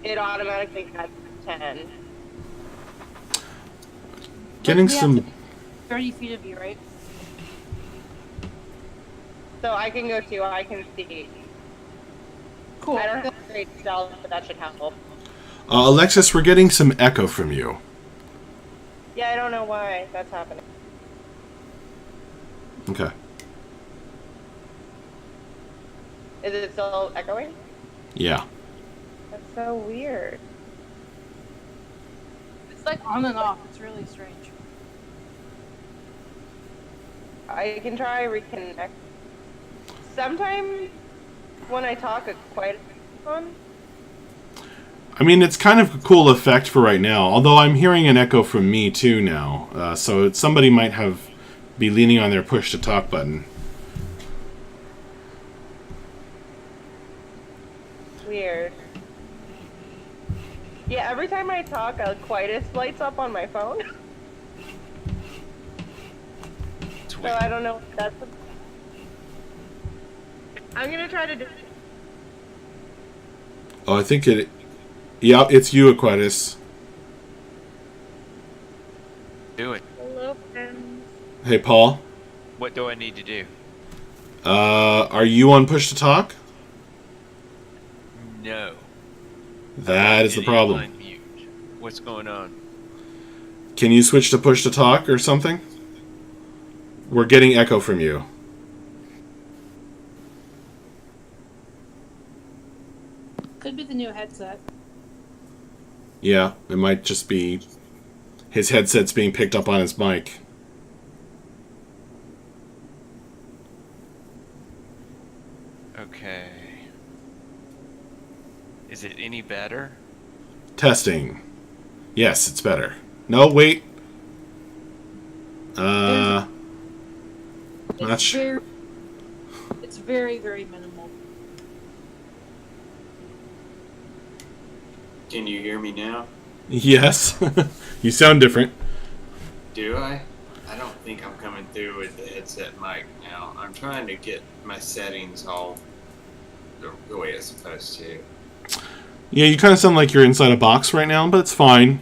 It automatically has 10. Getting We have some. to be 30 feet of you, right? So I can go too. I can see. Cool. I don't have great stealth, but that should help. Alexis, we're getting some echo from you. Yeah, I don't know why that's happening. Okay. Is it still echoing? Yeah. That's so weird. It's like on and off. It's really strange. I can try reconnect. Sometimes when I talk, it's quite on. I mean, it's kind of a cool effect for right now. Although I'm hearing an echo from me too now, so somebody might be leaning on their push to talk button. Weird. Yeah, every time I talk, a quietest lights up on my phone. So I don't know if that's. I'm gonna try to do. Oh, I think it. Yeah, it's you, Aquatis. Do it. Hello, friends. Hey, Paul. What do I need to do? Are you on push to talk? No. That is the problem. Unmute. What's going on? Can you switch to push to talk or something? We're getting echo from you. Could be the new headset. Yeah, it might just be his headset's being picked up on his mic. Okay. Is it any better? Testing. Yes, it's better. No, wait. Not sure. It's very, very minimal. Can you hear me now? Yes. You sound different. Do I? I don't think I'm coming through with the headset mic now. I'm trying to get my settings all the way it's supposed to. Yeah, you kind of sound like you're inside a box right now, but it's fine.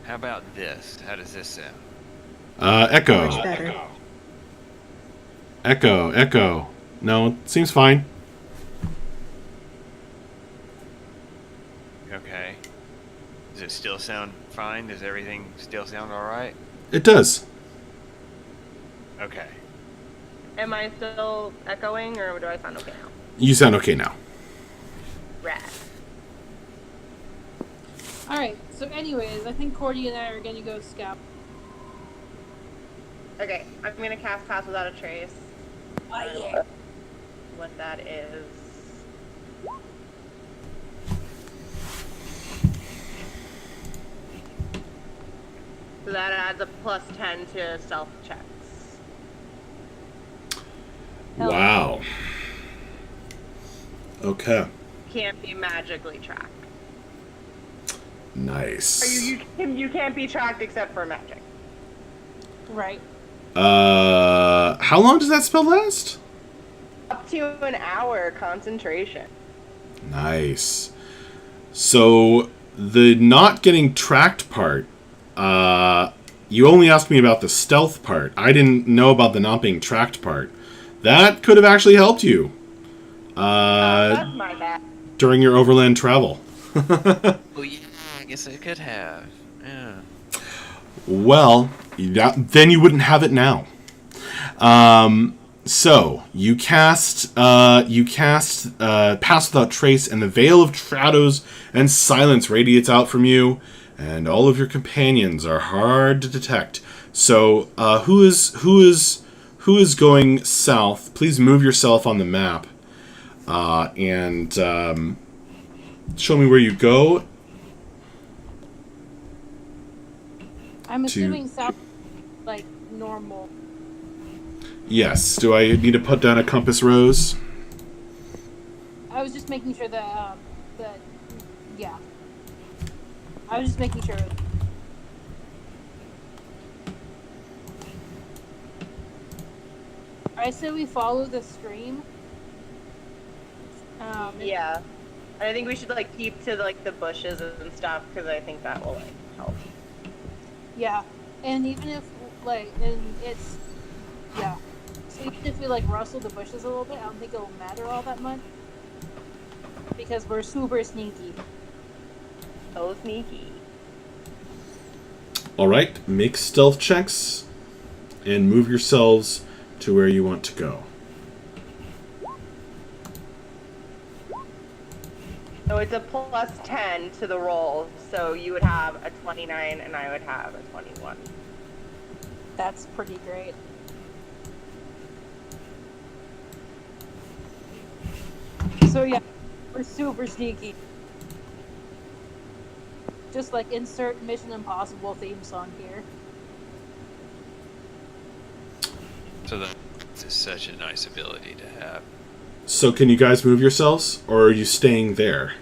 How about this? How does this sound? Echo. Much better. Echo. No, it seems fine. Okay. Does it still sound fine? Does everything still sound alright? It does. Okay. Am I still echoing, or do I sound okay now? You sound okay now. Rad. Alright, so anyways, I think Cordy and I are gonna go scout. Okay, I'm gonna cast Pass Without a Trace. Oh yeah. What that is. So that adds a +10 to stealth checks. Wow. Okay. Can't be magically tracked. Nice. You can't be tracked except for magic. Right. How long does that spell last? Up to an hour concentration. Nice. So, the not getting tracked part, you only asked me about the stealth part. I didn't know about the not being tracked part. That could have actually helped you. That's my bad. During your overland travel. Well, yeah, I guess it could have. Yeah. Well, then you wouldn't have it now. So you cast Pass Without Trace, and the veil of shadows and silence radiates out from you, and all of your companions are hard to detect. So who is going south? Please move yourself on the map, and show me where you go. I'm assuming south, like normal. Yes. Do I need to put down a compass rose? I was just making sure that, yeah. I was just making sure. I say we follow the stream. Yeah. I think we should like keep to like the bushes and stuff because I think that will like help. Yeah, and even if like, and it's yeah. So even if we like rustle the bushes a little bit, I don't think it'll matter all that much because we're super sneaky. So sneaky. All right, make stealth checks and move yourselves to where you want to go. So it's a plus 10 to the roll. So you would have a 29 and I would have a 21. That's pretty great. So yeah, we're super sneaky. Just like insert Mission Impossible theme song here. So that's such a nice ability to have. So can you guys move yourselves, or are you staying there?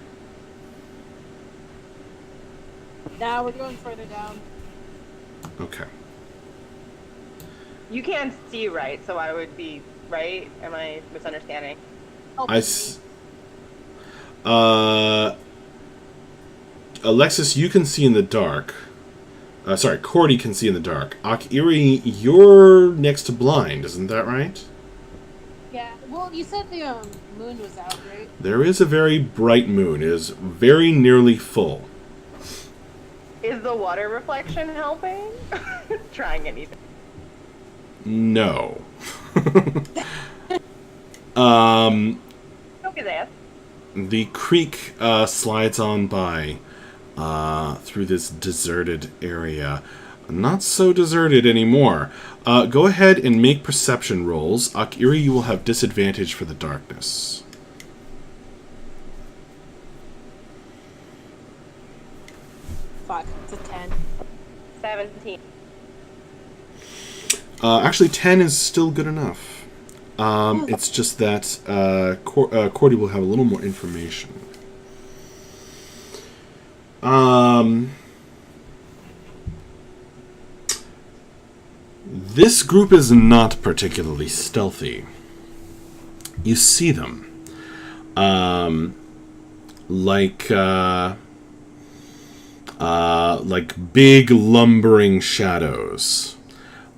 Now we're going further down. Okay. You can't see right, so I would be right. Am I misunderstanding? Alexis, you can see in the dark. Sorry, Cordy can see in the dark. Akiri, you're next to blind, isn't that right? Yeah. Well, you said the moon was out, right? There is a very bright moon. It is very nearly full. Is the water reflection helping? Trying anything. No. Okay, there. The creek slides on by through this deserted area. Not so deserted anymore. Go ahead and make perception rolls. Akiri, you will have disadvantage for the darkness. Fuck, it's a 10. 17. Actually, 10 is still good enough. It's just that Cordy will have a little more information. This group is not particularly stealthy. You see them. Like big lumbering shadows.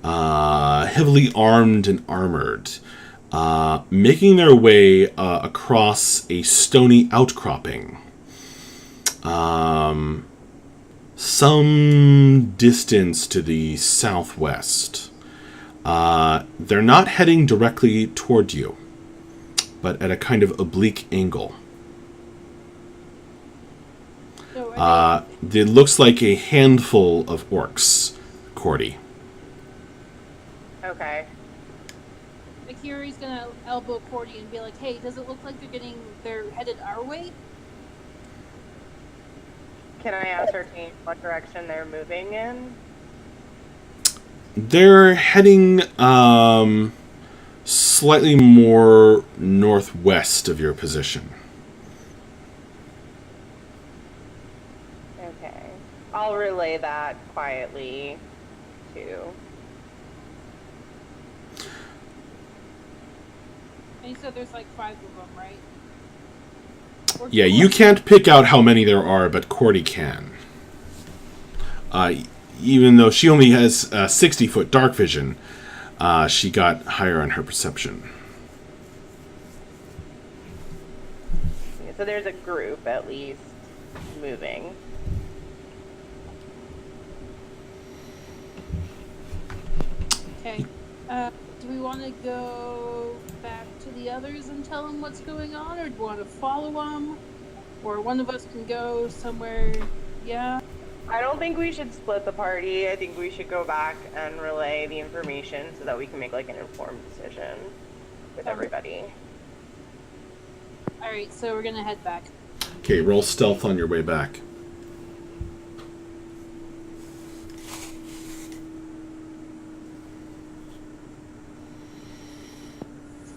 Heavily armed and armored. Making their way across a stony outcropping. Some distance to the southwest. They're not heading directly toward you, but at a kind of oblique angle. It looks like a handful of orcs, Cordy. Okay. Akiri's gonna elbow Cordy and be like, "Hey, does it look like they're headed our way?" Can I ascertain what direction they're moving in? They're heading slightly more northwest of your position. Okay. I'll relay that quietly too. And you said there's like 5 of them, right? Or Yeah, you can't pick out how many there are, but Cordy can. Even though she only has 60-foot dark vision, she got higher on her perception. So there's a group at least moving. Okay. Do we want to go back to the others and tell them what's going on, or do we want to follow them? Or one of us can go somewhere, yeah? I don't think we should split the party. I think we should go back and relay the information so that we can make like an informed decision with everybody. Alright, so we're gonna head back. Okay, roll stealth on your way back.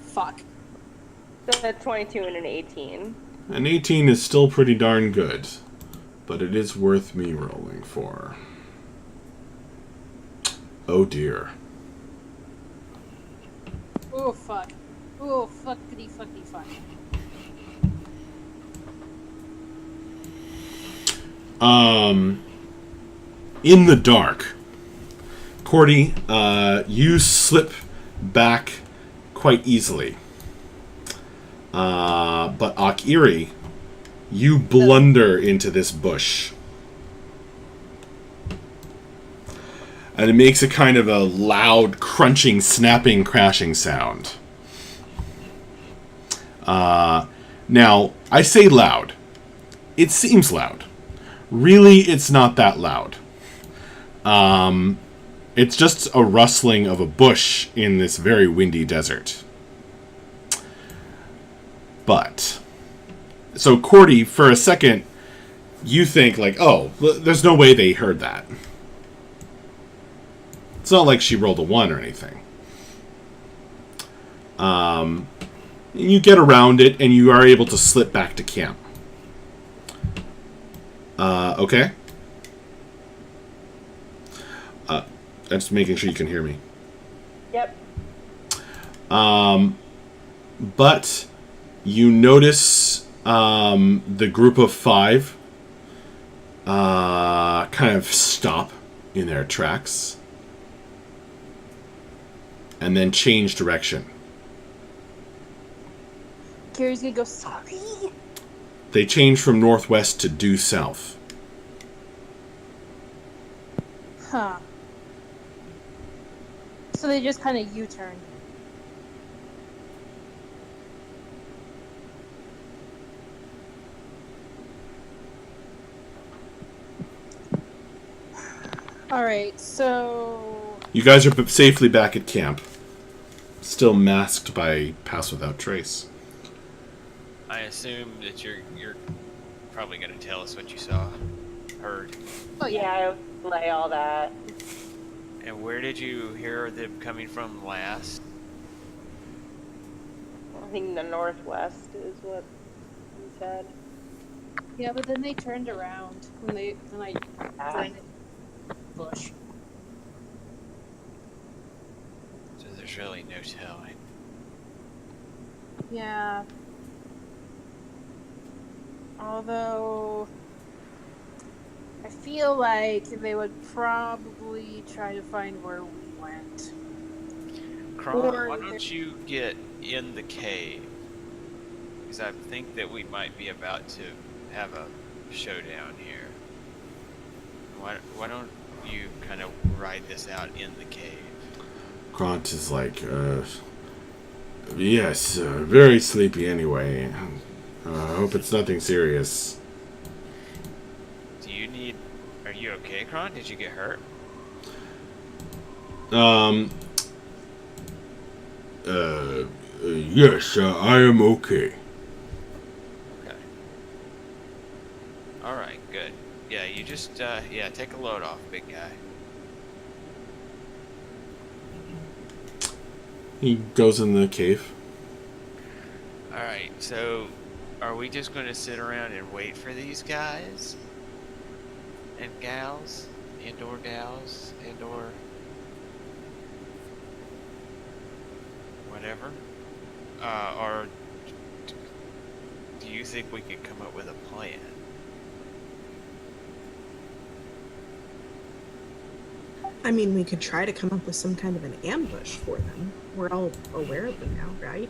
Fuck. So a 22 and an 18. An 18 is still pretty darn good, but it is worth me rolling for. Oh dear. Oh fuck. Oh fuckity fuckity fuck. In the dark, Cordy, you slip back quite easily. But Akiri, you blunder into this bush. And it makes a kind of a loud, crunching, snapping, crashing sound. Now, I say loud. It seems loud. Really, it's not that loud. It's just a rustling of a bush in this very windy desert. But, so Cordy, for a second, you think like, oh, there's no way they heard that. It's not like she rolled a 1 or anything. You get around it, and you are able to slip back to camp. Okay? I'm just making sure you can hear me. Yep. But you notice the group of 5 kind of stop in their tracks and then change direction. Kiri's gonna go, sorry. They change from northwest to due south. Huh. So they just kind of U-turn. Alright, so... You guys are safely back at camp. Still masked by Pass Without Trace. I assume that you're probably going to tell us what you saw, heard. Oh, Yeah, I lay all that. And where did you hear them coming from last? I think the northwest is what he said. Yeah, but then they turned around when I joined the bush. So there's really no telling. Yeah. Although, I feel like they would probably try to find where we went. Kron, why don't you get in the cave? Because I think that we might be about to have a showdown here. Why don't you kind of ride this out in the cave? Grant is like, yes, very sleepy anyway. I hope it's nothing serious. Are you okay, Kron? Did you get hurt? Yes, I am okay. Okay. Alright, good. Yeah, you just, take a load off, big guy. He goes in the cave. Alright, so are we just going to sit around and wait for these guys? And gals? And/or gals? And/or whatever? Or do you think we could come up with a plan? I mean, we could try to come up with some kind of an ambush for them. We're all aware of them now, right?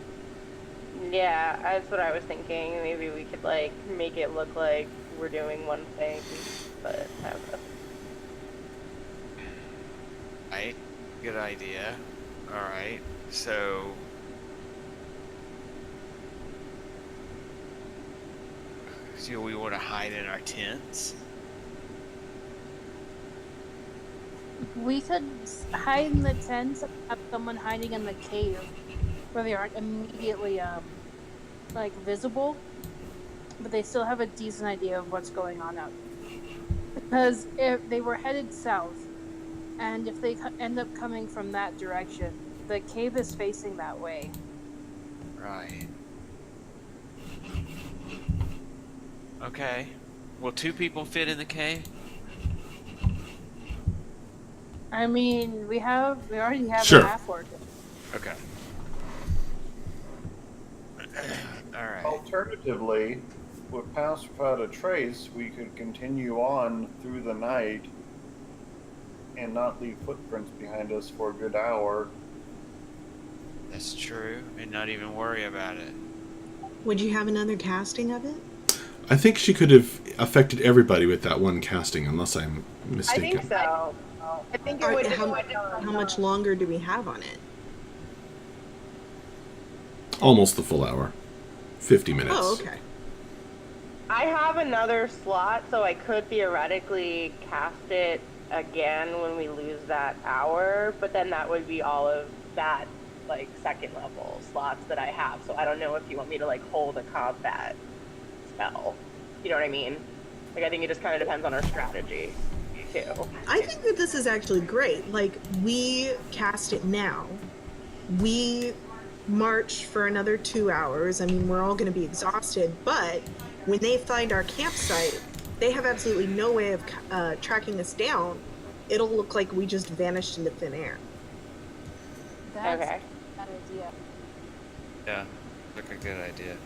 Yeah, that's what I was thinking. Maybe we could, like, make it look like we're doing one thing, but have a... Right? Good idea. Alright, so... Do we want to hide in our tents? We could hide in the tents and have someone hiding in the cave where they aren't immediately, visible, but they still have a decent idea of what's going on out there. Because if they were headed south, and if they end up coming from that direction, the cave is facing that way. Right. Okay. Will 2 people fit in the cave? I mean, we already have Sure. a half orc. Okay. Alright. Alternatively, with Pass Without a Trace, we could continue on through the night and not leave footprints behind us for a good hour. That's true, and not even worry about it. Would you have another casting of it? I think she could have affected everybody with that one casting, unless I'm I mistaken. think so. I think it Alright, would how much longer do we have on it? Almost the full hour. 50 minutes. Oh, okay. I have another slot, so I could theoretically cast it again when we lose that hour, but then that would be all of that, like, second level slots that I have. So I don't know if you want me to, like, hold a combat spell. You know what I mean? Like, I think it just kind of depends on our strategy, too. I think that this is actually great. Like, we cast it now. We march for another 2 hours. I mean, we're all going to be exhausted, but when they find our campsite, they have absolutely no way of tracking us down. It'll look like we just vanished into thin air. That's Okay. a bad idea. Yeah, look a good idea.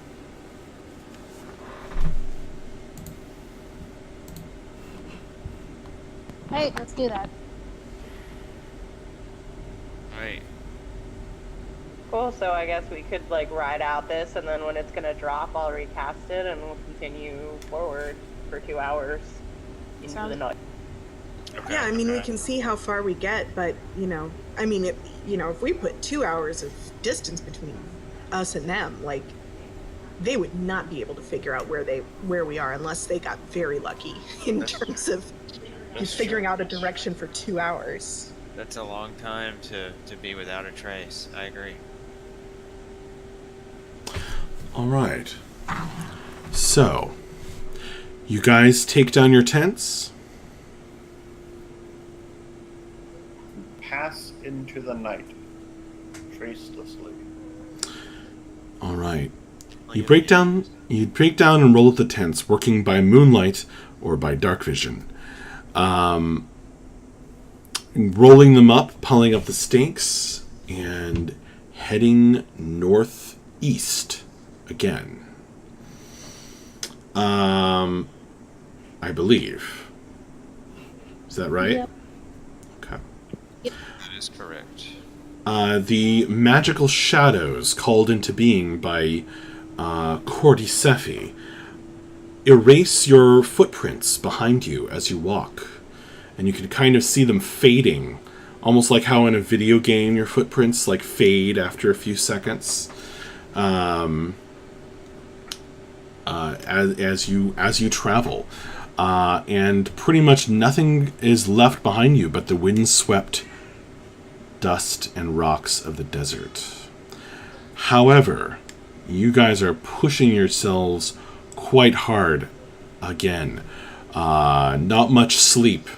Hey, let's do that. Right. Cool, so I guess we could, like, ride out this, and then when it's gonna drop, I'll recast it, and we'll continue forward for 2 hours into Sounds- the night. Okay. Yeah, I mean, we okay. can see how far we get, but, I mean, if we put 2 hours of distance between us and them, like, they would not be able to figure out where we are unless they got very lucky in terms of That's figuring true. out a direction for 2 hours. That's a long time to be without a trace. I agree. All right. So, you guys take down your tents. Pass into the night, tracelessly. All right. You break down and roll at the tents, working by moonlight or by dark vision. Rolling them up, piling up the stakes, and heading northeast again. I believe. Is that right? Yep. Okay. That is correct. The magical shadows called into being by Cordycephale erase your footprints behind you as you walk. And you can kind of see them fading, almost like how in a video game your footprints like fade after a few seconds. As you travel. And pretty much nothing is left behind you but the windswept dust and rocks of the desert. However, you guys are pushing yourselves quite hard again. Not much sleep,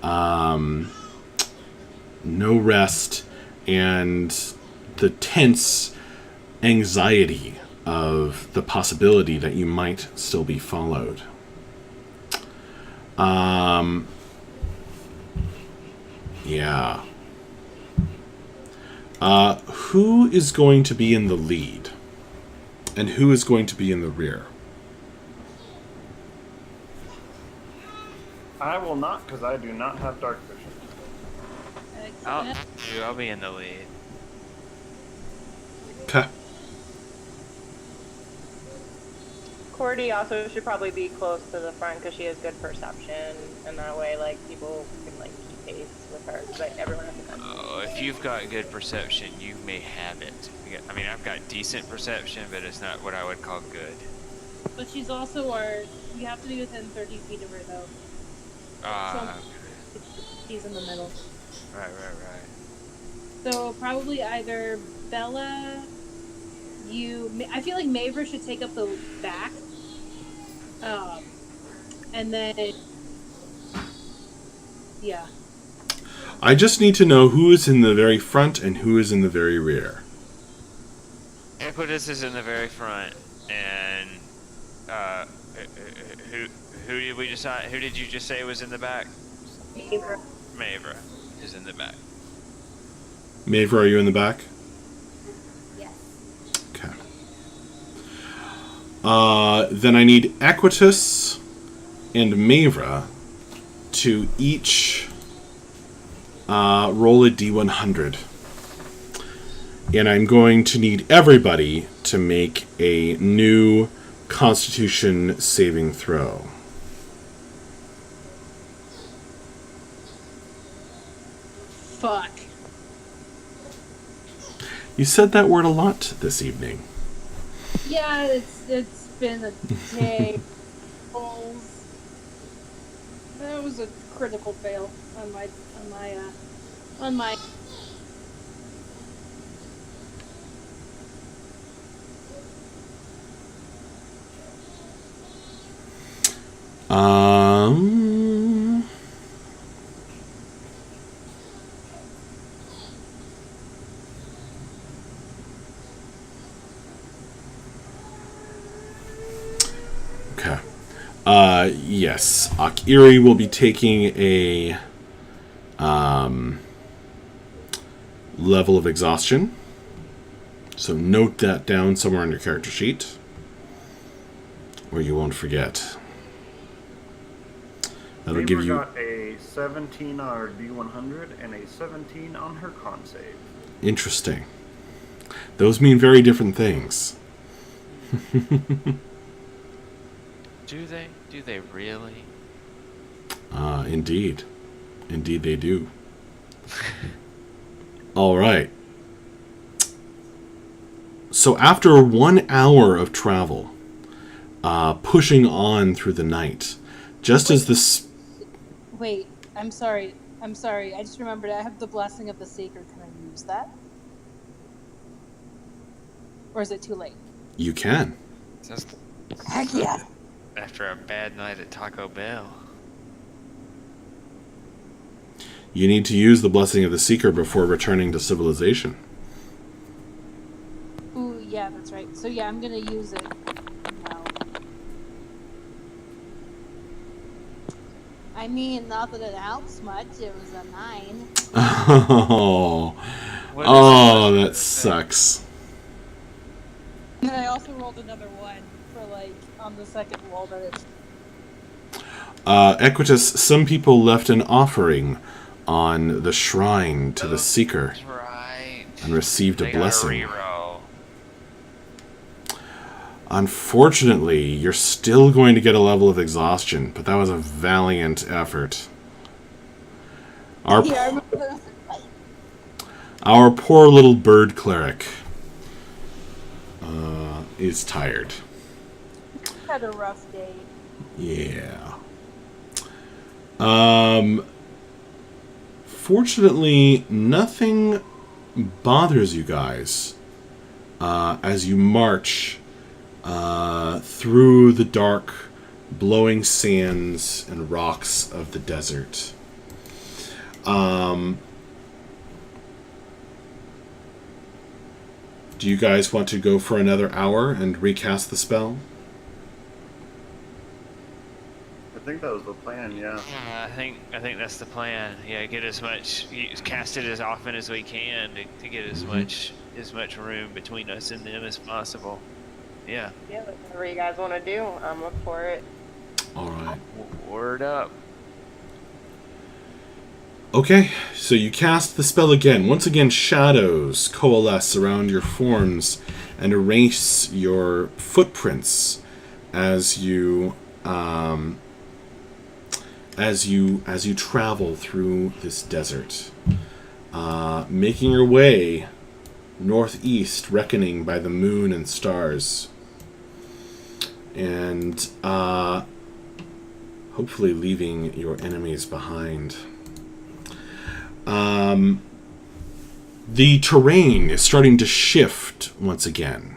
no rest, and the tense anxiety of the possibility that you might still be followed. Yeah. Who is going to be in the lead? And who is going to be in the rear? I will not, because I do not have dark vision. Excellent. I'll be in the lead. Okay. Cordy also should probably be close to the front because she has good perception, and that way, like, people can, like, keep pace with her. Because, like, everyone has a gun. Oh, if you've got good perception, you may have it. I mean, I've got decent perception, but it's not what I would call good. But she's also you have to be within 30 feet of her, though. Ah, She's in the middle. right. So probably either Bella, I feel like Mavra should take up the back. And then, yeah. I just need to know who is in the very front and who is in the very rear. Equitus is in the very front, and who did we decide? Who did you just say was in the back? Mavra. Mavra is in the back. Mavra, are you in the back? Yes. Okay. Then I need Equitus and Mavra to each roll a D100. And I'm going to need everybody to make a new Constitution saving throw. Fuck. You said that word a lot this evening. Yeah, it's been a day. That was a critical fail on my. Um. Okay. Yes. Akiri will be taking a level of exhaustion. So note that down somewhere on your character sheet, or you won't forget. That'll give you got a 17 on her D100 and a 17 on her con save. Interesting. Those mean very different things. Do they? Do they really? Indeed. Indeed they do. All right. So after 1 hour of travel, pushing on through the night, just as this... Wait, I'm sorry. I just remembered I have the Blessing of the Sacred. Can I use that? Or is it too late? You can. Just Heck yeah. after a bad night at Taco Bell. You need to use the Blessing of the Seeker before returning to civilization. Ooh, yeah, that's right. So yeah, I'm gonna use it now. I mean, not that it helps much. It was a 9. Oh, that sucks. And then I also rolled another 1 for on the second roll that it's. Equitus, some people left an offering on the shrine to the Seeker Right. and received a They got blessing. reroll. Unfortunately, you're still going to get a level of exhaustion, but that was a valiant effort. Yeah, I remember that. Our poor little bird cleric is tired. Had a rough day. Yeah. Fortunately, nothing bothers you guys as you march through the dark, blowing sands and rocks of the desert. Do you guys want to go for another hour and recast the spell? I think that was the plan, yeah. I think that's the plan. Yeah, get as much, cast it as often as we can to get as much room between us and them as possible. Yeah. Yeah, whatever you guys want to do, I'm up for it. All right. Word up. Okay, so you cast the spell again. Once again, shadows coalesce around your forms and erase your footprints as you travel through this desert, making your way northeast, reckoning by the moon and stars, and hopefully leaving your enemies behind. The terrain is starting to shift once again.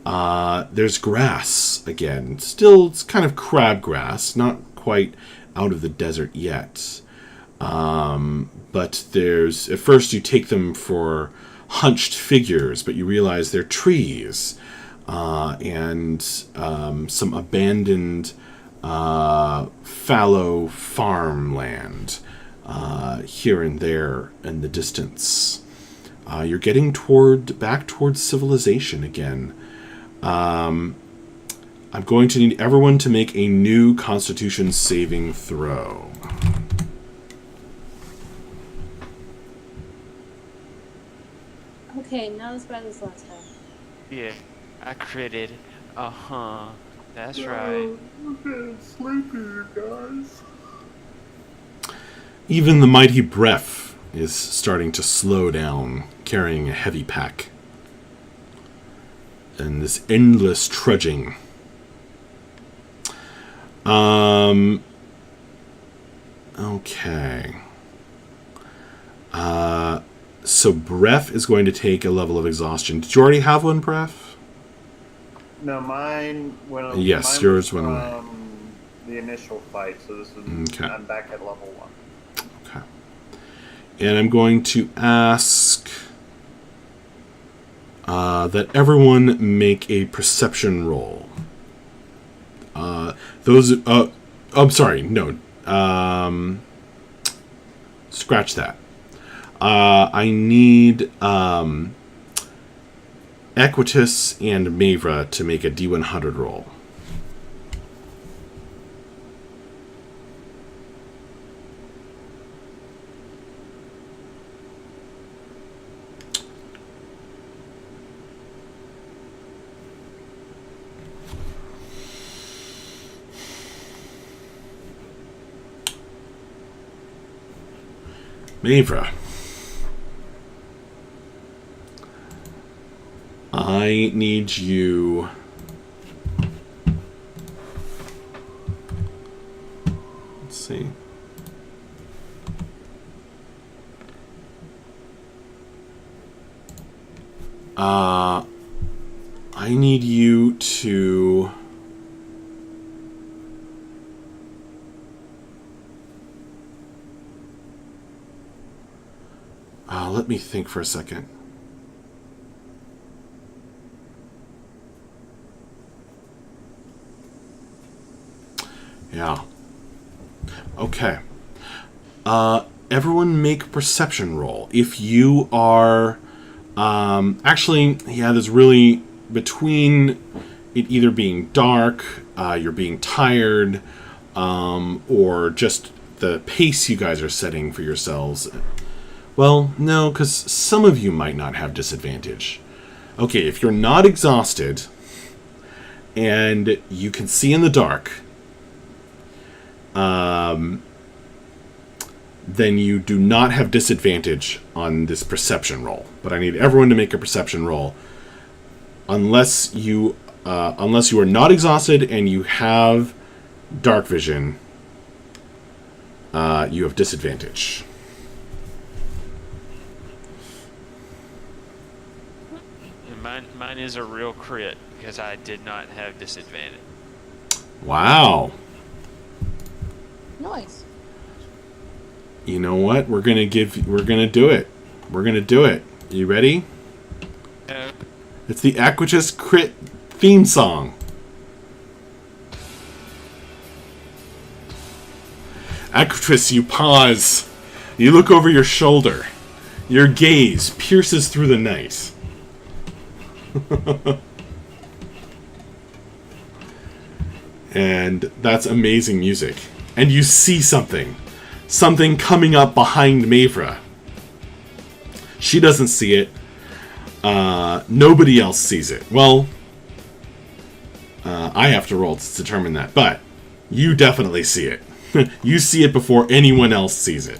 There's grass again. Still, it's kind of crabgrass, not quite out of the desert yet. But there's... At first you take them for hunched figures, but you realize they're trees. And some abandoned fallow farmland here and there in the distance. You're getting back towards civilization again. I'm going to need everyone to make a new Constitution saving throw. Okay, not as bad as last time. Yeah, I critted. Uh-huh. That's right. I'm getting sleepy, guys. Even the mighty breath is starting to slow down, carrying a heavy pack. And this endless trudging. Okay. So breath is going to take a level of exhaustion. Did you already have one, breath? No, mine went. Yes, mine yours was went away. from the initial fight, so this is. Okay. I'm back at level 1. Okay. And I'm going to ask that everyone make a perception roll. I'm sorry, no. Scratch that. I need Equitus and Mavra to make a D100 roll. Mavra. I need you... Let's see. I need you to... let me think for a second. Yeah. Okay. Everyone make a perception roll. If you are... actually, yeah, there's really... Between it either being dark, you're being tired, or just the pace you guys are setting for yourselves... Well, no, because some of you might not have disadvantage. Okay, if you're not exhausted, and you can see in the dark, then you do not have disadvantage on this perception roll. But I need everyone to make a perception roll, unless you are not exhausted and you have dark vision. You have disadvantage. Mine is a real crit because I did not have disadvantage. Wow. Nice. You know what? We're gonna do it. We're gonna do it. You ready? It's the Equitus Crit theme song. Equitus, you pause. You look over your shoulder. Your gaze pierces through the night. And that's amazing music. And you see something. Something coming up behind Mavra. She doesn't see it. Nobody else sees it. Well, I have to roll to determine that. But you definitely see it. You see it before anyone else sees it.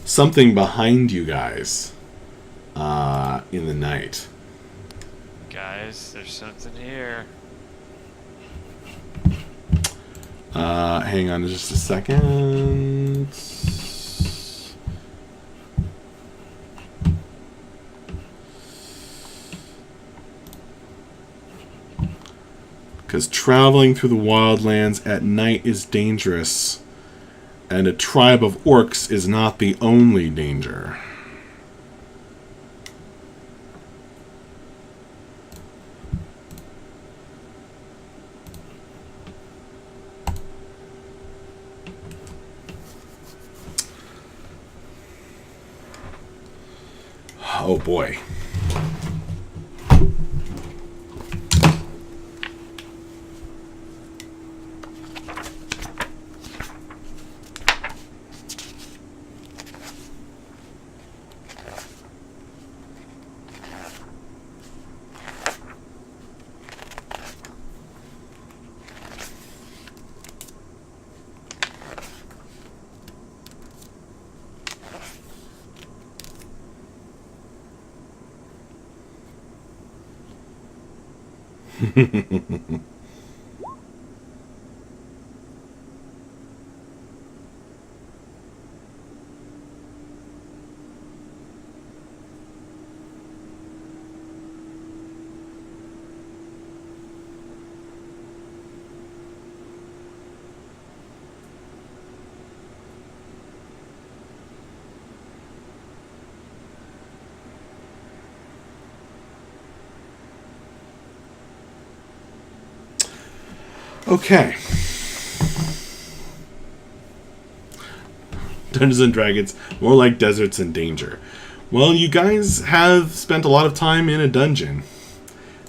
Something behind you guys in the night. Guys, there's something here. Hang on just a second. Because traveling through the wildlands at night is dangerous, and a tribe of orcs is not the only danger. Oh boy. Okay. Dungeons and Dragons, more like deserts in danger. Well, you guys have spent a lot of time in a dungeon,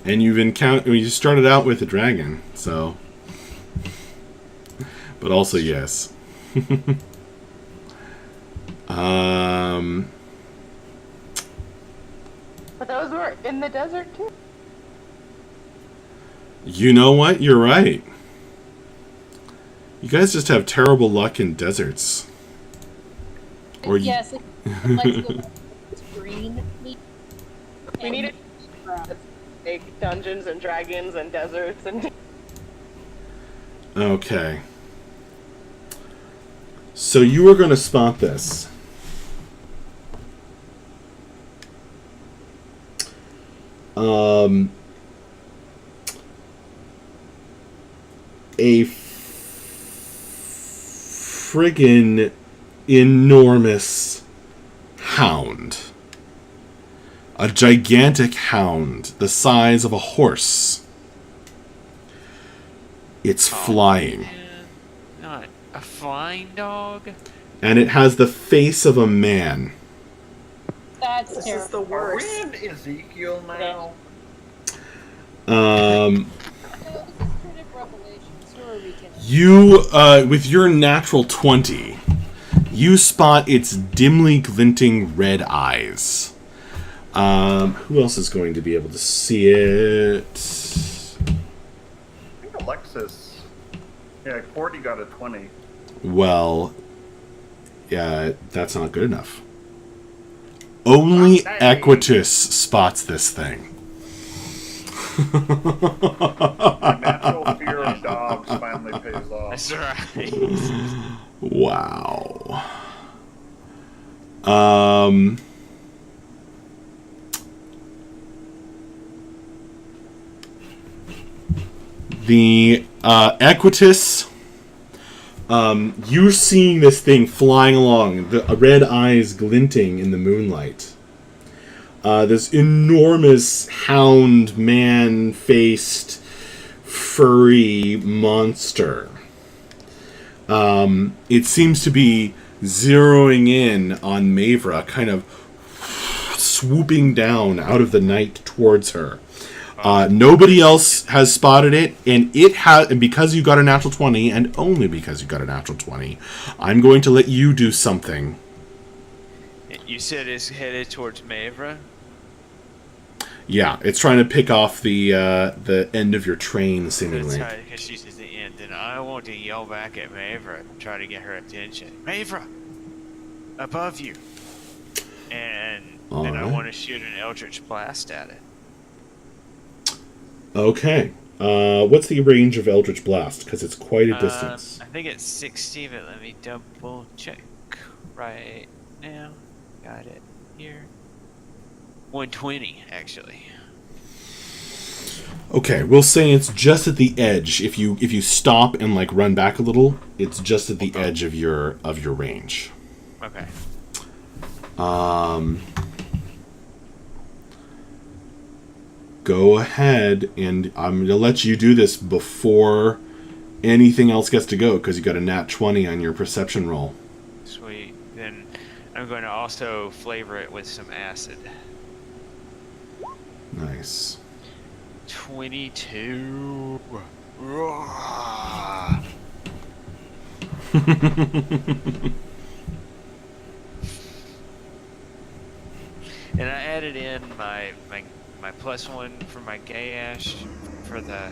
and you started out with a dragon, so. But also, yes. But those were in the desert too. You know what? You're right. You guys just have terrible luck in deserts. Or yes, I'd like to go back to green meat. We need to make Dungeons and Dragons and deserts and. Okay. So you were going to spot this. A friggin' enormous hound. A gigantic hound, the size of a horse. It's flying. Man. Not a flying dog? And it has the face of a man. That's This is the terrible. Are worst. we in Ezekiel now? No, this is Critic Revelations. Who are we kidding? You, with your natural 20, you spot its dimly glinting red eyes. Who else is going to be able to see it? I think Alexis. Yeah, Cordy got a 20. Well, yeah, that's not good enough. Only Dang. Equitus spots this thing. My natural fear of dogs finally pays off. That's right. Wow. The Equitus, you're seeing this thing flying along, the red eyes glinting in the moonlight. This enormous hound man-faced furry monster. It seems to be zeroing in on Mavra, kind of swooping down out of the night towards her. Nobody else has spotted it, and because you got a natural 20, and only because you got a natural 20, I'm going to let you do something. You said it's headed towards Mavra? Yeah, it's trying to pick off the end of your train, seemingly. That's right, because she's at the end, and I want to yell back at Mavra and try to get her attention. Mavra! Above you! And then I Alright. want to shoot an Eldritch Blast at it. Okay. What's the range of Eldritch Blast? Because it's quite a distance. I think it's 60, but let me double check right now. Got it here. 120, actually. Okay, we'll say it's just at the edge. If you stop and like run back a little, it's just at the edge of your range. Okay. Go ahead, and I'm going to let you do this before anything else gets to go, because you got a nat 20 on your perception roll. Sweet. Then I'm going to also flavor it with some acid. Nice. 22. Roar. And I added in my +1 for my gay ash for the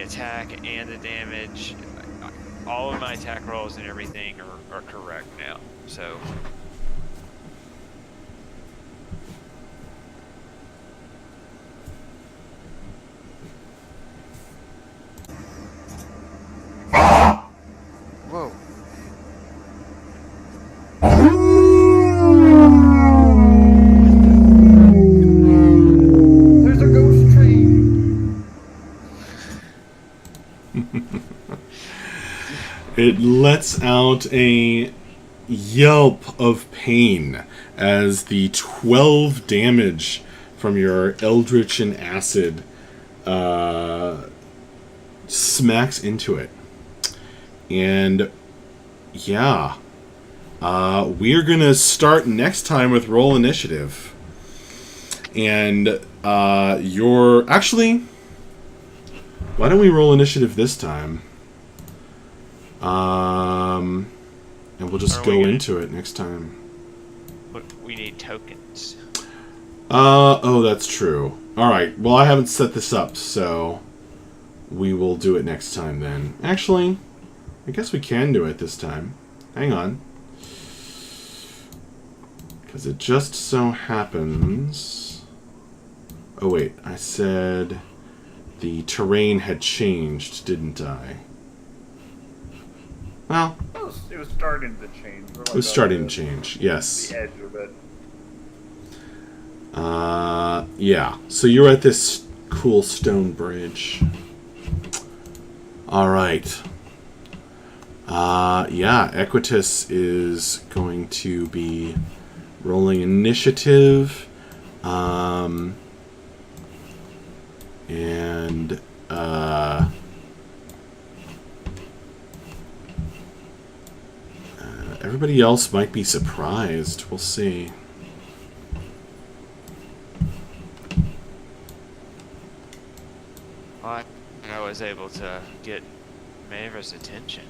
attack and the damage. All of my attack rolls and everything are correct now. So it lets out a yelp of pain as the 12 damage from your Eldritch and Acid smacks into it. And yeah, we're gonna start next time with roll initiative. And you're actually, why don't we roll initiative this time? And we'll just go into it next time. We need tokens. Oh, that's true. Alright, well, I haven't set this up, so we will do it next time then. Actually, I guess we can do it this time. Hang on. Because it just so happens... Oh, wait, I said the terrain had changed, didn't I? Well... It was starting to change. It was starting to change, yes. The edge of it. Yeah. So you're at this cool stone bridge. Alright. Yeah, Equitus is going to be rolling initiative. Everybody else might be surprised. We'll see. Well, I was able to get Maver's attention,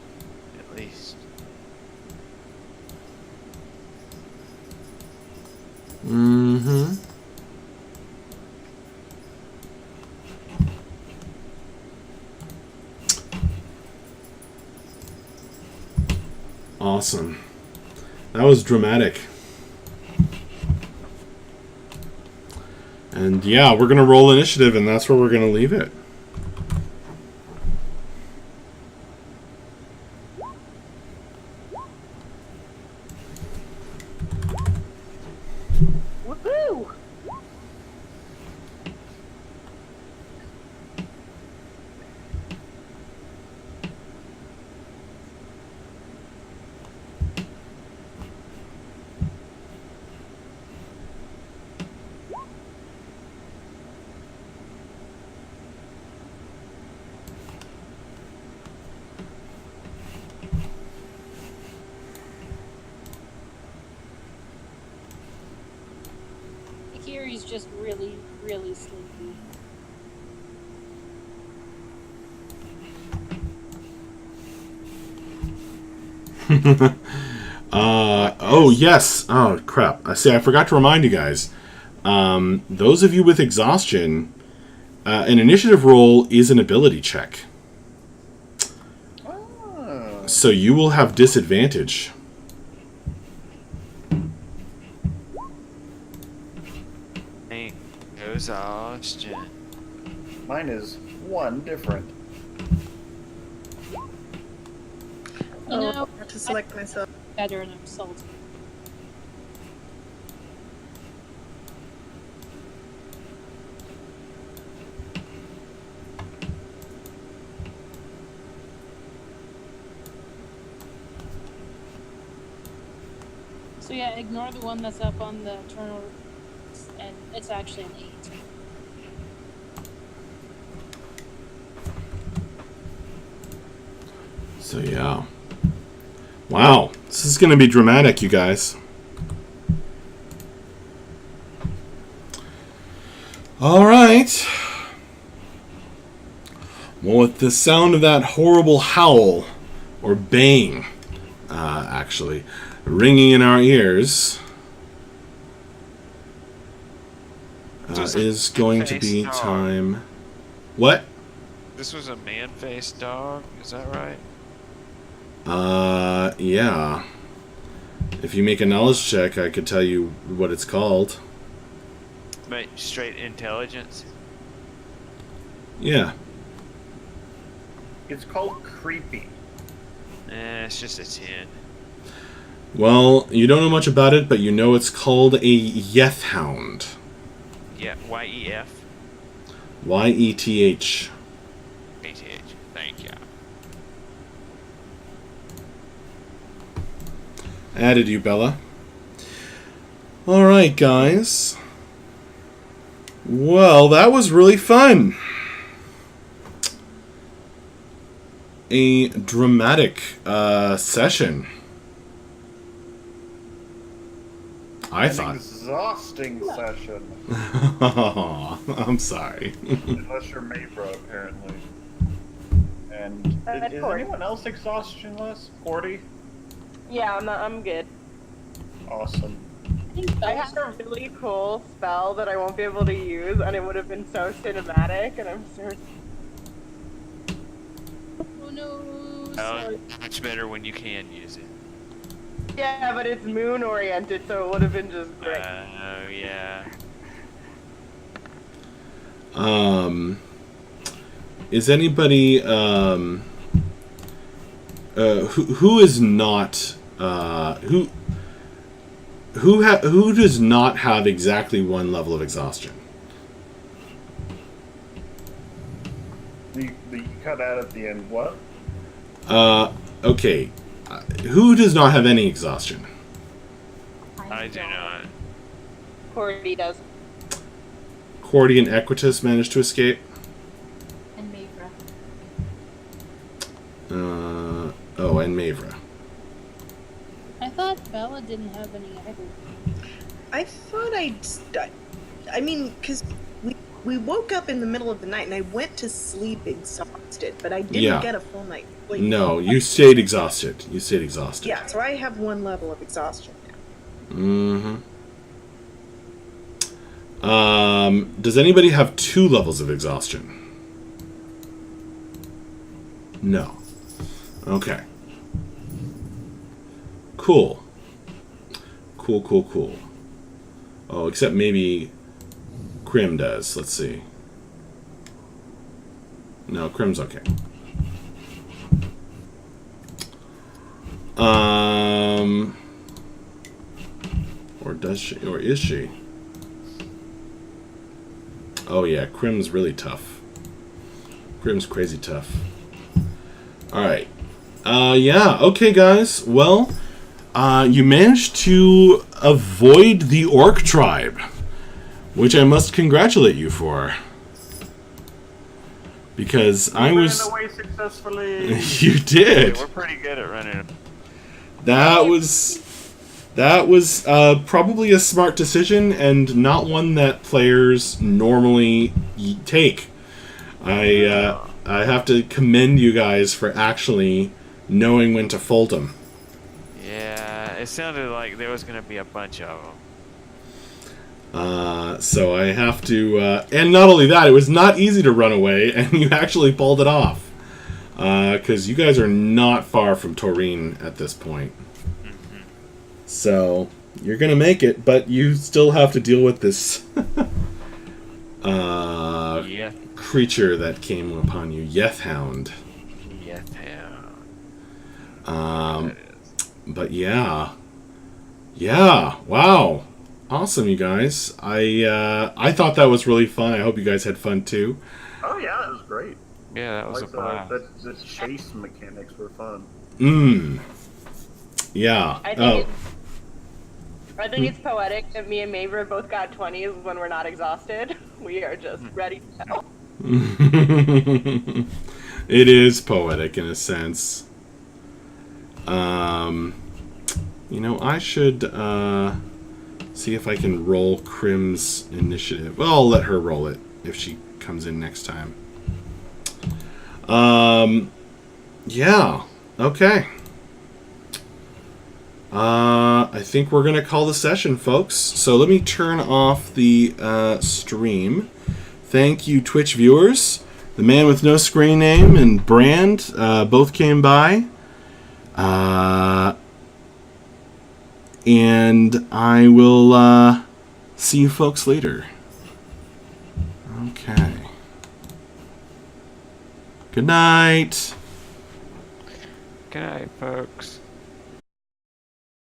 at least. Mm-hmm. Awesome. That was dramatic. And yeah, we're going to roll initiative, and that's where we're going to leave it. Woohoo! He's just really, really sleepy. Oh, yes. Oh, crap. I see, I forgot to remind you guys. Those of you with exhaustion, an initiative roll is an ability check. Oh. So you will have disadvantage. Exhaustion. Mine is one different. You know, I have to select myself. better and I'm salty. So yeah, ignore the one that's up on the terminal, and it's actually an 8. So yeah. Wow. This is going to be dramatic, you guys. Alright. Well, with the sound of that horrible howl, or bang, actually, ringing in our ears, is going to be time... What? This was a man-faced dog, is that right? Yeah. If you make a knowledge check, I could tell you what it's called. But straight intelligence? Yeah. It's called creepy. It's just a 10. Well, you don't know much about it, but you know it's called a Yeth Hound. Yeah, Y-E-F? Y-E-T-H. A-T-H. Thank you. Added you, Bella. All right, guys. Well, that was really fun. A dramatic session. I An thought. exhausting session. I'm sorry. Unless you're Mabra, apparently. And is anyone else exhaustionless? Cordy? Yeah, I'm good. Awesome. I have a really cool spell that I won't be able to use, and it would have been so cinematic, and I'm so... Oh no. Oh, Sorry. much better when you can use it. Yeah, but it's moon-oriented, so it would have been just great. Oh, yeah. Is anybody who is not who does not have exactly one level of exhaustion? The cut out at the end. What? Okay. Who does not have any exhaustion? I do not. Cordy does. Cordy and Equitas managed to escape. And Mavra. Oh, and Mavra. I thought Bella didn't have any either. I thought I mean, because we woke up in the middle of the night and I went to sleep exhausted, but I didn't Yeah. get a full night's sleep. No, you stayed exhausted. You stayed exhausted. Yeah, so I have one level of exhaustion now. Does anybody have 2 levels of exhaustion? No. Okay. Cool. Cool. Oh, except maybe Crim does. Let's see. No, Crim's okay. Or does she? Or is she? Oh yeah, Crim's really tough. Crim's crazy tough. Alright. Yeah, okay guys. Well, you managed to avoid the Orc tribe, which I must congratulate you for. Because I was... ran away successfully. You did. We're pretty good at running. That was probably a smart decision and not one that players normally take. I have to commend you guys for actually knowing when to fold them. Yeah, it sounded like there was going to be a bunch of them. So I have to... and not only that, it was not easy to run away, and you actually pulled it off. Because you guys are not far from Taurine at this point. Mm-hmm. So, you're going to make it, but you still have to deal with this Yeah. creature that came upon you, Yethhound. Yeah. But yeah. Yeah, wow. Awesome, you guys. I thought that was really fun. I hope you guys had fun too. Oh yeah, it was great. Yeah, that was a blast. The chase mechanics were fun. Yeah. I think it's poetic that me and Mavra both got 20s when we're not exhausted. We are just ready to go. It is poetic in a sense. You know, I should see if I can roll Crim's initiative. Well, I'll let her roll it if she comes in next time. Yeah. Okay. I think we're gonna call the session, folks. So let me turn off the stream. Thank you, Twitch viewers. The man with no screen name and Brand both came by. And I will see you folks later. Okay. Good night. Good night, folks.